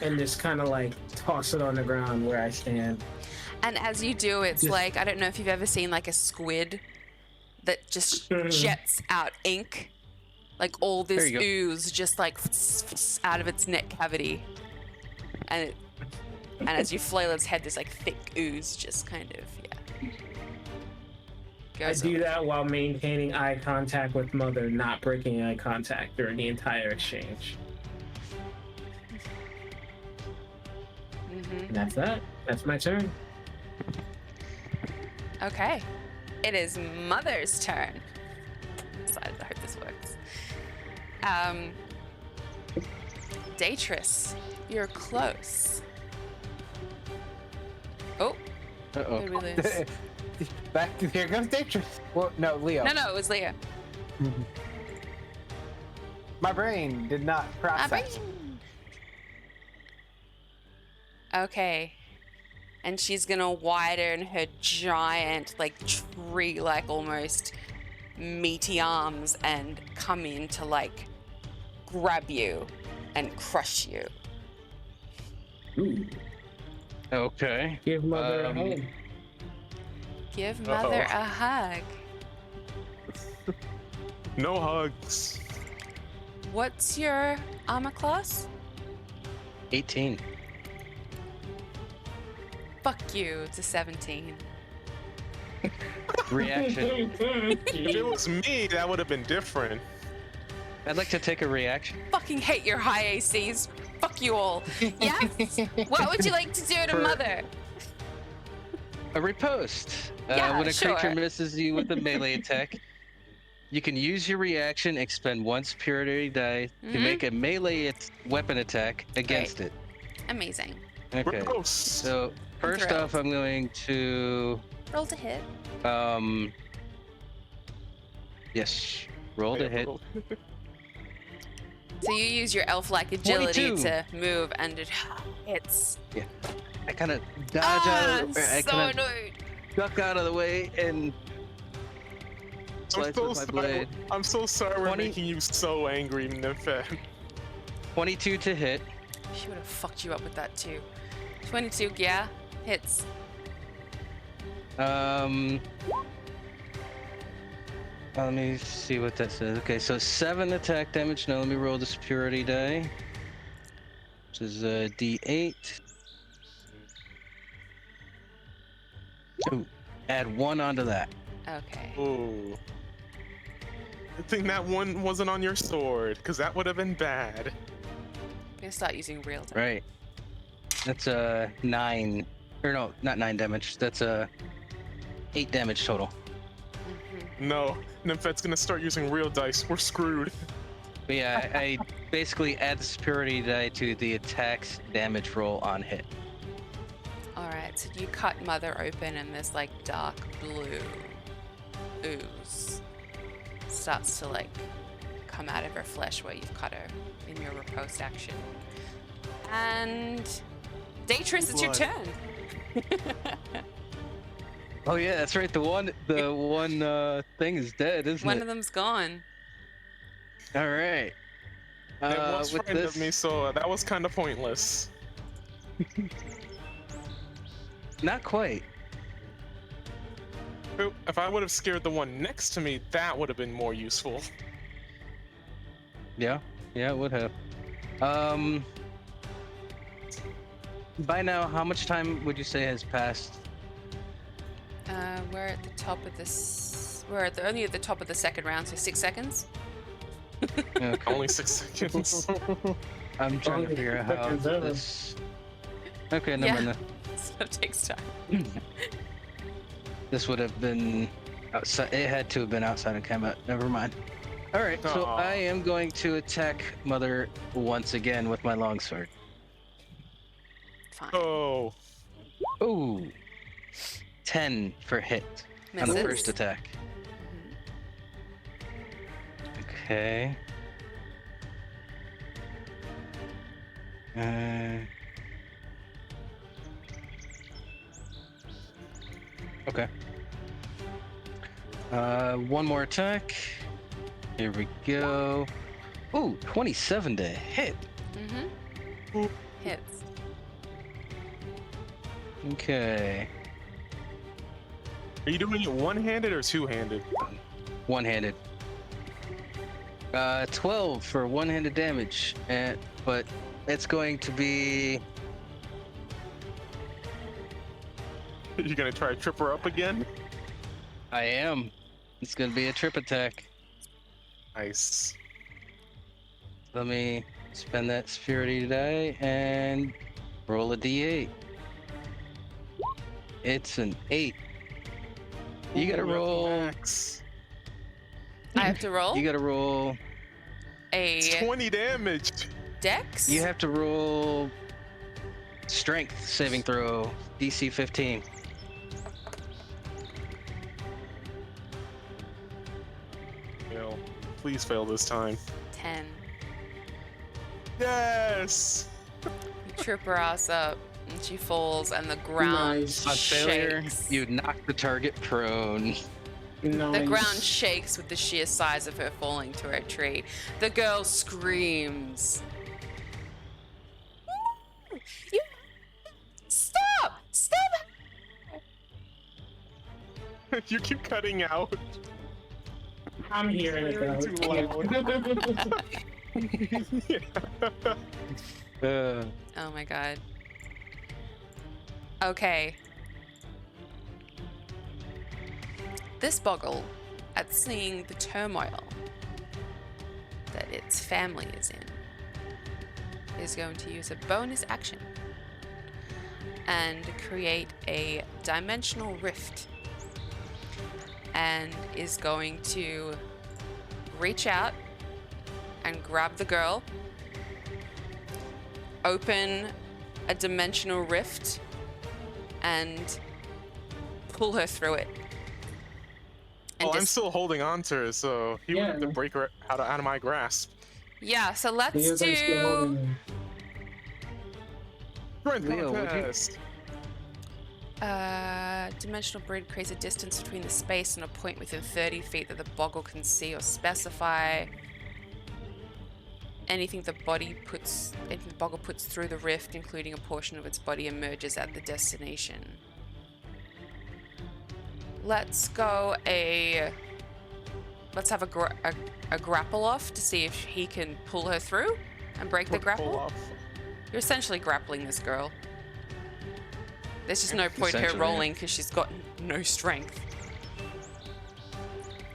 And just kind of like toss it on the ground where I stand. And as you do, it's like, I don't know if you've ever seen like a squid that just jets out ink. Like all this ooze just like out of its neck cavity. And as you flail its head, there's like thick ooze just kind of, I do that while maintaining eye contact with Mother, not breaking eye contact during the entire exchange. And that's that. That's my turn. Okay. It is Mother's turn. Decided, I hope this works. Daetrys, you're close. Oh. Uh-oh. Did we lose? Here goes Daetrys. Well, no, Leo. No, it was Leah. My brain did not process. Okay. And she's gonna widen her giant, like tree-like almost meaty arms and come in to like grab you and crush you. Ooh. Okay. Give Mother a hug. Give Mother a hug. No hugs. What's your armor class? 18. Fuck you, it's a 17. Reaction. If it was me, that would have been different. I'd like to take a reaction. Fucking hate your high ACs. Fuck you all. Yes? What would you like to do to Mother? A riposte. Yeah, when a creature sure. misses you with a melee attack, you can use your reaction, expend one superiority die to make a melee weapon attack against it. Amazing. Okay. Riposte. So first thrilled. off, I'm going to Roll to hit. yes, roll to hit. So you use your elf-like agility 22. to move, and it hits. Yeah, I kind of dodge out. Of, I so kind of annoyed. duck out of the way and slice with my blade. I'm so sorry we're 20. making you so angry, Nymphette. 22 to hit. She would have fucked you up with that too. 22, yeah, hits. Let me see what that says. Okay, so 7 attack damage. Now let me roll the superiority die. Which is a D8. Ooh, add 1 onto that. Okay. Ooh. Good thing that one wasn't on your sword, because that would have been bad. I'm gonna start using real time. Right. That's a 9. Or no, not 9 damage. That's a 8 damage total. No, Nymphette's gonna start using real dice. We're screwed. But yeah, I basically add the superiority die to the attack's damage roll on hit. Alright, so you cut Mother open and this like dark blue ooze starts to like come out of her flesh where you've cut her in your riposte action. And Datris, it's your turn. Oh yeah, that's right. The one thing is dead, isn't One it? of them's gone. All right. It was with frightened this, of me, so that was kind of pointless. not quite. If I would have scared the one next to me, that would have been more useful. Yeah, it would have. By now, how much time would you say has passed? We're at the top of this. We're only at the top of the second round, so 6 seconds. Okay. Only 6 seconds. I'm trying to figure out how seconds over. this. Okay, never mind. Stuff takes time. This would have been outside. It had to have been outside of combat. Never mind. All right, so Aw. I am going to attack Mother once again with my longsword. Fine. Oh, Ooh, 10 for hit on the Misses. first attack. Okay. Okay. One more attack. Here we go. Ooh, 27 to hit. Mm-hmm. Hits. Okay. are you doing it one-handed or two-handed? One-handed. 12 for one-handed damage, but it's going to be. You gonna try to trip her up again? I am. It's going to be a trip attack. Nice. Let me spend that spirity die and roll a d8. It's an 8. You gotta Ooh, roll. max. I have to roll You gotta roll. a 20 damage. dex. You have to roll strength saving throw, DC 15. Fail. Please fail this time. 10. Yes. You trip her ass up, and she falls, and the ground Nice. On failure, shakes. you knock the target prone. Nice. The ground shakes with the sheer size of her falling to her tree. The girl screams. You stop! Stop! You keep cutting out. I'm hearing it though. Too loud. Yeah. Oh my god. Okay. This boggle, at seeing the turmoil that its family is in, is going to use a bonus action and create a dimensional rift, and is going to reach out and grab the girl, open a dimensional rift, and pull her through it. And Oh, I'm just- still holding on to her, so he would have to Yeah. break her out of my grasp. Yeah, so let's You guys still do holding them. Strength Leo, would you- contest. dimensional bridge creates a distance between the space and a point within 30 feet that the boggle can see or specify. Anything the boggle puts through the rift, including a portion of its body, emerges at the destination. Let's have a grapple off to see if he can pull her through and break the Pull grapple. off. You're essentially grappling this girl. There's just no point in her Essentially, rolling because she's got no strength.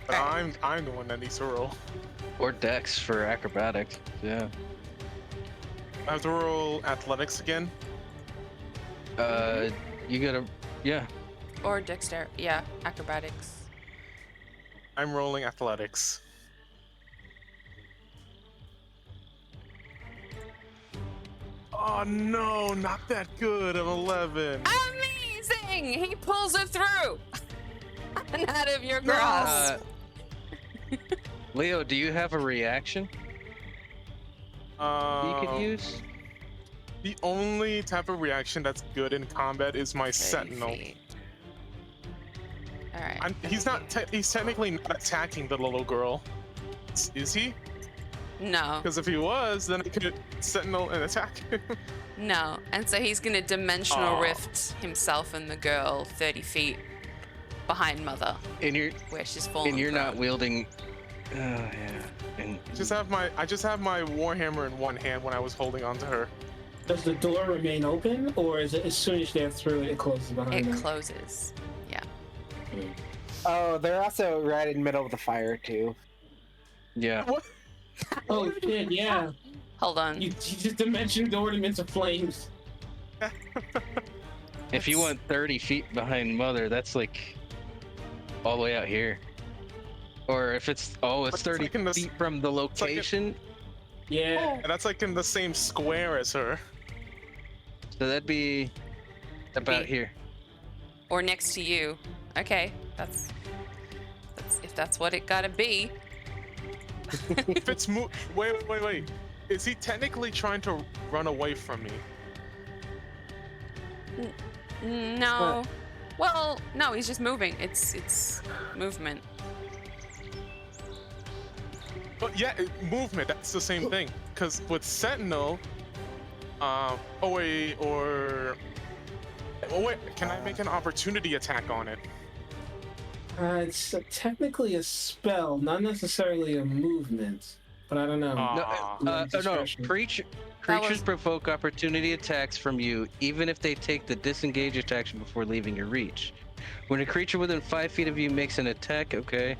But I'm the one that needs to roll. Or dex for acrobatics. Yeah. I have to roll athletics again. You gotta. Yeah. Or dexterity. Yeah, acrobatics. I'm rolling athletics. Oh no, not that good. I'm 11. Amazing! He pulls her through and out of your grasp. Leo, do you have a reaction you could use? The only type of reaction that's good in combat is my 30 sentinel. feet. All right. He's not. He's technically not attacking the little girl, is he? No, Because if he was, then I could sentinel and attack him. no. And so he's gonna dimensional Aw. rift himself and the girl 30 feet behind Mother, And you're where she's fallen. and you're not prone. wielding. Oh yeah. And I just have my warhammer in one hand when I was holding onto her. Does the door remain open, or is it as soon as they're through it, it closes behind It them? closes. Yeah. Oh, they're also right in the middle of the fire too. yeah. What? Oh shit! Yeah, Hold on. you just dimension doored him into flames. If you want 30 feet behind Mother, that's like all the way out here. Or if it's It's 30 like in the s- feet from the like location, Yeah. And that's like in the same square as her. so that'd be about Be- here. Or next to you. Okay, that's if that's what it gotta be. If it's wait. Is he technically trying to run away from me? No. Well, no, he's just moving. It's movement. But yeah, movement. That's the same thing. Because with sentinel, oh wait, can I make an opportunity attack on it? It's technically a spell, not necessarily a movement, but I don't know. Ah. Discretion. Creatures was- provoke opportunity attacks from you, even if they take the disengage action before leaving your reach. When a creature within 5 feet of you makes an attack, okay,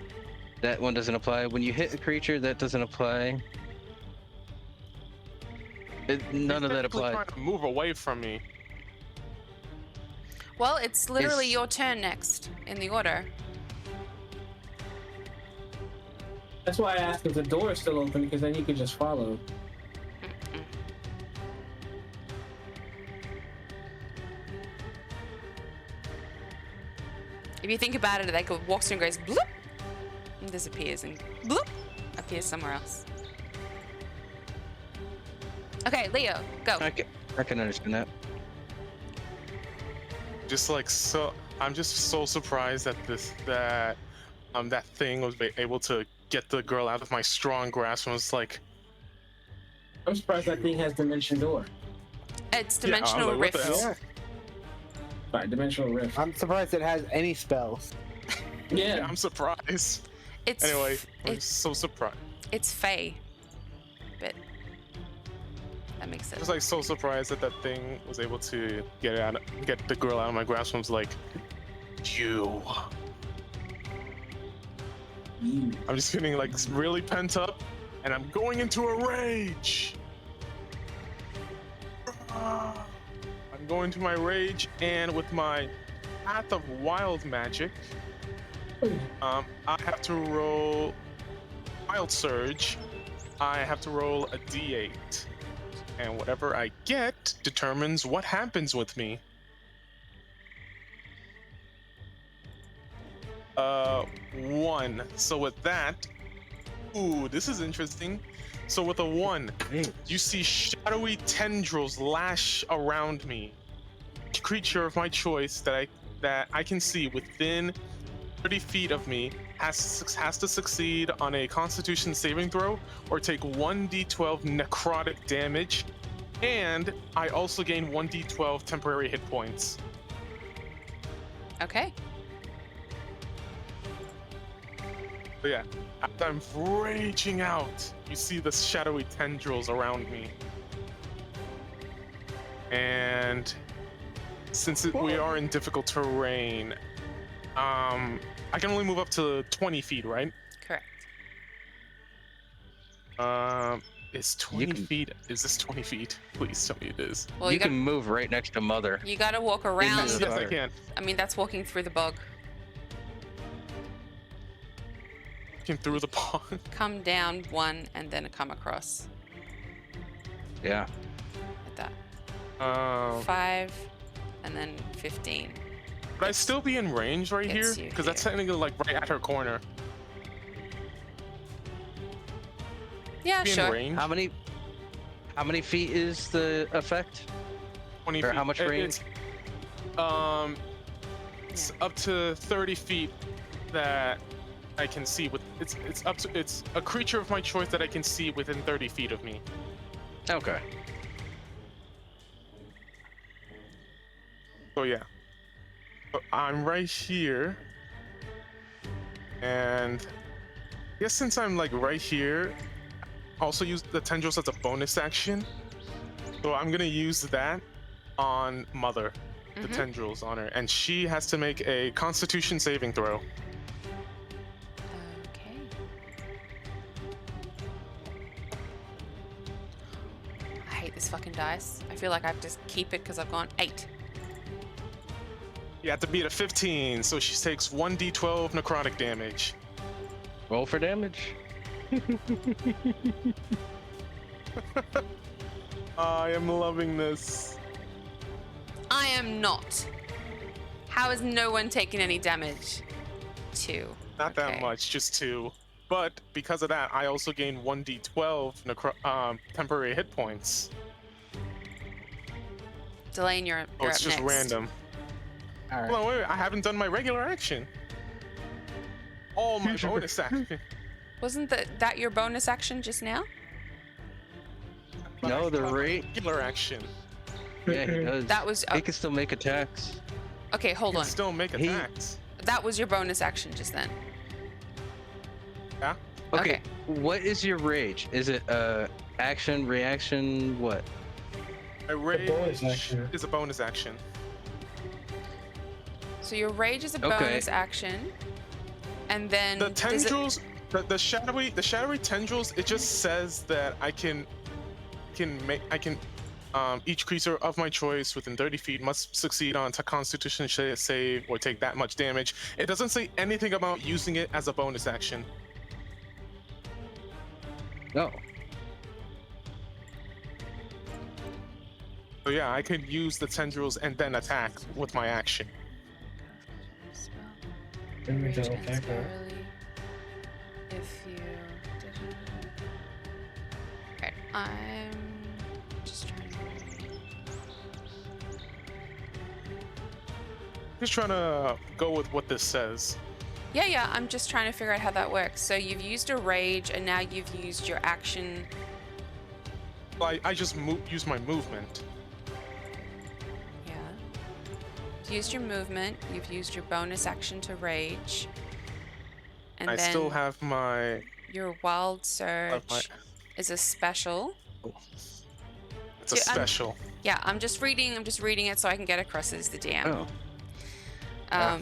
that one doesn't apply. When you hit a creature, that doesn't apply. None of that He's technically applies. trying to move away from me. Well, it's literally Is- your turn next in the order. That's why I asked if the door is still open, because then you could just follow. If you think about it, like it walks through and goes bloop and disappears and bloop appears somewhere else. Okay, Leo, go. I can understand that. Just like so, I'm just so surprised that that thing was able to get the girl out of my strong grasp and was like, I'm surprised that thing has dimension door. It's Yeah, I was dimensional like, what the rift. hell? Right, dimensional rift. I'm surprised it has any spells. Yeah. I'm surprised. It's Anyway, I'm it's so surprised. it's Fey, but that makes I sense. was like so surprised that that thing was able to get the girl out of my grasp. And was like, you. I'm just feeling like really pent up, and I'm going into a rage. I'm going to my rage, and with my Path of Wild Magic, I have to roll Wild Surge. I have to roll a D8, and whatever I get determines what happens with me. 1. So with that, ooh, this is interesting. So with a 1, you see shadowy tendrils lash around me. Each creature of my choice that I can see within 30 feet of me has to succeed on a Constitution saving throw or take 1d12 necrotic damage, and I also gain 1d12 temporary hit points. Okay. But yeah, after I'm raging out, you see the shadowy tendrils around me. And since we are in difficult terrain, I can only move up to 20 feet, right? Correct. Is 20 can- feet? Is this 20 feet? Please tell me it is. Well, you you got can move right next to Mother. you got to walk around. Into Yes, the I fire. can. I mean, that's walking through the bog. Came through the pond. Come down 1 and then come across Yeah. like that. 5 and then 15. Would I still be in range right here? Gets you Because that's here. technically like right at her corner. Yeah, Be in sure. range. How many feet is the effect? 20 Or feet. how much range? It's up to 30 feet that I can see with. It's a creature of my choice that I can see within 30 feet of me. Okay. So yeah. So I'm right here. And I guess since I'm like right here, also use the tendrils as a bonus action. So I'm gonna use that on Mother, the tendrils on her, and she has to make a Constitution saving throw. Okay. I hate this fucking dice. I feel like I have to keep it because I've gone 8. You have to beat a 15, so she takes 1d12 necrotic damage. Roll for damage. I am loving this. I am not. How has no one taken any damage? 2. Not that Okay. much, just 2. But because of that, I also gain 1d12 temporary hit points. Delane, you're Oh, up it's just next. random. All right. Hold on, wait, I haven't done my regular action. All my bonus action. Wasn't that your bonus action just now? No, the rate. Regular action. Yeah, he does. That was He can still make attacks. okay. Hold You on. can still make He- attacks. That was your bonus action just then. Yeah? Okay. What is your rage? Is it action, reaction, what? My rage bonus action. is a bonus action. So your rage is a Okay. bonus action, and then The does it- tendrils, the shadowy tendrils, it just says that I can each creature of my choice within 30 feet must succeed on a Constitution save or take that much damage. It doesn't say anything about using it as a bonus action. No. So yeah, I could use the tendrils and then attack with my action. Damage Rage will ends attack her. early if you. Okay, I'm just trying to. Just trying to go with what this says. Yeah, I'm just trying to figure out how that works. So you've used a rage, and now you've used your action. I just use my movement. Yeah. You've used your movement. You've used your bonus action to rage. And I then still have my. your wild surge is a special. It's a Yeah, special. Yeah, I'm just reading it so I can get across as the DM. Oh.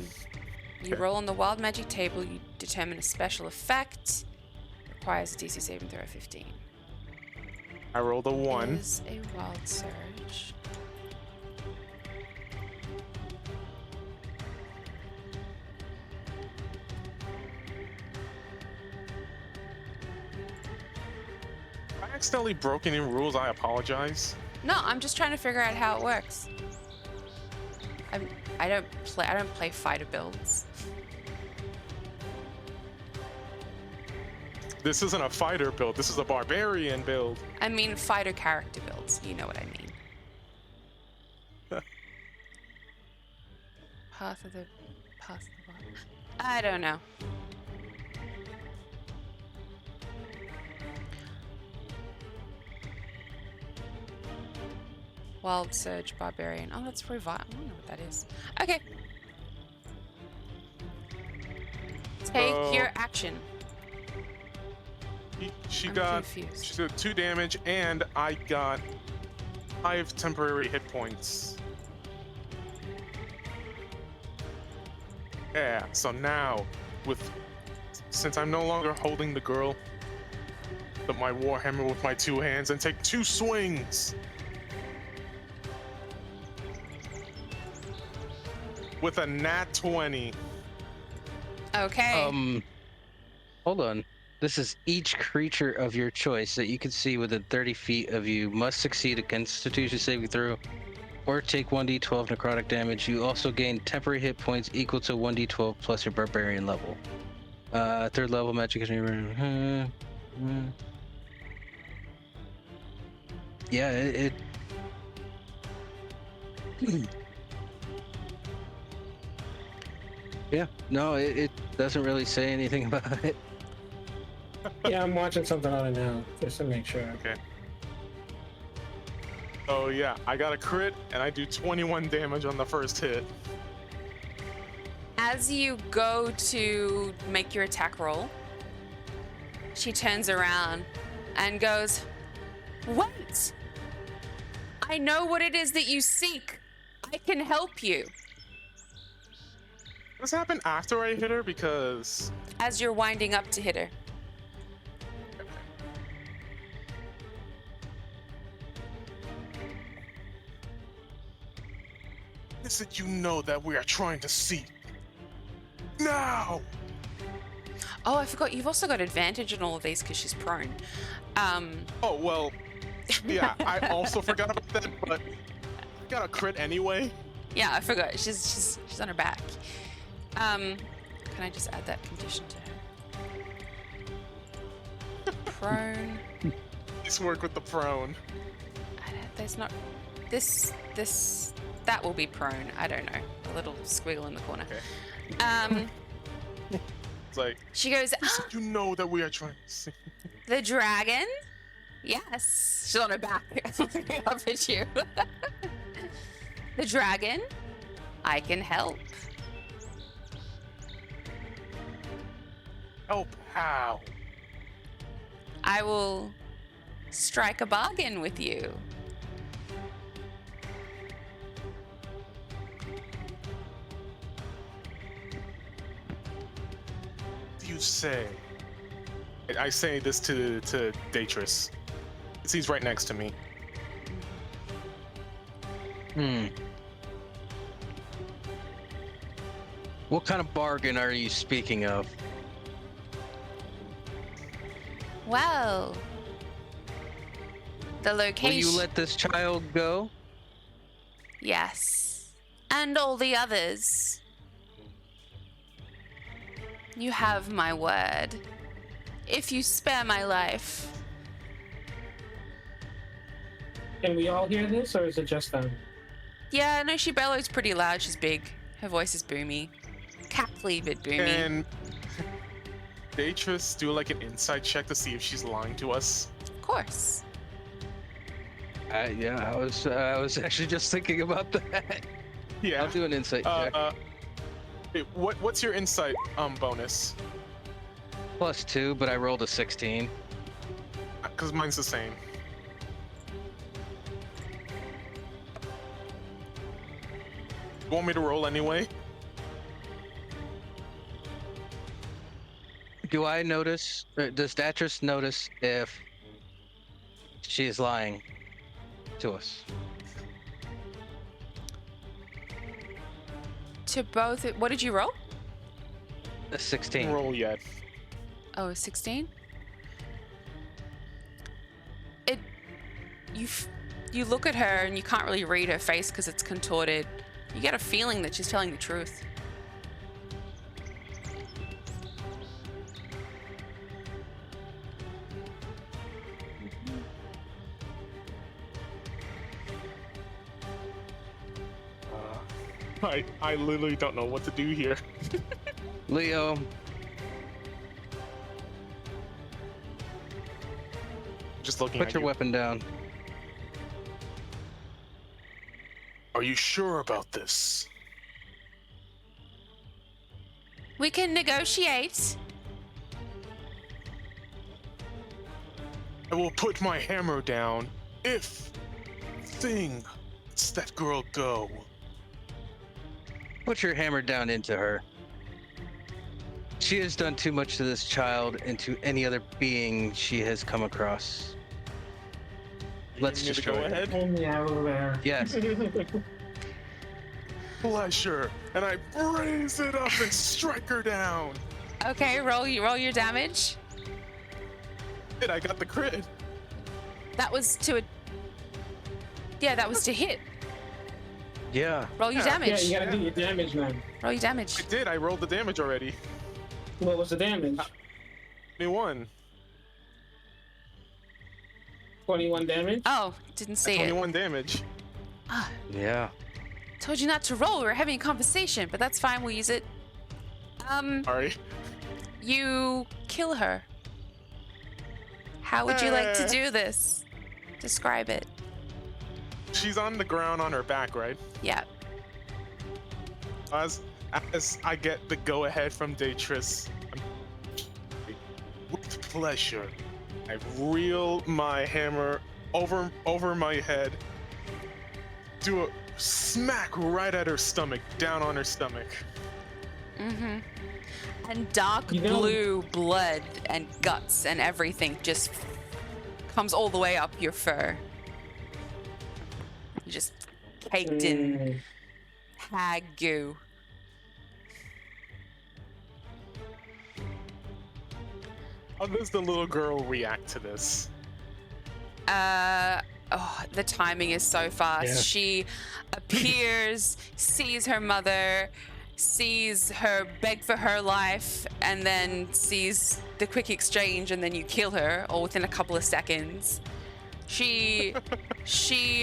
You roll on the wild magic table, you determine a special effect. Requires a DC saving throw of 15. I rolled a 1. Is a wild surge. If I accidentally broke any rules, I apologize. No, I'm just trying to figure out how it works. I don't play fighter builds. This isn't a fighter build. This is a barbarian build. I mean fighter character builds. You know what I mean. Path of the wild. I don't know. Wild Surge Barbarian. Oh, that's revive. I don't know what that is. Okay. Take your action. She I'm got confused. she did 2 damage, and I got 5 temporary hit points. Yeah. So now, since I'm no longer holding the girl, put my warhammer with my 2 hands and take 2 swings. With a nat 20. Okay. Hold on. This is each creature of your choice that you can see within 30 feet of you must succeed a Constitution saving throw or take 1d12 necrotic damage. You also gain temporary hit points equal to 1d12 plus your barbarian level. 3rd level magic is Yeah, yeah, no, it doesn't really say anything about it. Yeah, I'm watching something on it now just to make sure. Okay. Oh yeah, I got a crit and I do 21 damage on the first hit. As you go to make your attack roll, she turns around and goes, "Wait! I know what it is that you seek. I can help you." Does this happen after I hit her? Because As you're winding up to hit her. is it you know that we are trying to seek? Now! Oh, I forgot. You've also got advantage on all of these because she's prone. Oh, well, yeah, I also forgot about that, but I got a crit anyway. Yeah, I forgot. She's on her back. Can I just add that condition to her? Prone. Nice work with the prone. There's not that will be prone. I don't know. A little squiggle in the corner. Okay. It's like, She goes, is it you know that we are trying to seek? "The dragon?" Yes. She's on her back. Up at you. "The dragon? I can help." Help how? "I will strike a bargain with you." You say? I say this to Datris. He's right next to me. What kind of bargain are you speaking of? Well, the Will location. you let this child go? Yes. And all the others. You have my word. If you spare my life. Can we all hear this, or is it just them? Yeah, no, she bellows pretty loud. She's big. Her voice is boomy. Cackly, but boomy. And Datris do like an insight check to see if she's lying to us. Of course. Yeah, I was actually just thinking about that. Yeah. I'll do an insight check. Hey, what's your insight bonus? +2, but I rolled a 16. Because mine's the same. You want me to roll anyway? Do I notice, does Datris notice if she is lying to us? To both. What did you roll? A 16. Roll yet. Oh, 16? You look at her and you can't really read her face because it's contorted. You get a feeling that she's telling the truth. I literally don't know what to do here. Leo, Just looking put at your you. weapon down. Are you sure about this? We can negotiate. I will put my hammer down if thing lets that girl go. Put your hammer down into her. She has done too much to this child and to any other being she has come across. Let's You need to destroy go her. ahead. Yeah, over there. Yes. Pleasure, and I raise it up and strike her down. Okay, roll your damage. And I got the crit. That was to a. Yeah, that was to hit. Yeah. Roll your Yeah. damage. Yeah, you gotta do your damage, man. Roll your damage. I did. I rolled the damage already. What was the damage? New one. 21 damage. Oh, didn't see it. 21 damage. Ah, Yeah. told you not to roll. We're having a conversation, but that's fine. We'll use it. Sorry. You kill her. How would you like to do this? Describe it. She's on the ground on her back, right? Yeah. As I get the go-ahead from Daetris, with pleasure, I reel my hammer over my head, do a smack right at her stomach, down on her stomach. Mm-hmm. And dark You know- blue blood and guts and everything just comes all the way up your fur. You just caked in hag goo. How does the little girl react to this? The timing is so fast. Yeah. She appears, sees her mother, sees her beg for her life, and then sees the quick exchange, and then you kill her all within a couple of seconds. The It's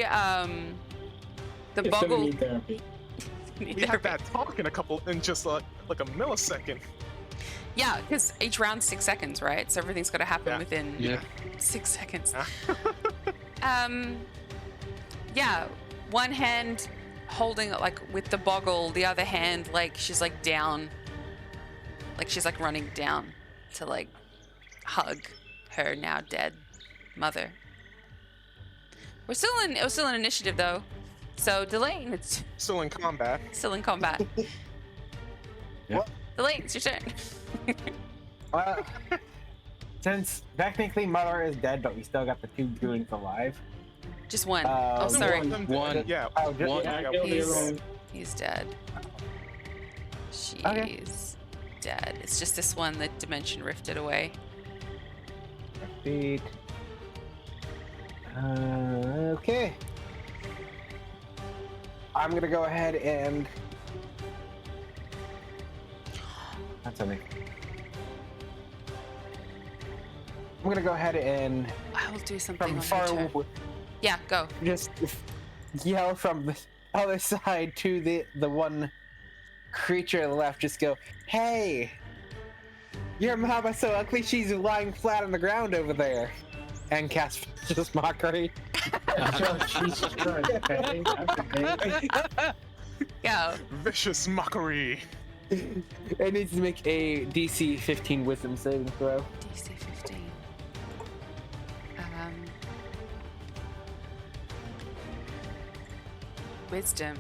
gonna boggle. need therapy. We had that talk in just like a millisecond. Yeah, because each round's 6 seconds, right? So everything's got to happen Yeah. within Yeah. 6 seconds. Yeah. Yeah, one hand holding it like with the boggle, the other hand like she's like down, like she's like running down to like hug her now dead mother. We're still in initiative though, so Delane, it's Still in combat. still in combat. Yeah. Delane, it's your turn. Since technically Mother is dead, but we still got the 2 goons alive. Just one. Uh, Oh, sorry. One. Yeah. Oh, just, One. Yeah, I Yeah, killed the he's- other one. He's dead. She's Okay. dead. It's just this one that dimension rifted away. Feet. Okay. I'm gonna go ahead and. That's something. I'm gonna go ahead and I will do something from on far your turn. Yeah, go. just yell from the other side to the one creature on the left. Just go, hey! Your mama's so ugly she's lying flat on the ground over there. And cast just mockery. Oh, Jesus Christ. Okay. Go. Vicious mockery. It needs to make a DC 15 Wisdom saving throw. DC 15. Wisdom.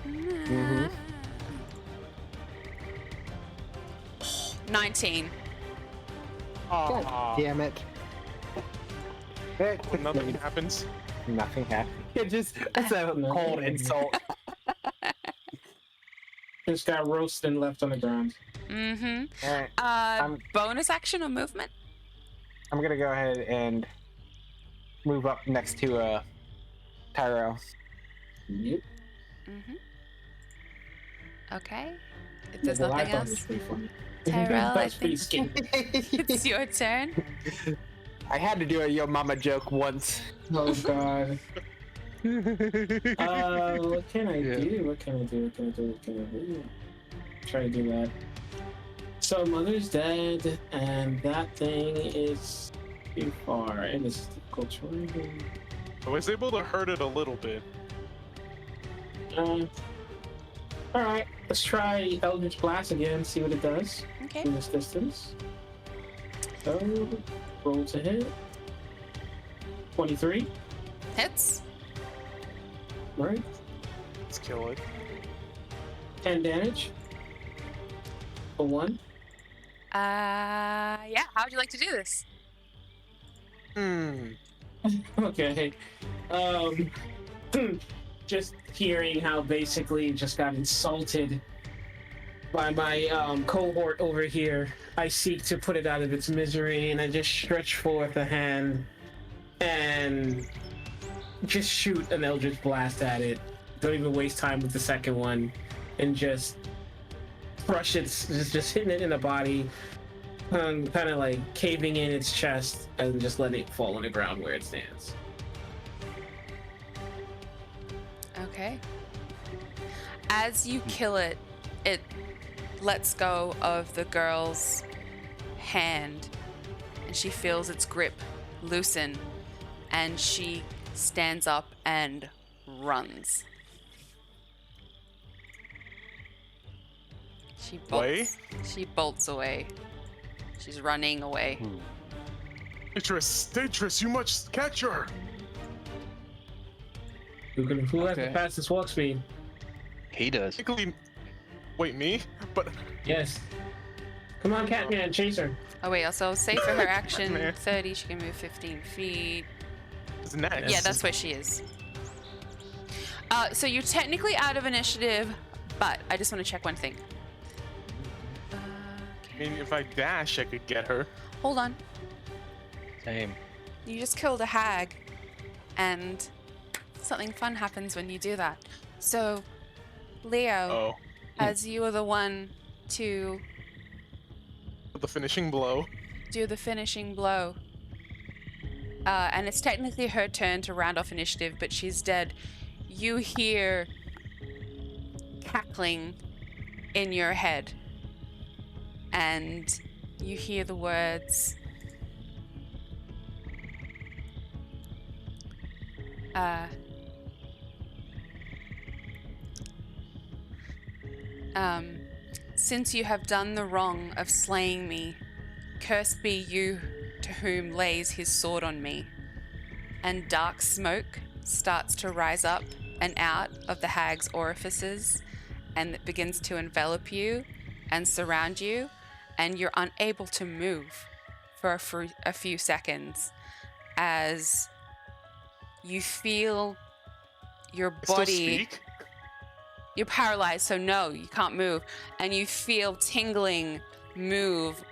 Mhm. 19. Aw. Damn it. Nothing happens. Nothing happened. It's a cold insult. Just got roasted and left on the ground. Mm-hmm. Alright, Bonus action or movement? I'm gonna go ahead and move up next to Tyrell. Yep. Mm-hmm. Okay. If there's The nothing light bulb else, is pretty funny. Tyrell, I That's pretty think skinny. it's your turn. I had to do a yo mama joke once. Oh god. What can I Yeah. do? What can I do? Try to do that. So mother's dead, and that thing is too far, and it's difficult terrain. I was able to hurt it a little bit. All right, let's try Eldritch Blast again. See what it does Okay. in this distance. So roll to hit. 23. Hits. Right. Let's kill it. 10 damage. For 1. Yeah. How would you like to do this? Okay. Just hearing how basically just got insulted by my cohort over here, I seek to put it out of its misery, and I just stretch forth a hand and just shoot an Eldritch Blast at it. Don't even waste time with the second one, and just crush it, just hitting it in the body. kind of like caving in its chest and just letting it fall on the ground where it stands. Okay. As you kill it, it lets go of the girl's hand, and she feels its grip loosen, and she stands up and runs. She bolts away. She's running away. Dangerous, you must catch her. Who has the Okay. fastest walk speed? He does. Wait, me? But Yes. Come on, Catman, chase her. Oh wait, also say for her action Man. 30, she can move 15 feet. it's next. Yeah, that's where she is. So you're technically out of initiative, but I just want to check one thing. I mean, if I dash, I could get her. Hold on. Same. You just killed a hag, and something fun happens when you do that. So, Leo, Oh, as you are the one to the finishing blow. do the finishing blow, and it's technically her turn to round off initiative, but she's dead. You hear cackling in your head, and you hear the words, since you have done the wrong of slaying me, cursed be you to whom lays his sword on me. And dark smoke starts to rise up and out of the hag's orifices, and it begins to envelop you and surround you, and you're unable to move for a few seconds as you feel your Still body. speak? You're paralyzed, so no, you can't move. And you feel tingling move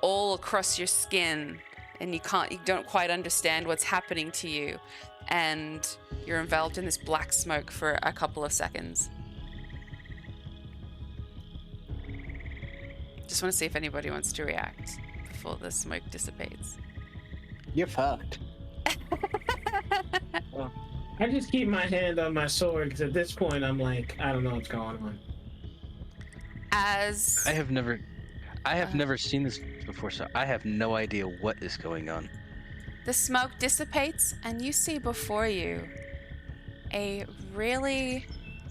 all across your skin, and you don't quite understand what's happening to you. And you're enveloped in this black smoke for a couple of seconds. Just want to see if anybody wants to react before the smoke dissipates. You're fucked. I just keep my hand on my sword because at this point I'm like, I don't know what's going on. As I have never seen this before, so I have no idea what is going on. the smoke dissipates, and you see before you a really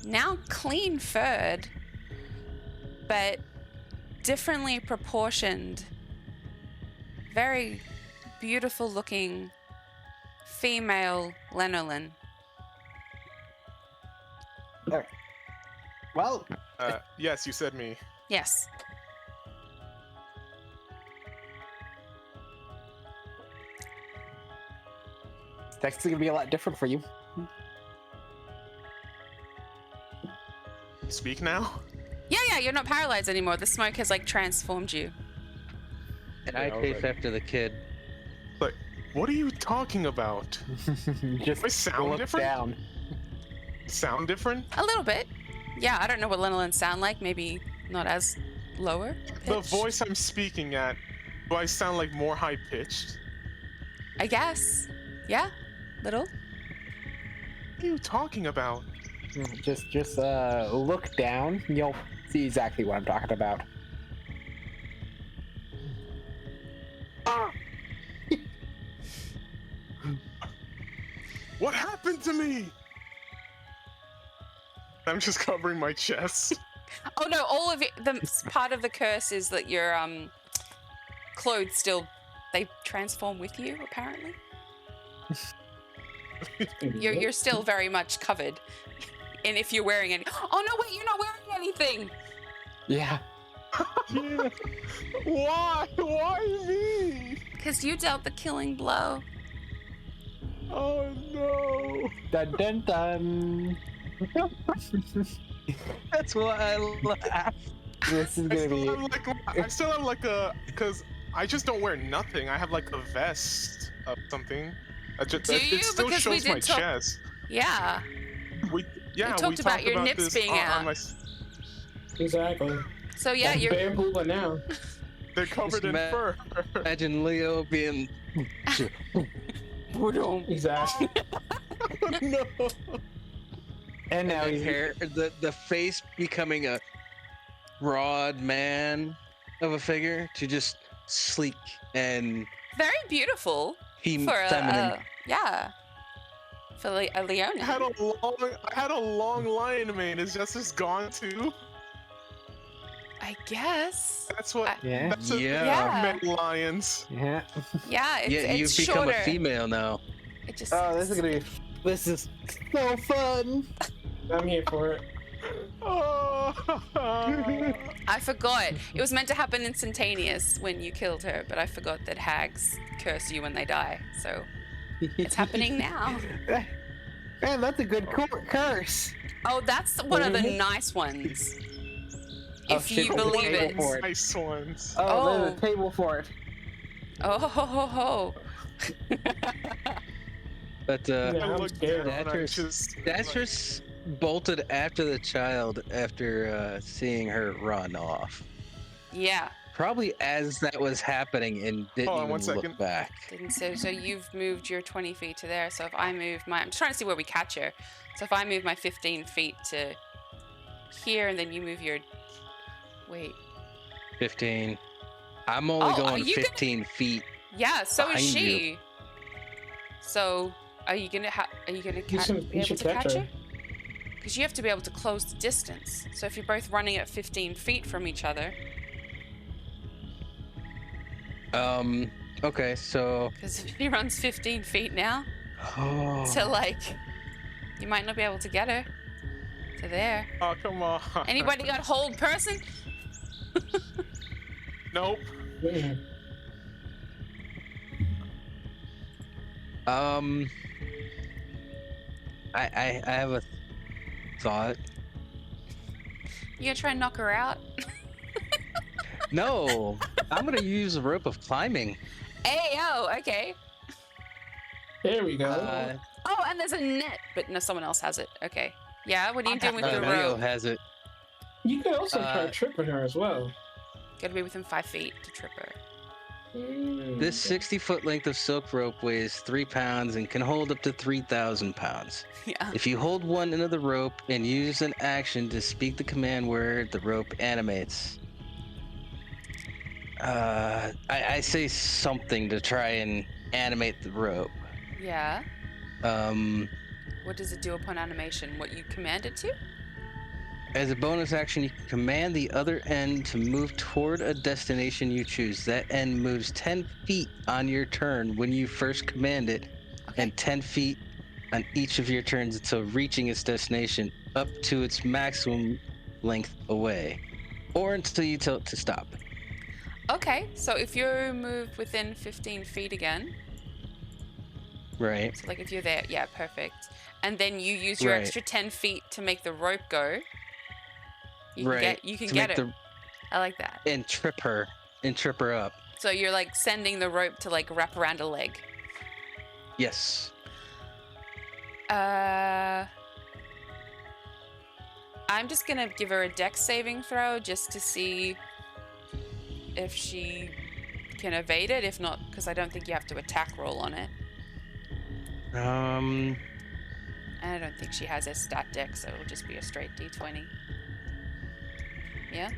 now clean furred, but differently proportioned, very beautiful looking female lanolin. Well, Yes, you said me. Yes. it's actually gonna be a lot different for you. Speak now? Yeah, you're not paralyzed anymore. The smoke has like transformed you. And Yeah, I chase already. after the kid. Like, what are you talking about? Just I sound look different? down. Sound different? A little bit. Yeah, I don't know what lanolins sound like. Maybe not as lower The pitched. voice I'm speaking at, do I sound like more high pitched? I guess. Yeah, little. What are you talking about? Just look down. You'll see exactly what I'm talking about. What happened to me? I'm just covering my chest. Oh no, all of it. The part of the curse is that your clothes still they transform with you. Apparently, you're still very much covered. And if you're wearing any, oh no, wait, you're not wearing anything. Yeah. Yeah. Why? Why me? Because you dealt the killing blow. Oh no. Dun dun dun. That's why I laugh. This is gonna be. I still have like a, because I just don't wear nothing. I have like a vest of something. Do you? It still Because we shows did my talk- chest. Yeah. We talked about your nips this being out. on my, Exactly. So yeah, That's you're bare pooper now. They're covered in Just fur. Imagine Leo being. Exactly. No. And now the he's hair, the face becoming a broad man of a figure to just sleek and Very beautiful for feminine. for a I Leonin. had a long lion mane. Is just gone too? I guess. That's what. Yeah. That's what Yeah. men lions. yeah. Yeah, You've it's become shorter. a female now. It just. Oh, this is so fun. I'm here for it. Oh. I forgot. It was meant to happen instantaneous when you killed her, but I forgot that hags curse you when they die. So it's happening now. Man, that's a good curse. Oh, that's one of the nice ones. Oh, If shit, you there's a believe table it. for it. Nice ones. Oh, there's Oh. a table for it. Oh ho ho ho. But Yeah, I I'm looked scared. down, I Datrus, just- Datrus bolted after the child after seeing her run off. Yeah. Probably as that was happening and didn't Hold on even one look second. back. Didn't so you've moved your 20 feet to there. So if I move my, I'm just trying to see where we catch her. So if I move my 15 feet to here, and then you move your, wait, 15. I'm only Oh, are going you gonna- 15 feet. yeah. So is Behind she. you. So are you gonna be able to catch her? Because you have to be able to close the distance. So if you're both running at 15 feet from each other, Okay, so. because if he runs 15 feet now, Oh. so like, you might not be able to get her to there. Oh, come on. Anybody got hold person? Nope. Yeah. I have a thought. You gonna try and knock her out? No, I'm gonna use a rope of climbing. Hey, oh, okay. There we go. Oh, and there's a net, but no, someone else has it. Okay. Yeah, what are you doing with the Leo rope? has it. You could also try uh, tripping her as well. Gotta be within 5 feet to trip her. This 60-foot length of silk rope weighs 3 pounds and can hold up to 3,000 pounds. Yeah. If you hold one end of the rope and use an action to speak the command word, the rope animates. I say something to try and animate the rope. Yeah. Um, What does it do upon animation? What you command it to? As a bonus action, you can command the other end to move toward a destination you choose. That end moves 10 feet on your turn when you first command it, Okay. and 10 feet on each of your turns until reaching its destination, up to its maximum length away, or until you tell it to stop. Okay, so if you move within 15 feet again, Right. so like if you're there, yeah, perfect. And then you use your Right. extra 10 feet to make the rope go. You can Right. get, you can To get make it. I like that. and trip her up. So you're like sending the rope to like wrap around a leg. Yes. I'm just gonna give her a dex saving throw just to see if she can evade it. If not, because I don't think you have to attack roll on it. And I don't think she has a stat dex, so it'll just be a straight d20. Yeah?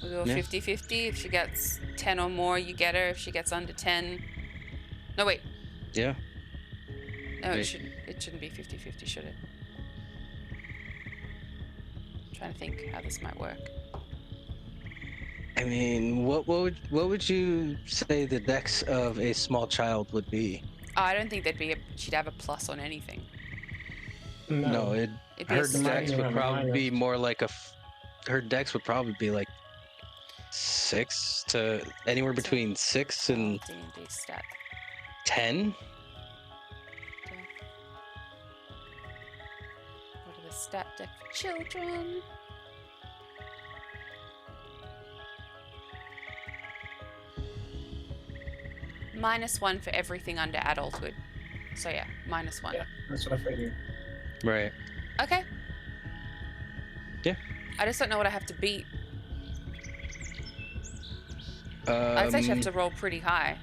We'll go Yeah. 50-50. If she gets 10 or more, you get her. If she gets under 10... No, wait. Yeah. No, Wait. it shouldn't be 50-50, should it? I'm trying to think how this might work. I mean, what would you say the dex of a small child would be? Oh, I don't think she'd have a plus on anything. No, It'd be her a straight. dex would minor, probably minor. be more like her dex would probably be like 6 to anywhere between 6 and D&D stat 10. deck. What are the stat deck for children? -1 for everything under adulthood. So yeah, -1. Yeah, that's what I figured. Right. Okay. Yeah. I just don't know what I have to beat. I'd say you have to roll pretty high.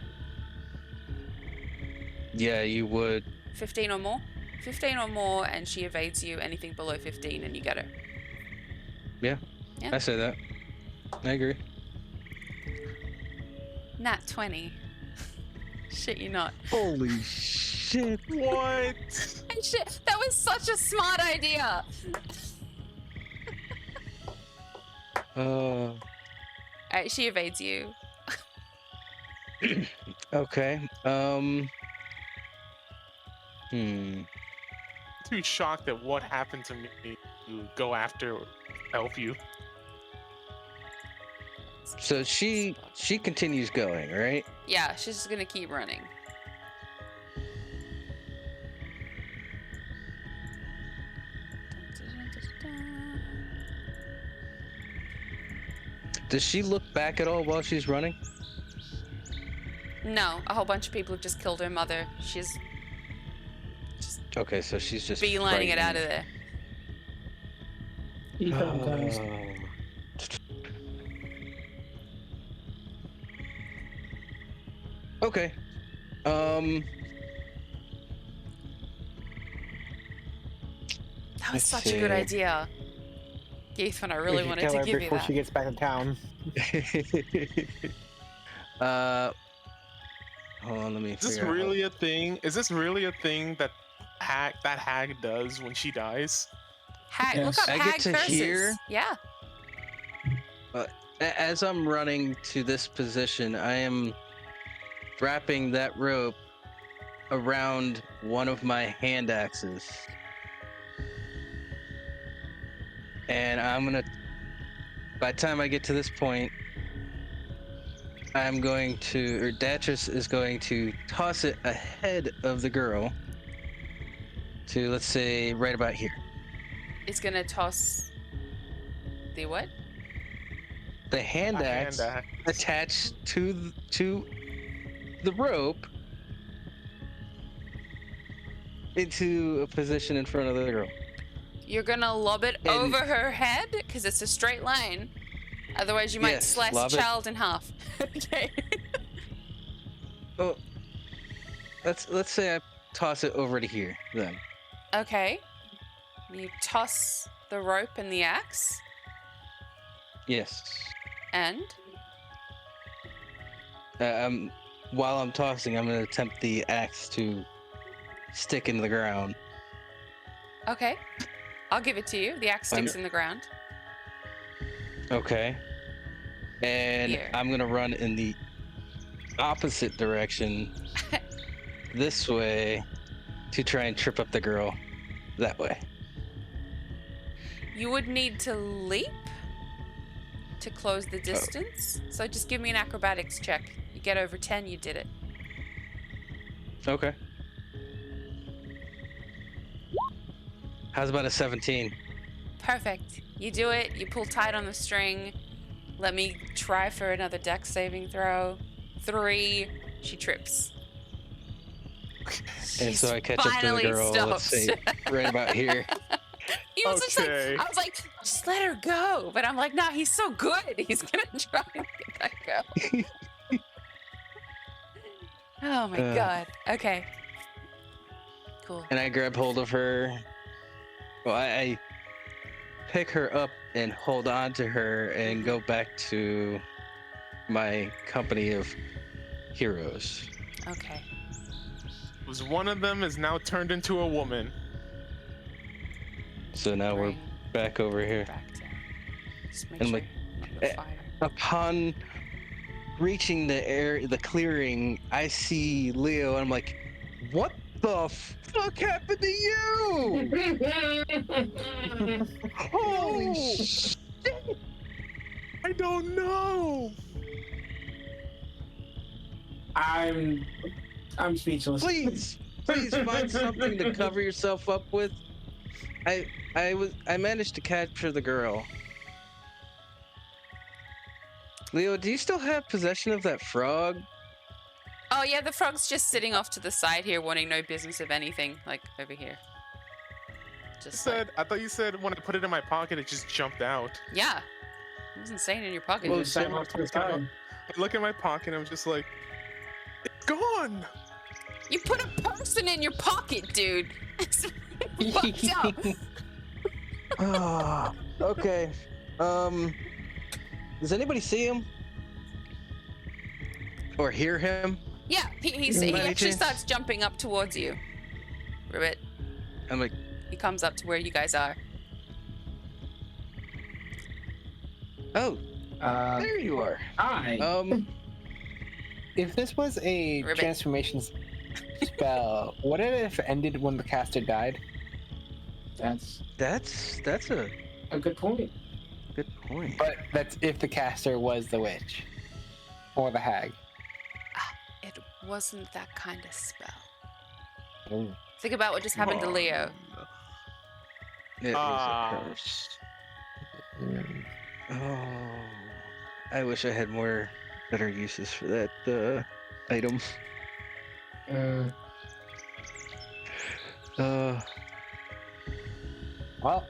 Yeah, you would. 15 or more? 15 or more, and she evades you. Anything below 15, and you get her. Yeah. Yeah. I say that. I agree. Nat 20. Shit, you not. Holy shit. What? And shit, that was such a smart idea. Alright, she evades you. Okay. Too shocked at what happened to me to go after help you. So she continues going, right? Yeah, she's just gonna keep running. Does she look back at all while she's running? No, a whole bunch of people have just killed her mother. She's Okay, so she's just beelining it out of there. You come, guys. Okay. That was Let's such a good see. idea. Gaithman, I We really should wanted kill to her give you before that. she gets back in town. Hold on, let me Is this figure out. really a thing? Is this really a thing that hag does when she dies? Hag, Yes. look up I get hag to curses. hear- Yeah. As I'm running to this position, I am wrapping that rope around one of my hand axes. And I'm gonna, by the time I get to this point, I'm going to, or Datrice is going to toss it ahead of the girl to, let's say, right about here. It's gonna toss the what? The hand A axe hand axe. attached to the rope into a position in front of the girl. You're gonna lob it And- over her head because it's a straight line. Otherwise, you might Yes, slice a lob it. child in half. Okay. Oh, let's say I toss it over to here then. Okay. You toss the rope and the axe, Yes. and While I'm tossing, I'm gonna attempt the axe to stick into the ground. okay, I'll give it to you. The axe sticks in the ground. Okay. And Here. I'm gonna run in the opposite direction, this way, to try and trip up the girl that way. You would need to leap to close the distance. So just give me an acrobatics check. You get over 10, you did it. Okay. How's about a 17? Perfect. You do it. You pull tight on the string. Let me try for another dex saving throw. 3. She trips. And so I catch up to the finally girl, let's say, stopped. right about here. He was just like, Okay. I was like, just let her go. But I'm like, nah, he's so good. He's gonna try and get that girl. Oh my god. Okay. Cool. And I grab hold of her. Well, I pick her up and hold on to her and go back to my company of heroes. Okay. Was one of them is now turned into a woman. So now we're Bring back over here. back to. Just make And sure like, not the fire. Upon reaching the clearing, I see Leo and I'm like, what the fuck happened to you? Holy shit! I don't know. I'm speechless. Please find something to cover yourself up with. I managed to capture the girl. Leo, do you still have possession of that frog? Oh yeah, the frog's just sitting off to the side here, wanting no business of anything, like over here. Just like, I thought you said when I put it in my pocket, it just jumped out. yeah. It wasn't staying in your pocket. Well, Just- sign off to the side. look at my pocket. I'm just like, it's gone. You put a person in your pocket, dude. It's fucked up. Oh, okay. Does anybody see him or hear him? Yeah, he By any actually chance? starts jumping up towards you. Ribbit. I'm like, He comes up to where you guys are. oh, Uh, there you are. hi. If this was a Ribbit. transformation spell, would it have ended when the caster died? That's That's a a good point. good point. But that's if the caster was the witch or the hag. It wasn't that kind of spell. Ooh. Think about what just happened to Leo. It was Ah. a curse. Mm. Oh, I wish I had more better uses for that item. Well,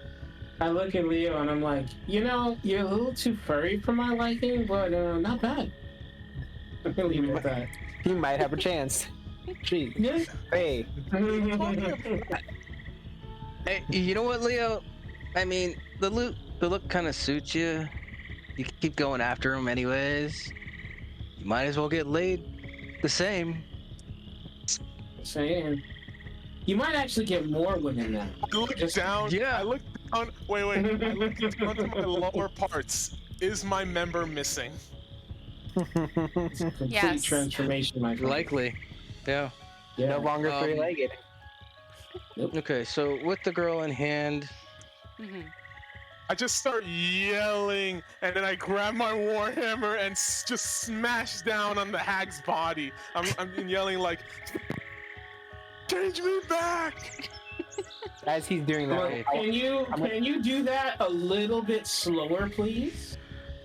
I look at Leo and I'm like, you're a little too furry for my liking, but not bad. I'm gonna leave it at that. he might have a chance. Gee, Yeah. hey, Hey, you know what, Leo? I mean, the look kind of suits you. You keep going after him anyways. You might as well get laid the same. Saying, you might actually get more women now. I look Just- down. yeah. I look down. Wait. I look down to my lower parts. Is my member missing? It's a complete Yes. transformation, my friend. Likely. Yeah. Yeah. no longer three-legged. Okay, so with the girl in hand, Hmm. I just start yelling, and then I grab my warhammer and just smash down on the hag's body. I'm yelling like, "Change me back!" As he's doing that, Look, can you do that a little bit slower, please?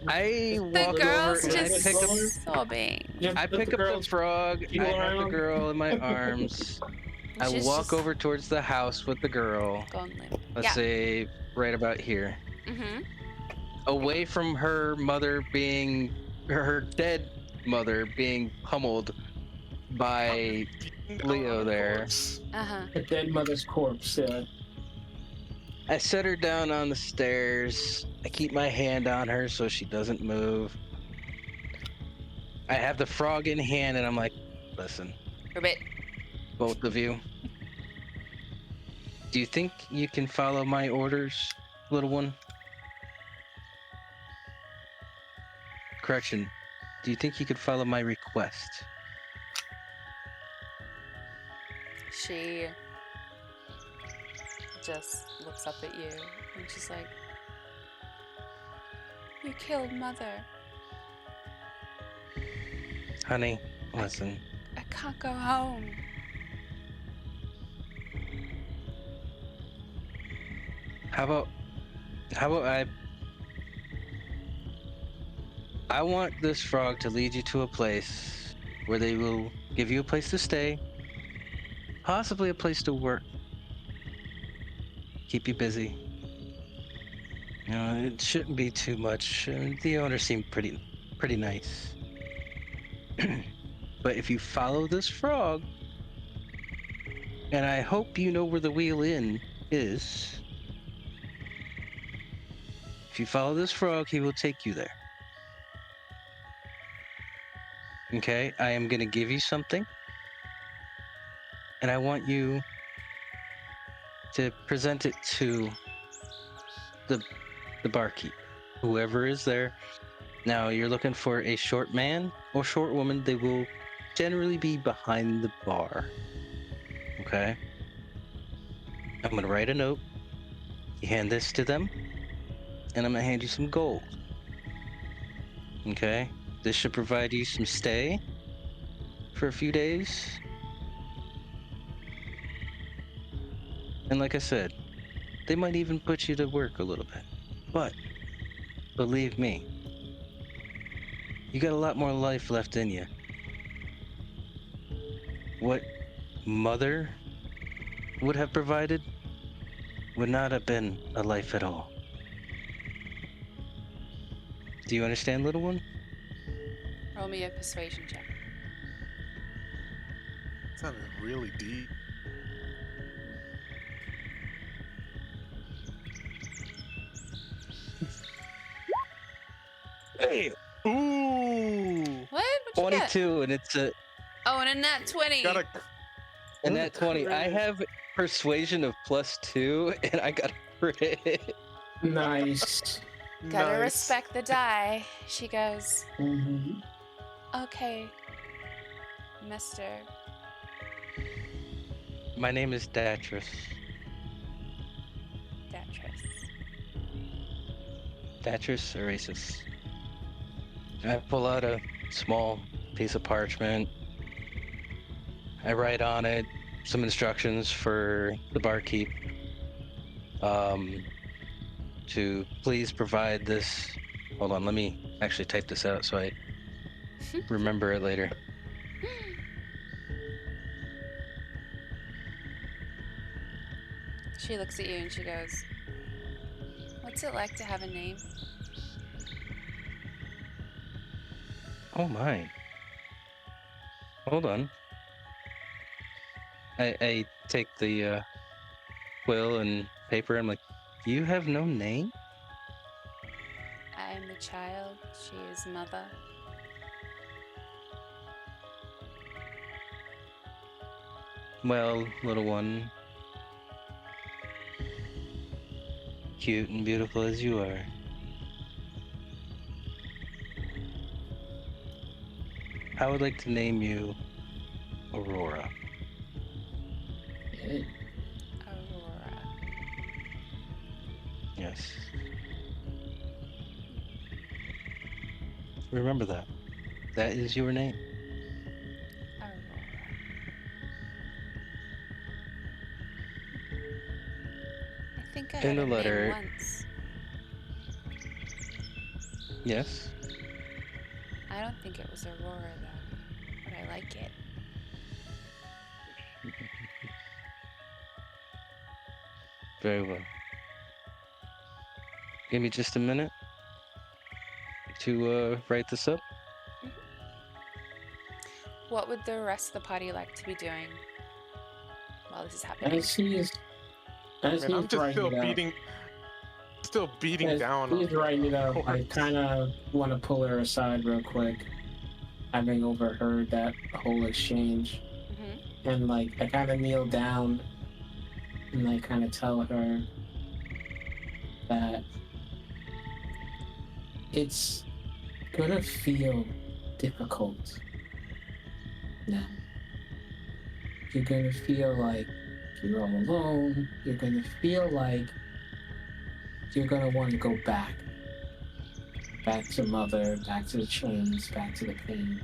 I The walk over girl's and I just pick up. sobbing. Just I put pick up the girl's frog. feet I have the around. girl in my arms. I She's walk just over towards the house with the girl. gone limp. Let's Yeah. say right about here, Mm-hmm. away from her dead mother being pummeled by Leo there. Uh-huh. A dead mother's corpse. I set her down on the stairs. I keep my hand on her so she doesn't move. I have the frog in hand and I'm like, listen, Ribbit. both of you. Do you think you can follow my orders, little one? Correction. Do you think you could follow my request? She just looks up at you and she's like, you killed Mother. Honey, listen. I can't go home. How about I want this frog to lead you to a place where they will give you a place to stay, possibly a place to work, keep you busy. You know, it shouldn't be too much. The owner seemed pretty nice. But if you follow this frog, and I hope you know where the wheel in is. If you follow this frog, he will take you there. Okay, I am gonna give you something. And I want you to present it to the barkeep, whoever is there. Now, you're looking for a short man or short woman. They will generally be behind the bar. Okay? I'm gonna write a note. You hand this to them. And I'm gonna hand you some gold. Okay? This should provide you some stay for a few days. And like I said, they might even put you to work a little bit. But believe me, you got a lot more life left in you. What Mother would have provided would not have been a life at all. Do you understand, little one? Roll Roll me a persuasion check. Sounded really deep. Hey, Ooh! What? What'd you get? 22, and it's a Oh, and a nat 20. Got a and that 20. I have persuasion of +2, and I got a crit. Nice. Gotta nice. respect the die. She goes, Mm-hmm. okay, mister. My name is Datris. Datris Erasus. I pull out a small piece of parchment. I write on it some instructions for the barkeep. To please provide this. Hold on, let me actually type this out so I remember it later. She looks at you and she goes, what's it like to have a name? Oh my. Hold on. I take the quill and paper. I'm like, you have no name? I am the child. She is mother. Well, little one. Cute and beautiful as you are. I would like to name you Aurora. Aurora. Yes. Remember that. That is your name. Aurora. I think I In heard the a letter- name once. Yes. I don't think it was Aurora though, but I like it. Very well. Give me just a minute to write this up. What would the rest of the party like to be doing while this is happening? As he's Man, I'm just writing it out. still beating As down he's on writing it out, I corpse. kind of want to pull her aside real quick, having overheard that whole exchange. Mm-hmm. And like, I kind of kneel down and I kind of tell her that it's gonna feel difficult now. You're gonna feel like you're all alone. You're gonna feel like you're gonna want to go back. Back to mother, back to the chains, back to the pain.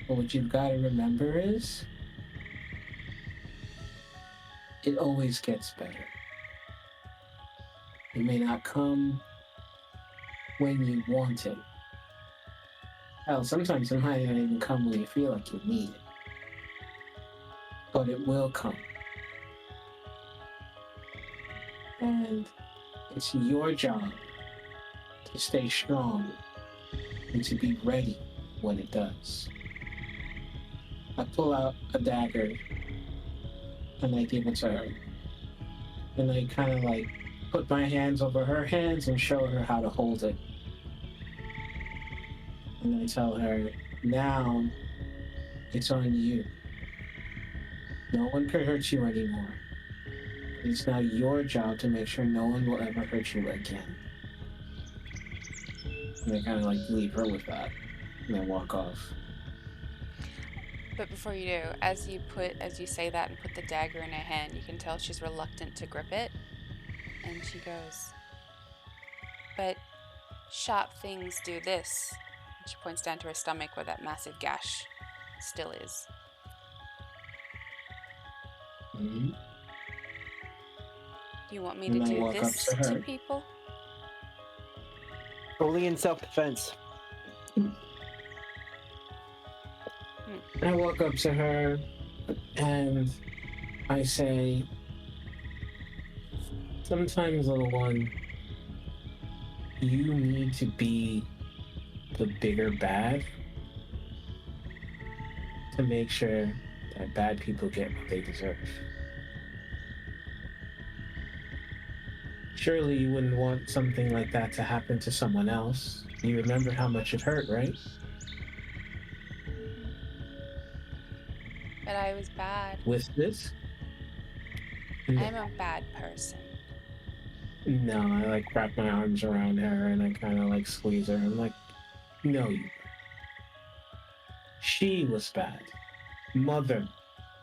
But what you've got to remember is, it always gets better. It may not come when you want it. Hell, sometimes it might not even come when you feel like you need it. But it will come. And it's your job to stay strong and to be ready when it does. I pull out a dagger and I give it to her. And I kind of like put my hands over her hands and show her how to hold it. And I tell her, now it's on you. No one can hurt you anymore. It's now your job to make sure no one will ever hurt you again. And I kind of like leave her with that. And I walk off. But before you do, as you say that and put the dagger in her hand, you can tell she's reluctant to grip it. And she goes, but sharp things do this. And she points down to her stomach where that massive gash still is. Mm-hmm. Do you want me And to I do walk up this to to her. people? Only in self-defense. I walk up to her and I say, sometimes, little one, you need to be the bigger bad to make sure that bad people get what they deserve. Surely you wouldn't want something like that to happen to someone else. You remember how much it hurt, right? But I was bad. With this? No. I'm a bad person. No, I like wrap my arms around her and I kind of like squeeze her. I'm like, no, you. She was bad. Mother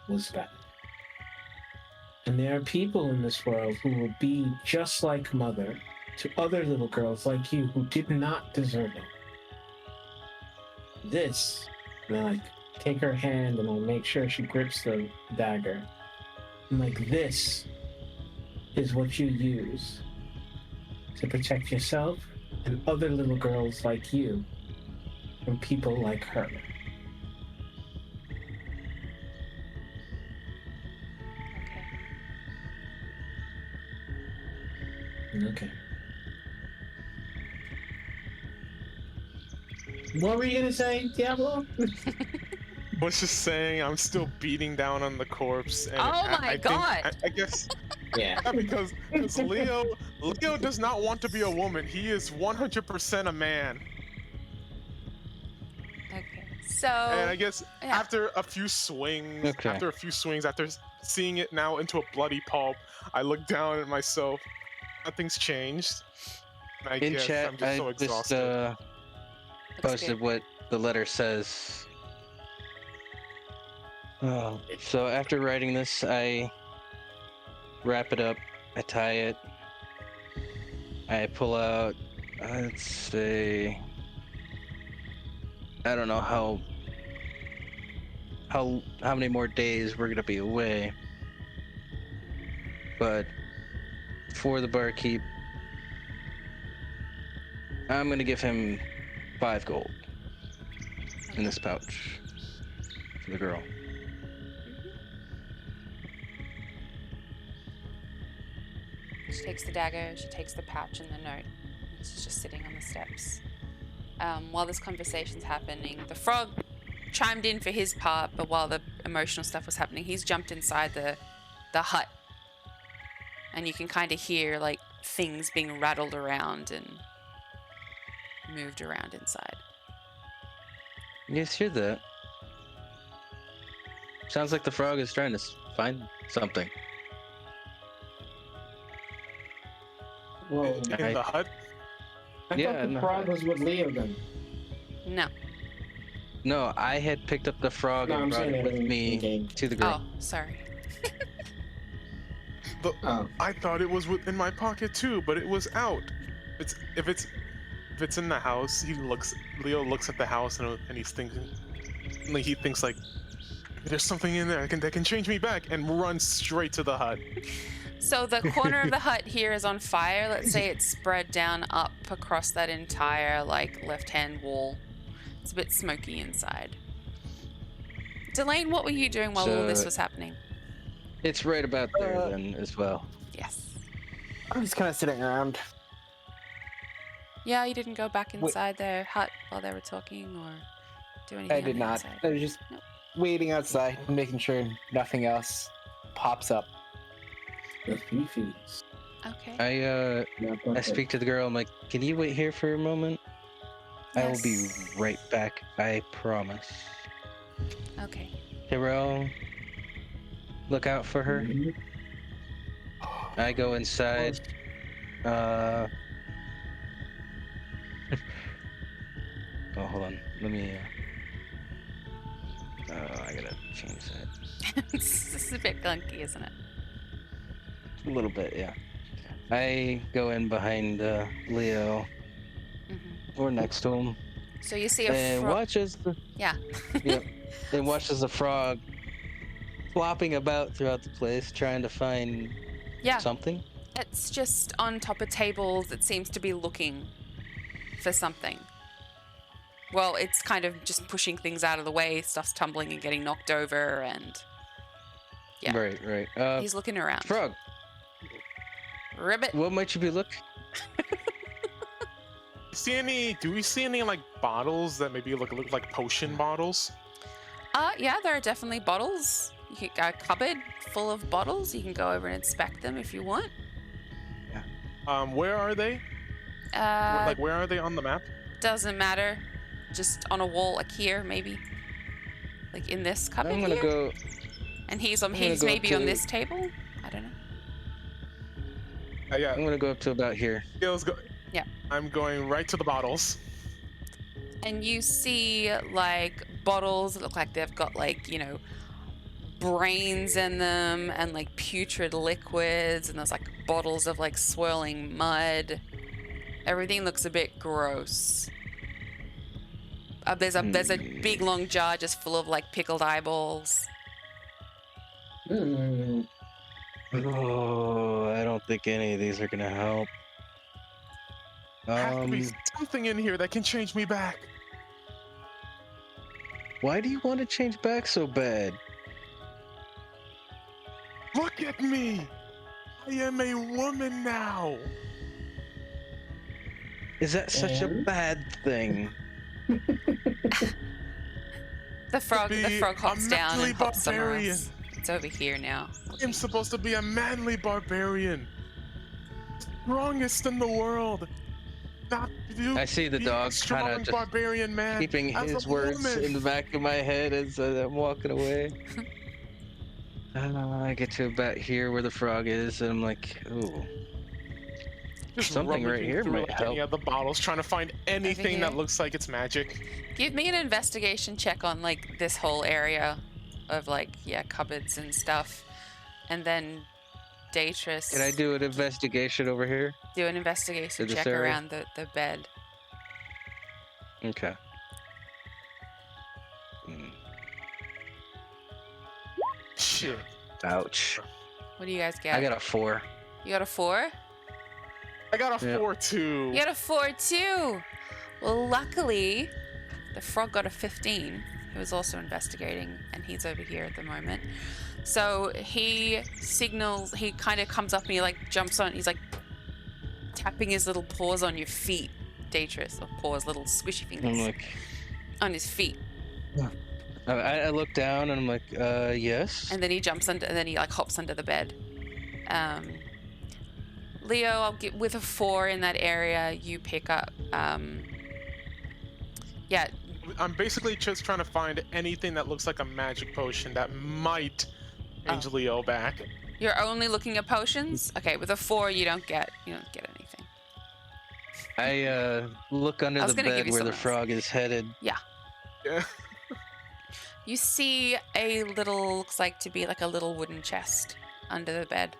was bad. And there are people in this world who will be just like Mother to other little girls like you who did not deserve it. This, and I like take her hand and I'll make sure she grips the dagger. I'm like, this is what you use to protect yourself and other little girls like you from people like her. Okay. What were you gonna say, Diablo? I was just saying I'm still beating down on the corpse. And Oh my God. I guess Yeah. because Leo does not want to be a woman. He is 100% a man. Okay. So. And I guess yeah. after a few swings, Okay. after seeing it now into a bloody pulp, I look down at myself. Nothing's changed. And I In guess chat, I'm just so exhausted. Looks posted good. what the letter says. So after writing this, I wrap it up, I tie it, I pull out, I'd say, I don't know how many more days we're gonna be away, but for the barkeep, I'm gonna give him 5 gold in this pouch for the girl. She takes the dagger, she takes the pouch and the note. She's just sitting on the steps. While this conversation's happening, the frog chimed in for his part, but while the emotional stuff was happening, he's jumped inside the hut. And you can kind of hear like things being rattled around and moved around inside. You guys hear that? Sounds like the frog is trying to find something. Whoa. In the hut? I Yeah, thought the no, frog was with Leo then. No. No, I had picked up the frog No, and I'm brought saying it with in me game. to the girl. Oh, sorry. Oh. I thought it was in my pocket too, but it was out. If it's in the house, Leo looks at the house and he's thinking, like he thinks like, there's something in there that can change me back, and runs straight to the hut. So the corner of the hut here is on fire. Let's say it's spread down up across that entire like left-hand wall. It's a bit smoky inside. Delane, what were you doing while all this was happening? It's right about there then as well. Yes. I'm just kind of sitting around. Yeah, you didn't go back inside their hut while they were talking or do anything I on did the not. inside? I was just waiting outside, making sure nothing else pops up. The Fifis. Okay. I speak to the girl. I'm like, can you wait here for a moment? I will be Yes. right back. I promise. Okay. Tyrell, look out for her. I go inside. Oh, hold on. Let me. I gotta change that. This is a bit gunky, isn't it? A little bit, yeah. I go in behind Leo, or next to him, So you see and watches the Yeah. yep, and watches the frog flopping about throughout the place, trying to find Yeah. something. It's just on top of tables. It seems to be looking for something. Well, it's kind of just pushing things out of the way. Stuff's tumbling and getting knocked over, and yeah. Right. He's looking around. Frog, Ribbit. what might you be looking? Do we see any like bottles that maybe look like potion bottles? Yeah, there are definitely bottles. You can a cupboard full of bottles. You can go over and inspect them if you want. Where are they? Where are they on the map? Doesn't matter. Just on a wall, like here, maybe. Like in this cupboard I'm gonna here. go. And he's gonna he's go maybe to- on this table. I don't know. Yeah. I'm gonna go up to about here. Let's go. Yeah. I'm going right to the bottles. And you see like bottles that look like they've got like, brains in them and like putrid liquids, and there's like bottles of like swirling mud. Everything looks a bit gross. There's a big long jar just full of like pickled eyeballs. Oh, I don't think any of these are gonna help. Has to be something in here that can change me back. Why do you want to change back so bad? Look at me! I am a woman now. Is that such a And? bad thing? The frog hops down manly and hops somewhere barbarian. else. It's over here now. I'm supposed to be a manly barbarian. Strongest in the world. Not you. I see the be dog a strong kind of just barbarian man. keeping as a his words woman. in the back of my head as I'm walking away. I get to about here where the frog is, and I'm like, ooh. Just something right rummaging here through, might like, any help. of the bottles, trying to find anything that here. looks like it's magic. Give me an investigation check on like this whole area of like cupboards and stuff, and then Daetrys. Can I do an investigation over here? Do an investigation To this check area? around the bed. Okay. Shit. Ouch. What do you guys get? I got a 4. You got a 4? I got a Yep. 4-2. You got a 4 too. Well, luckily, the frog got a 15. He was also investigating, and he's over here at the moment. So he signals. He kind of comes up and he like jumps on. He's like tapping his little paws on your feet, Daetrys, or paws, little squishy I'm fingers like, on his feet. I look down and I'm like, yes. And then he jumps under, and then he like hops under the bed. Leo, I'll get with a 4 in that area. You pick up. Yeah, I'm basically just trying to find anything that looks like a magic potion that might change Leo back. you're only looking at potions. Okay, with a 4, you don't get anything. I look under I was the gonna give bed you where the something else. frog is headed. Yeah. You see a little, looks like to be like a little wooden chest under the bed.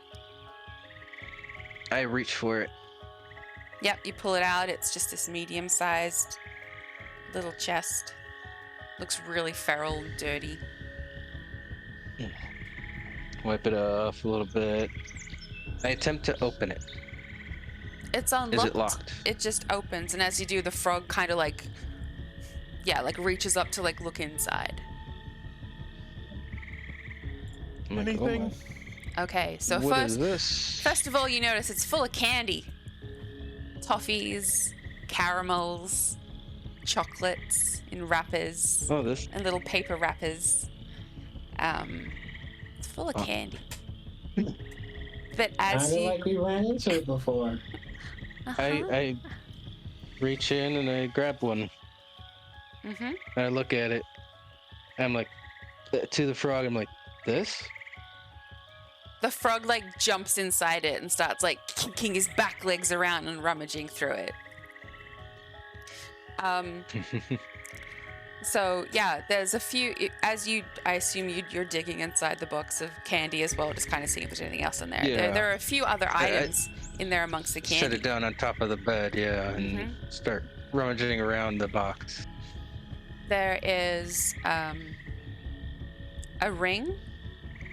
I reach for it. Yep, you pull it out. It's just this medium-sized little chest. Looks really feral and dirty. Wipe it off a little bit. I attempt to open it. It's unlocked. Is it locked? It just opens, and as you do, the frog kind of like reaches up to like look inside. I'm like, oh Anything? Okay, so my- what is first this? of all, you notice it's full of candy. Toffees, caramels, chocolates in wrappers, Oh, this. and little paper wrappers. It's full of Oh. candy. But I as feel you, like we ran into it before. I reach in and I grab one. Mhm. And I look at it. I'm like, to the frog, I'm like, this? The frog like jumps inside it and starts like kicking his back legs around and rummaging through it. So yeah, there's a few. I assume you're digging inside the box of candy as well, just kind of seeing if there's anything else in there. Yeah. There are a few other items in there amongst the Set candy. it down on top of the bed, yeah, and start rummaging around the box. There is a ring.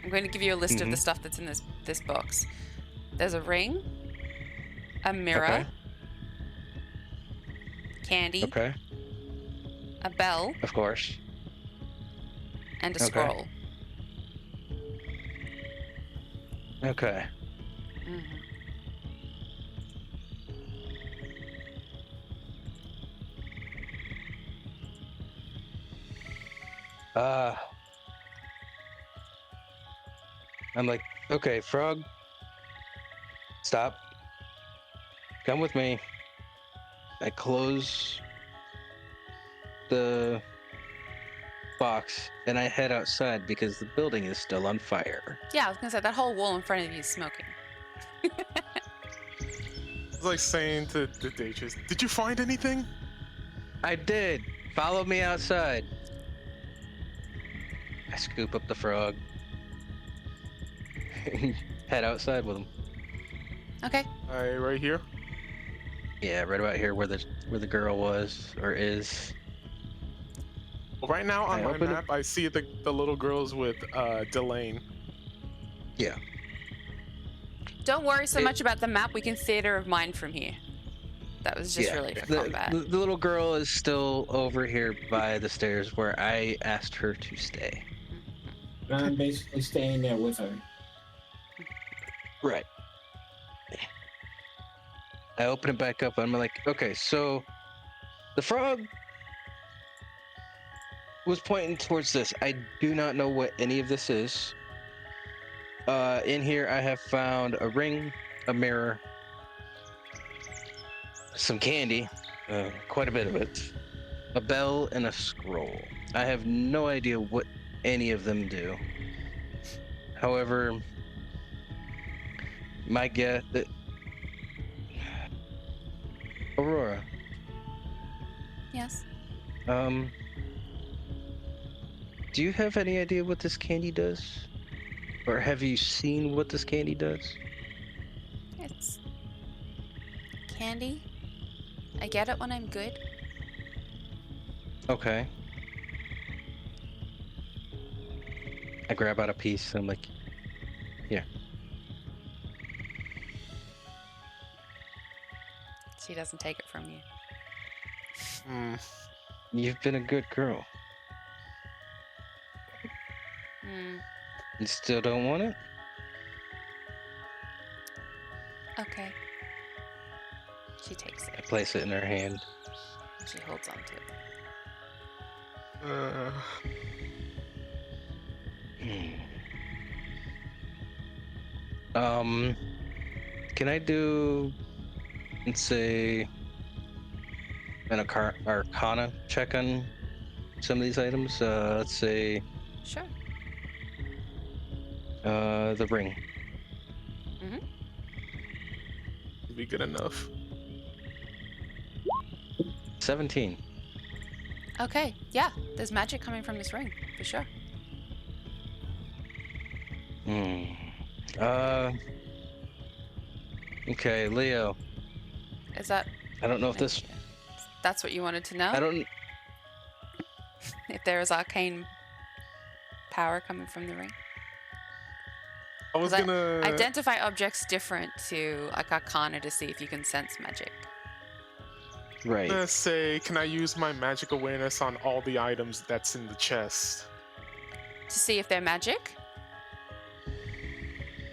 I'm going to give you a list of the stuff that's in this box. There's a ring, a mirror, Okay. candy, Okay, a bell, of course. and a Okay. scroll. Okay. I'm like, okay, frog, stop. Come with me. I close the box and I head outside because the building is still on fire. Yeah, I was gonna say that whole wall in front of you is smoking. It's like saying to the Dacious, did you find anything? I did. Follow me outside. I scoop up the frog. Head outside with him. Okay. Right here. Yeah, right about here where the girl was or is. Well, right now on I my open it- map, I see the little girls with Delane. Yeah. Don't worry so much about the map. We can theater of mind from here. That was just Yeah. really for The combat. little girl is still over here by the stairs where I asked her to stay. I'm basically staying there with her. Right. I open it back up. I'm like, okay, so the frog was pointing towards this. I do not know what any of this is. In here, I have found a ring, a mirror, some candy, quite a bit of it, a bell, and a scroll. I have no idea what any of them do. However, my guess that Aurora, Yes. do you have any idea what this candy does? Or have you seen what this candy does? It's candy. I get it when I'm good. Okay. I grab out a piece and I'm like, here. She doesn't take it from you. You've been a good girl. You still don't want it? Okay. She takes I it. place it in her hand. And she holds on to it. Can I do, let's say, an Arcana check on some of these items? Let's say, Sure. the ring. Be good enough. 17. Okay. Yeah. There's magic coming from this ring for sure. Okay, Leo. Is that? I don't know if this. That's what you wanted to know? I don't. If there is arcane power coming from the ring. I was 'Cause gonna identify objects different to like Arcana to see if you can sense magic. Right. say, can I use my magic awareness on all the items that's in the chest? To see if they're magic?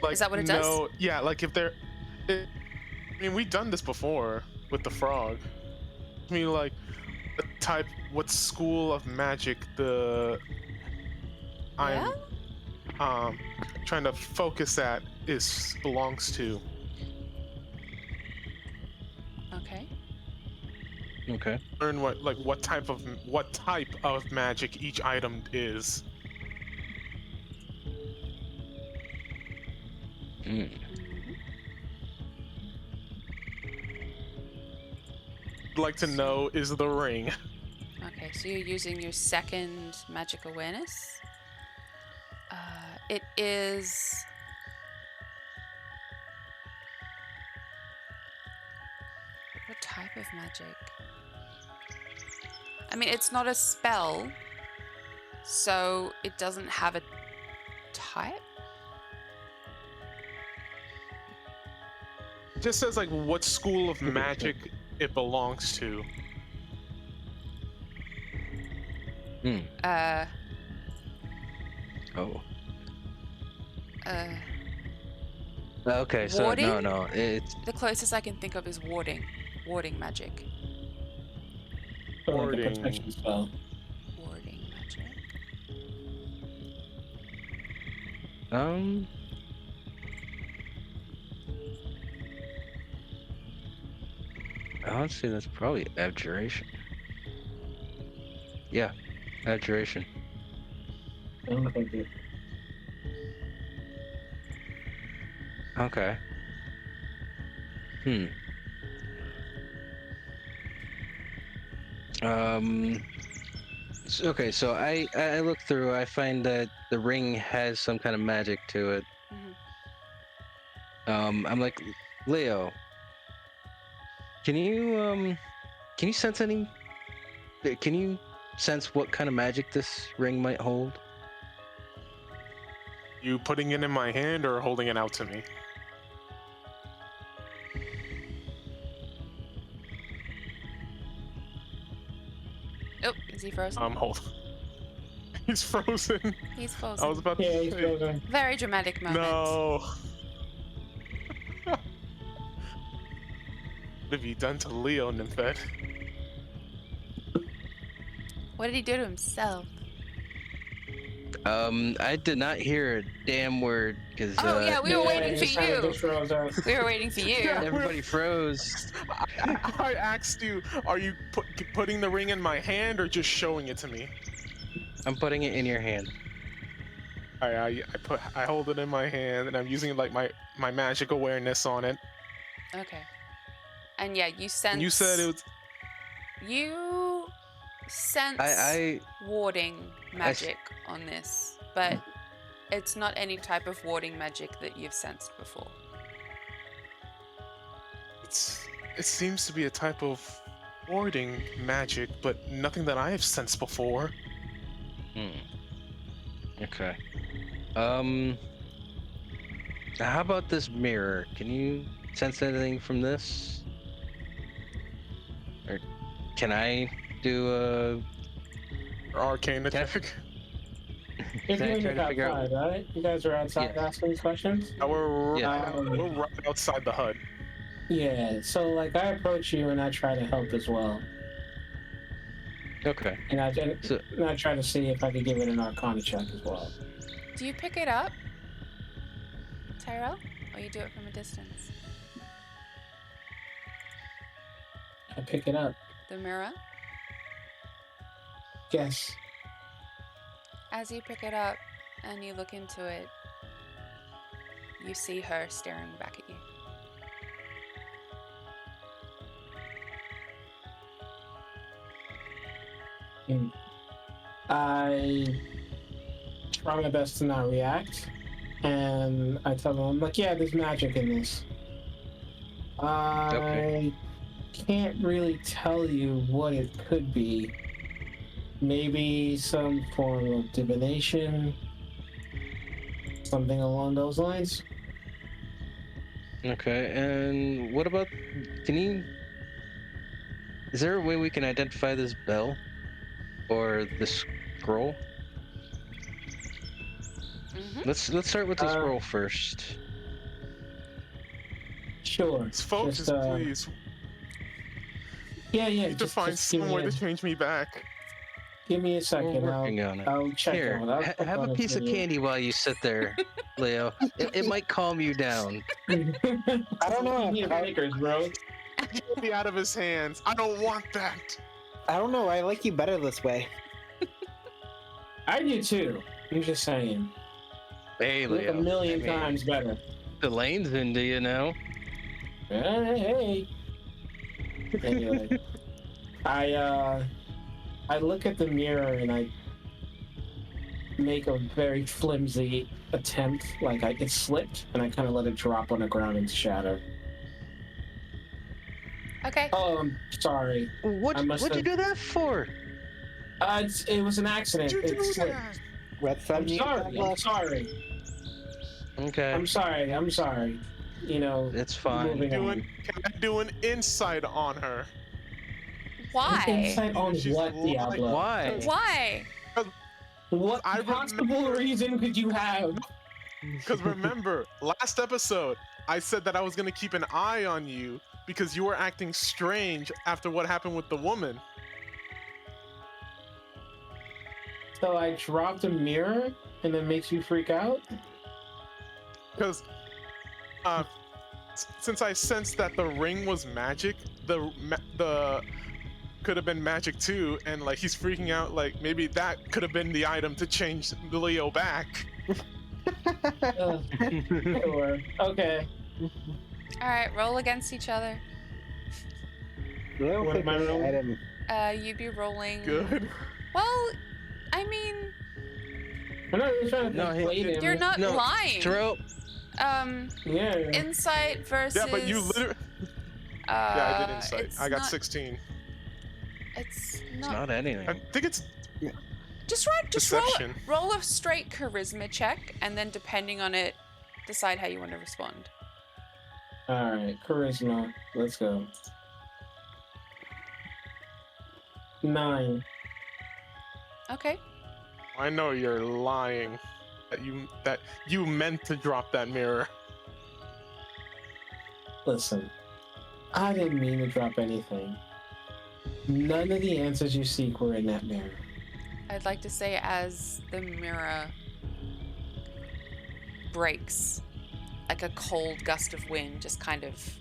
Like, Is that what it does? No, yeah, like if they're. I mean, we've done this before with the frog. I mean, like, the type, what school of magic the. Yeah? I'm trying to focus at belongs to. Okay. Okay. Learn what type of magic each item is. I'd like to know is the ring. Okay, so you're using your second magic awareness. It is. What type of magic? I mean, it's not a spell, so it doesn't have a type. It just says like what school of magic it belongs to. Oh. Okay, so Warding? no, it's The closest I can think of is warding magic. Or like a Warding. protection spell. Warding magic. Um. Honestly, that's probably abjuration. Yeah, abjuration. Oh, thank you. Okay. Hmm. Okay, so I look through. I find that the ring has some kind of magic to it. I'm like, Leo, can you sense any? Can you sense what kind of magic this ring might hold? You putting it in my hand or holding it out to me? Oh, is he frozen? Hold. He's frozen. He's I was frozen. about to Yeah, he's say. frozen. Very dramatic moment. No. What have you done to Leo, Nymphette? What did he do to himself? I did not hear a damn word because Oh yeah, we were waiting for he kinda you. just froze out. We were waiting for you. Yeah. everybody froze. I asked you, are you putting the ring in my hand or just showing it to me? I'm putting it in your hand. I hold it in my hand and I'm using like my magic awareness on it. Okay. And yeah, you sense. And you said it was. You sense I warding magic on this, but it's not any type of warding magic that you've sensed before. It seems to be a type of warding magic, but nothing that I have sensed before. Okay. How about this mirror? Can you sense anything from this? Or can I do a? Arcane Can I attack. You're Can I doing try it to figure out? outside, right? You guys are outside Yes. asking these questions? We're Yeah. we're right outside the hut. Yeah, so like I approach you and I try to help as well. Okay. And I So try to see if I could give it an Arcana check as well. Do you pick it up, Tyrell, or you do it from a distance? I pick it up. The mirror. Yes. As you pick it up and you look into it, you see her staring back at you. And I try my best to not react, and I tell them, I'm like, yeah, there's magic in this. I can't really tell you what it could be. Maybe some form of divination, something along those lines. okay, and what about? Can you? Is there a way we can identify this bell or the scroll? Let's start with the scroll first. Sure. Focus, Just, please. Yeah, You need to find just give somewhere me to change me back. give me a second. We're working on it. I'll check Here, on it. have a piece of candy while you sit there, Leo. It might calm you down. I don't know. Makers, bro. Get me out of his hands. I don't want that. I don't know. I like you better this way. I do too. I'm just saying. Hey, Look Leo. a million I mean, times better. the lane's into you know. Hey. Anyway, I look at the mirror and I make a very flimsy attempt, like it slipped, and I kind of let it drop on the ground and shatter. Okay. Oh, I'm sorry. What'd you do that for? It was an accident. Did you It do slipped. that? I'm I'm sorry. Okay, I'm sorry. You know, it's fine. moving on. Can I do an insight on her? Why? Insight on She's what, lying. Diablo? Why? Why? What I possible reason could you have? Because remember, last episode, I said that I was going to keep an eye on you because you were acting strange after what happened with the woman. So I dropped a mirror and it makes you freak out? because since I sensed that the ring was magic, the could have been magic too, and like he's freaking out. Like maybe that could have been the item to change Leo back. Sure. Okay. All right, roll against each other. Leo What picked am I the rolling? item. You'd be rolling. Good. Well, I mean, I'm not really trying to No, persuade him. you're not No, lying. Throw. Yeah. Insight versus. Yeah, but you literally. Yeah, I did insight. it's I got not- 16. It's It's not. not anything. I think it's Just roll deception. roll a straight charisma check, and then depending on it, decide how you want to respond. All right, charisma. Let's go. 9. Okay. I know you're lying. That you meant to drop that mirror. Listen, I didn't mean to drop anything. None of the answers you seek were in that mirror. I'd like to say as the mirror breaks, like a cold gust of wind, just kind of,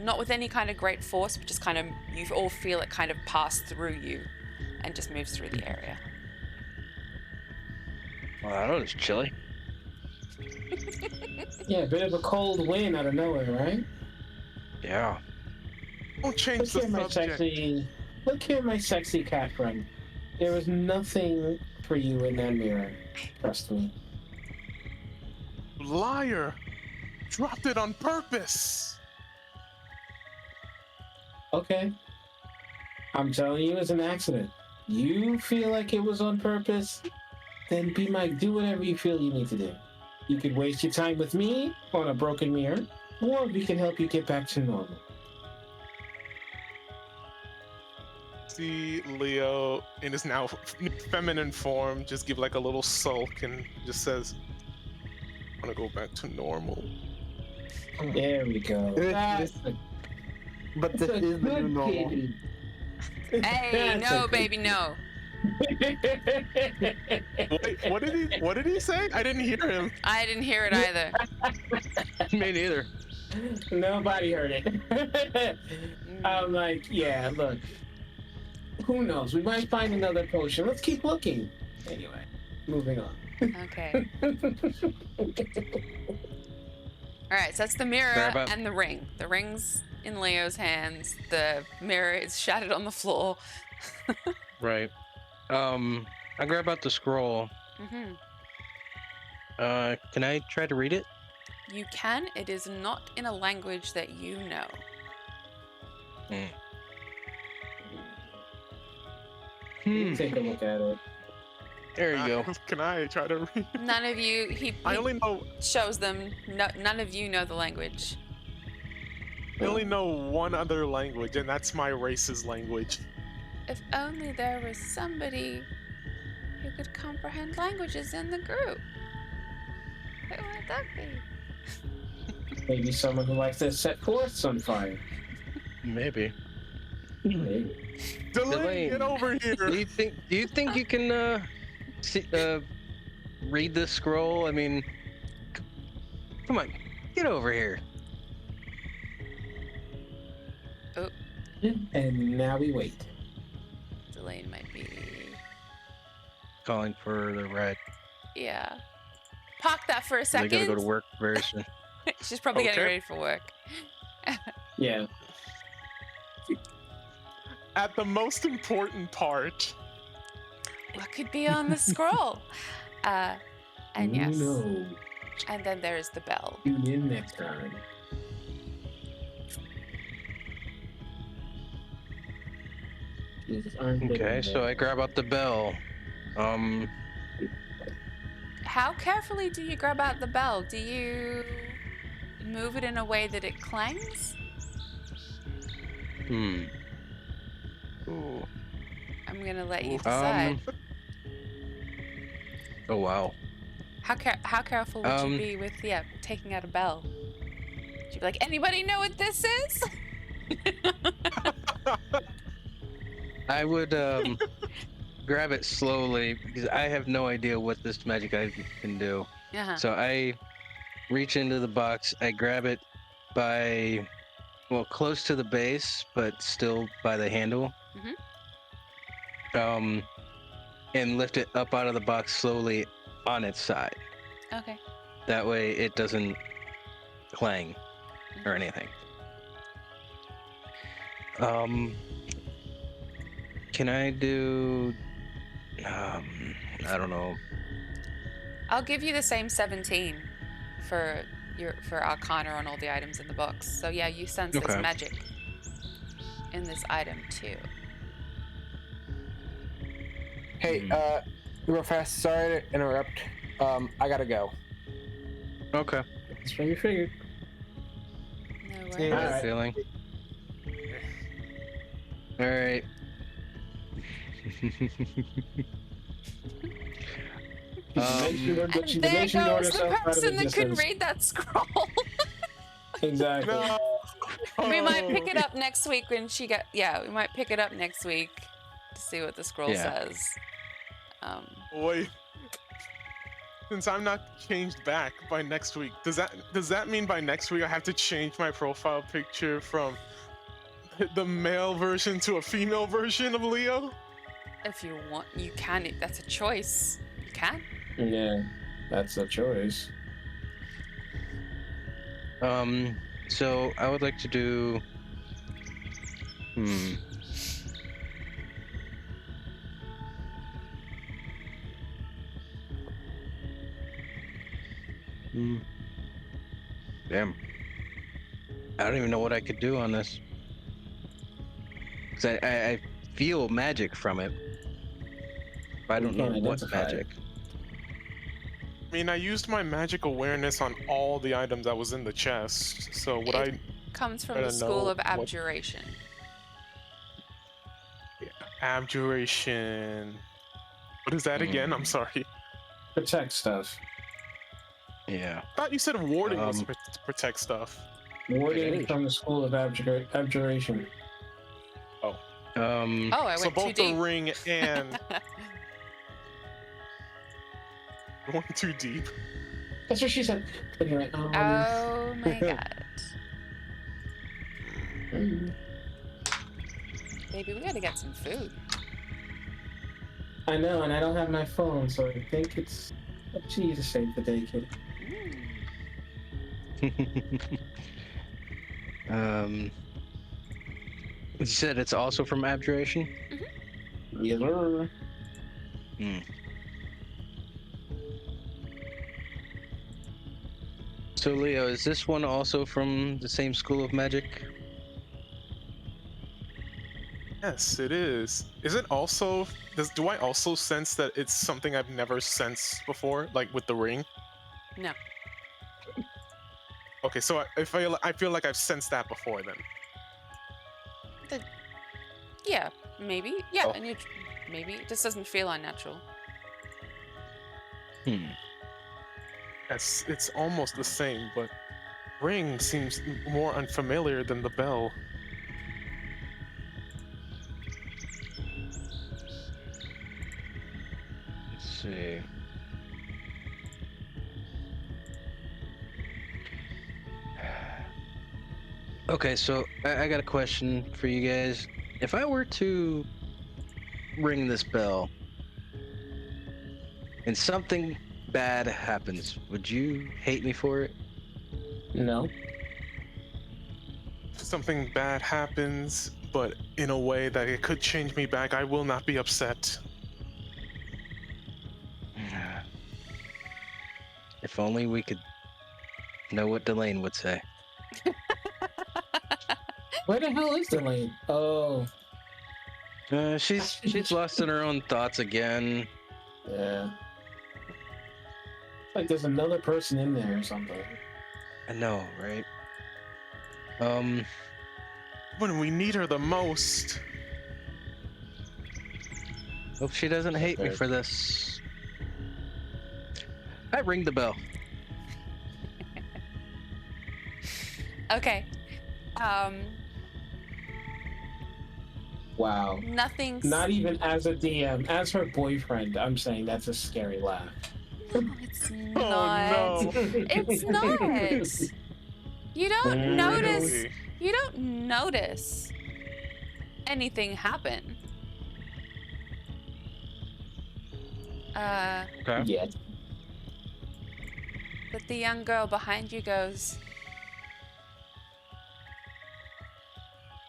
not with any kind of great force, but just kind of, you all feel it kind of pass through you and just moves through the area. Well, I know it's chilly. Yeah, a bit of a cold wind out of nowhere, right? Yeah. Don't change the subject. Look here, my sexy cat friend. There was nothing for you in that mirror. Trust me. Liar! Dropped it on purpose. Okay. I'm telling you, it's an accident. You feel like it was on purpose? Then do whatever you feel you need to do. You could waste your time with me on a broken mirror, or we can help you get back to normal. See Leo in his now feminine form just give like a little sulk and just says, "I want to go back to normal." There we go. That's But this a is the new good normal. kitty. Hey, That's no, a baby, no. Wait, what did he say? I didn't hear him. I didn't hear it either. Me neither. Nobody heard it. I'm like, yeah, look. Who knows? We might find another potion. Let's keep looking. Anyway, moving on. Okay. All right, so that's the mirror Grab up. and the ring. The ring's in Leo's hands. The mirror is shattered on the floor. Right. I grab out the scroll. Hmm. Can I try to read it? You can. It is not in a language that you know. Take a look at it. There you go. Can I try to read? None of you. He I only know shows them. No, none of you know the language. one other language, and that's my race's language. If only there was somebody who could comprehend languages in the group. Who would that be? Maybe someone who likes to set forests on fire. Maybe. Maybe. Delane, get over Do here! you think you can read this scroll? I mean, come on, get over here. And now we wait. Delane might be. Calling for the red. Yeah. Park that for a They second. gotta go to work very soon. She's probably getting Okay. ready for work. Yeah. At the most important part. What could be on the scroll? And Who yes. knows? And then there's the bell. Tune in next time. Jesus, aren't they Okay, so I grab out the bell. How carefully do you grab out the bell? Do you move it in a way that it clangs? Ooh. I'm gonna let you decide. Oh wow. How careful would you Um, be with taking out a bell? Would you be like, anybody know what this is? I would grab it slowly because I have no idea what this magic item can do. Uh-huh. So I reach into the box. I grab it by, well, close to the base, but still by the handle. And lift it up out of the box slowly on its side. Okay. That way it doesn't clang or anything. Can I do, I don't know. I'll give you the same 17 for Arcana on all the items in the box. So yeah, you sense there's Okay. magic in this item too. Hey, real fast. Sorry to interrupt. I gotta go. Okay. That's what you figured. No Yeah. worries. I have a Alright. feeling. All right. She There mentioned goes order the herself out of person that could existence. read that scroll. Exactly. No. We might pick it up next week when she get. Yeah, we might pick it up next week to see what the scroll Yeah. says. Wait. Since I'm not changed back by next week, does that mean by next week I have to change my profile picture from the male version to a female version of Leo? If you want, you can. That's a choice. You can. Yeah, that's a choice. So I would like to do. Damn. I don't even know what I could do on this. 'Cause I feel magic from it. But I You don't know can't what identify it. magic. I mean, I used my magic awareness on all the items that was in the chest, so would I Comes from I the don't school know of what- abjuration. abjuration? What is that again? I'm sorry. Protect stuff. Yeah. I thought you said warding was Um, to protect stuff. Warding is. from the school of abjuration. Oh, Oh, I so went too both the deep. ring and going too deep. That's what she said. Anyway, Oh my god. Baby, we gotta get some food. I know, and I don't have my phone, so I think it's up to you to save the day, kid. You said it's also from abjuration? Yes, sir. So Leo, is this one also from the same school of magic? Yes, it is. Is it also? Do I also sense that it's something I've never sensed before, like with the ring? No. Okay, so I feel like I've sensed that before then. Yeah, maybe. Yeah, Oh. and maybe it just doesn't feel unnatural. It's almost the same, but ring seems more unfamiliar than the bell. Let's see. Okay, so I got a question for you guys. If I were to ring this bell and something bad happens, would you hate me for it? No. If something bad happens, but in a way that it could change me back, I will not be upset. If only we could know what Delane would say. Where the hell is the lane? Oh, She's lost in her own thoughts again. yeah. Like there's another person in there or something. I know, right? When we need her the most. Hope she doesn't hate me Okay. for this. I ring the bell. Okay. Wow. Nothing's. Not even as a DM, as her boyfriend, I'm saying that's a scary laugh. No, it's not. Oh no. It's not. You don't notice. Really? You don't notice anything happen. Okay. Yeah. But the young girl behind you goes,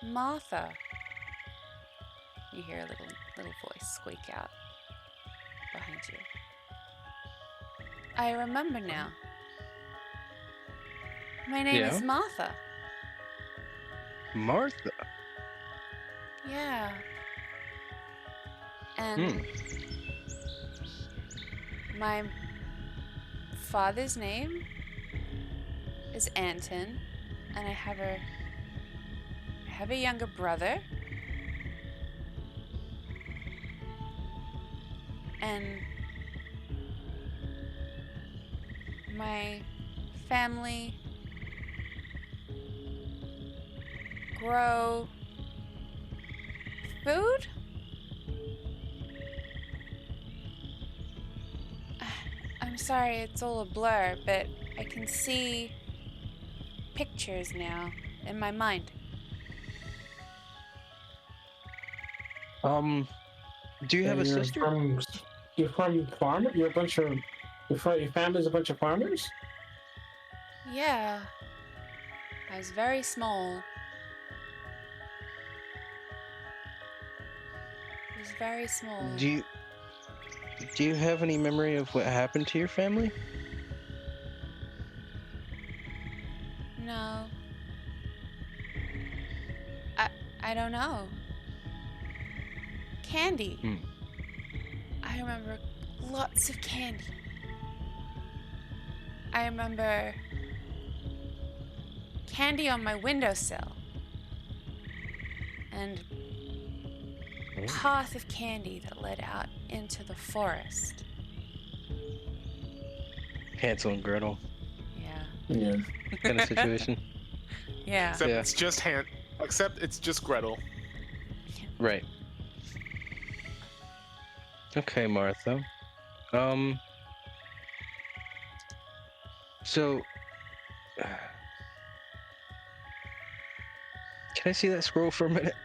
Martha. You hear a little voice squeak out behind you. I remember now. My name is Yeah? Martha. Martha. Yeah. And my father's name is Anton, and I have a younger brother. And my family grow food? I'm sorry, it's all a blur, but I can see pictures now in my mind. Do you have a You're sister? You're from farmer. You're a bunch of. Your family's a bunch of farmers. Yeah. I was very small. I was very small. Do you have any memory of what happened to your family? No. I don't know. Candy. I remember lots of candy. I remember candy on my windowsill. And a path of candy that led out into the forest. Hansel and Gretel Yeah. Yeah. kind of situation. Yeah. Except Yeah. it's just Except it's just Gretel. Right. Okay, Martha. So, can I see that scroll for a minute?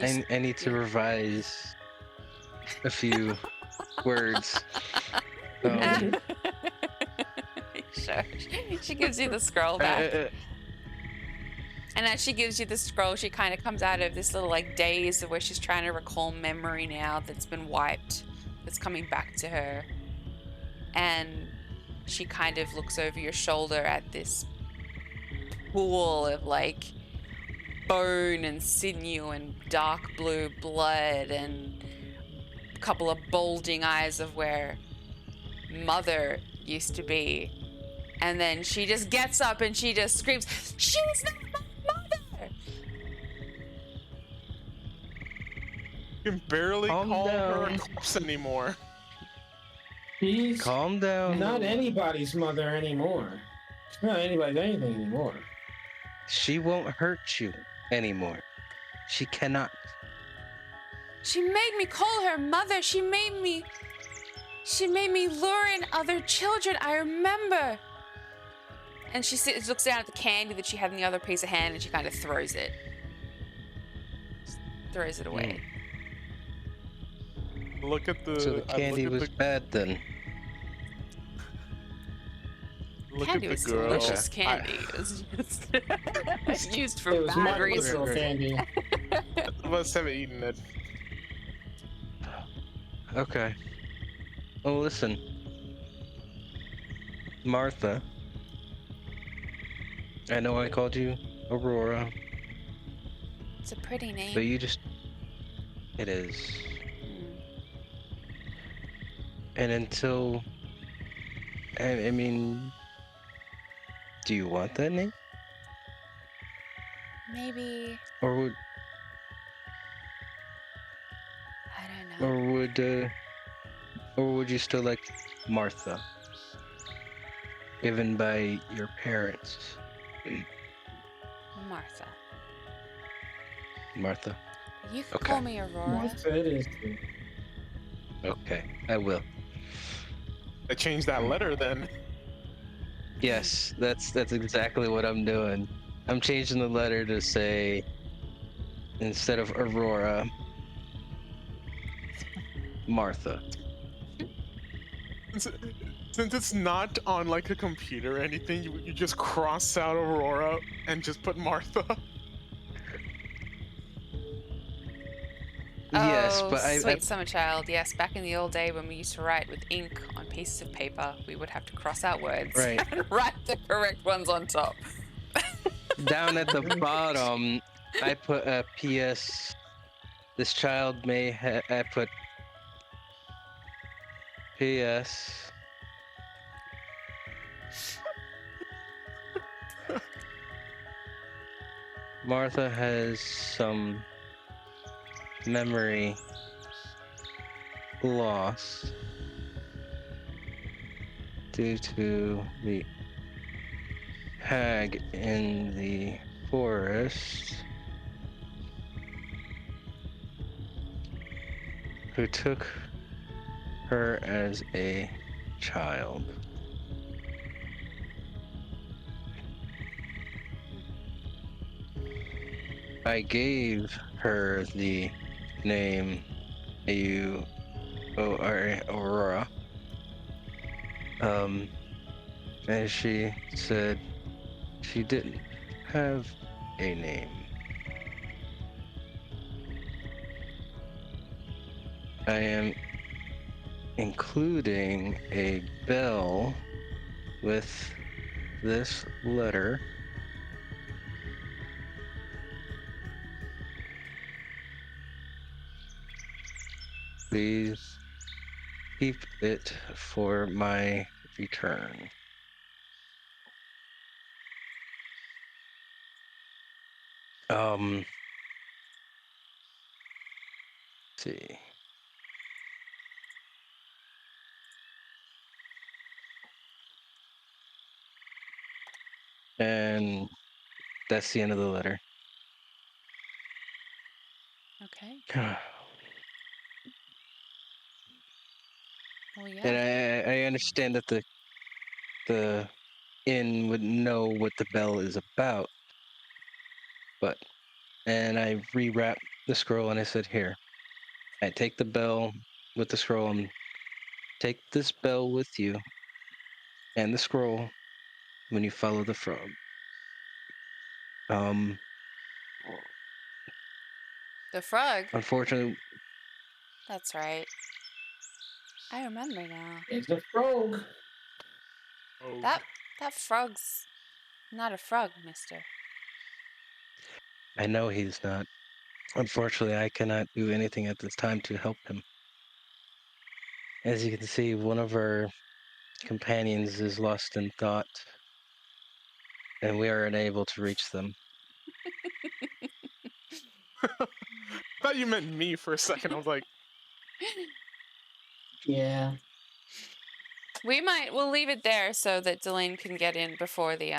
I need to revise a few words. Sure. She gives you the scroll back. And as she gives you the scroll, she kind of comes out of this little like daze of where she's trying to recall memory now that's been wiped, that's coming back to her. And she kind of looks over your shoulder at this pool of like bone and sinew and dark blue blood and a couple of bulging eyes of where Mother used to be. And then she just gets up and she just screams, "She's not my mother!" You can barely Calm call her a down. corpse anymore. She's Calm down. not anybody's mother anymore. She's not anybody's anything anymore. She won't hurt you anymore. She cannot. She made me call her mother. She made me lure in other children. I remember. And she looks down at the candy that she had in the other piece of hand, and she kind of throws it. Just throws it away. Look at the. So the candy was bad then. Look Candy at was the girl. delicious candy. It was just used for It was bad my reasons. literal candy. None of us have eaten it. Okay. Well, listen. Martha. I know I called you Aurora, It's a pretty name. but you just... It is. And until... I mean... Do you want that name? Maybe, Or would... I don't know. Or would you still like Martha? Given by your parents. Martha. Martha. You can Okay. call me Aurora. Martha it is. Okay, I will. I changed that letter then. Yes, that's exactly what I'm doing. I'm changing the letter to say, instead of Aurora, Martha. Since, since it's not on like a computer or anything, you just cross out Aurora and just put Martha. Yes, Oh, but I sweet summer child. Yes, back in the old day when we used to write with ink on pieces of paper, we would have to cross out words right and write the correct ones on top. down at the bottom, I put a P.S. This child may I put P.S. Martha has some memory loss due to the hag in the forest who took her as a child. I gave her the name Aurora. And she said she didn't have a name. I am including a bell with this letter. Please keep it for my return. Let's see. And that's the end of the letter. Okay. And Well, yeah. I understand that the inn would know what the bell is about, and I rewrapped the scroll and I said, "Here, I take the bell with the scroll and take this bell with you and the scroll when you follow the frog." The frog. Unfortunately, That's right. I remember now. It's a frog. Oh. That frog's not a frog, mister. I know he's not. Unfortunately, I cannot do anything at this time to help him. As you can see, one of our companions is lost in thought, and we are unable to reach them. I thought you meant me for a second. I was like, Yeah. We'll leave it there so that Delane can get in before the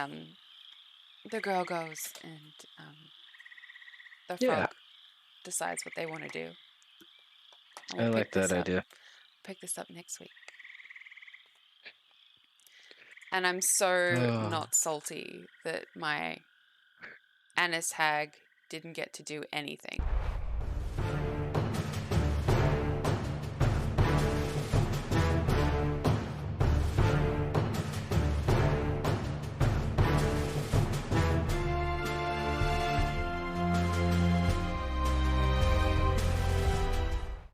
girl goes and the frog Yeah, decides what they want to do. And I we'll like that idea. pick this up next week. And I'm so not salty that my Annis hag didn't get to do anything.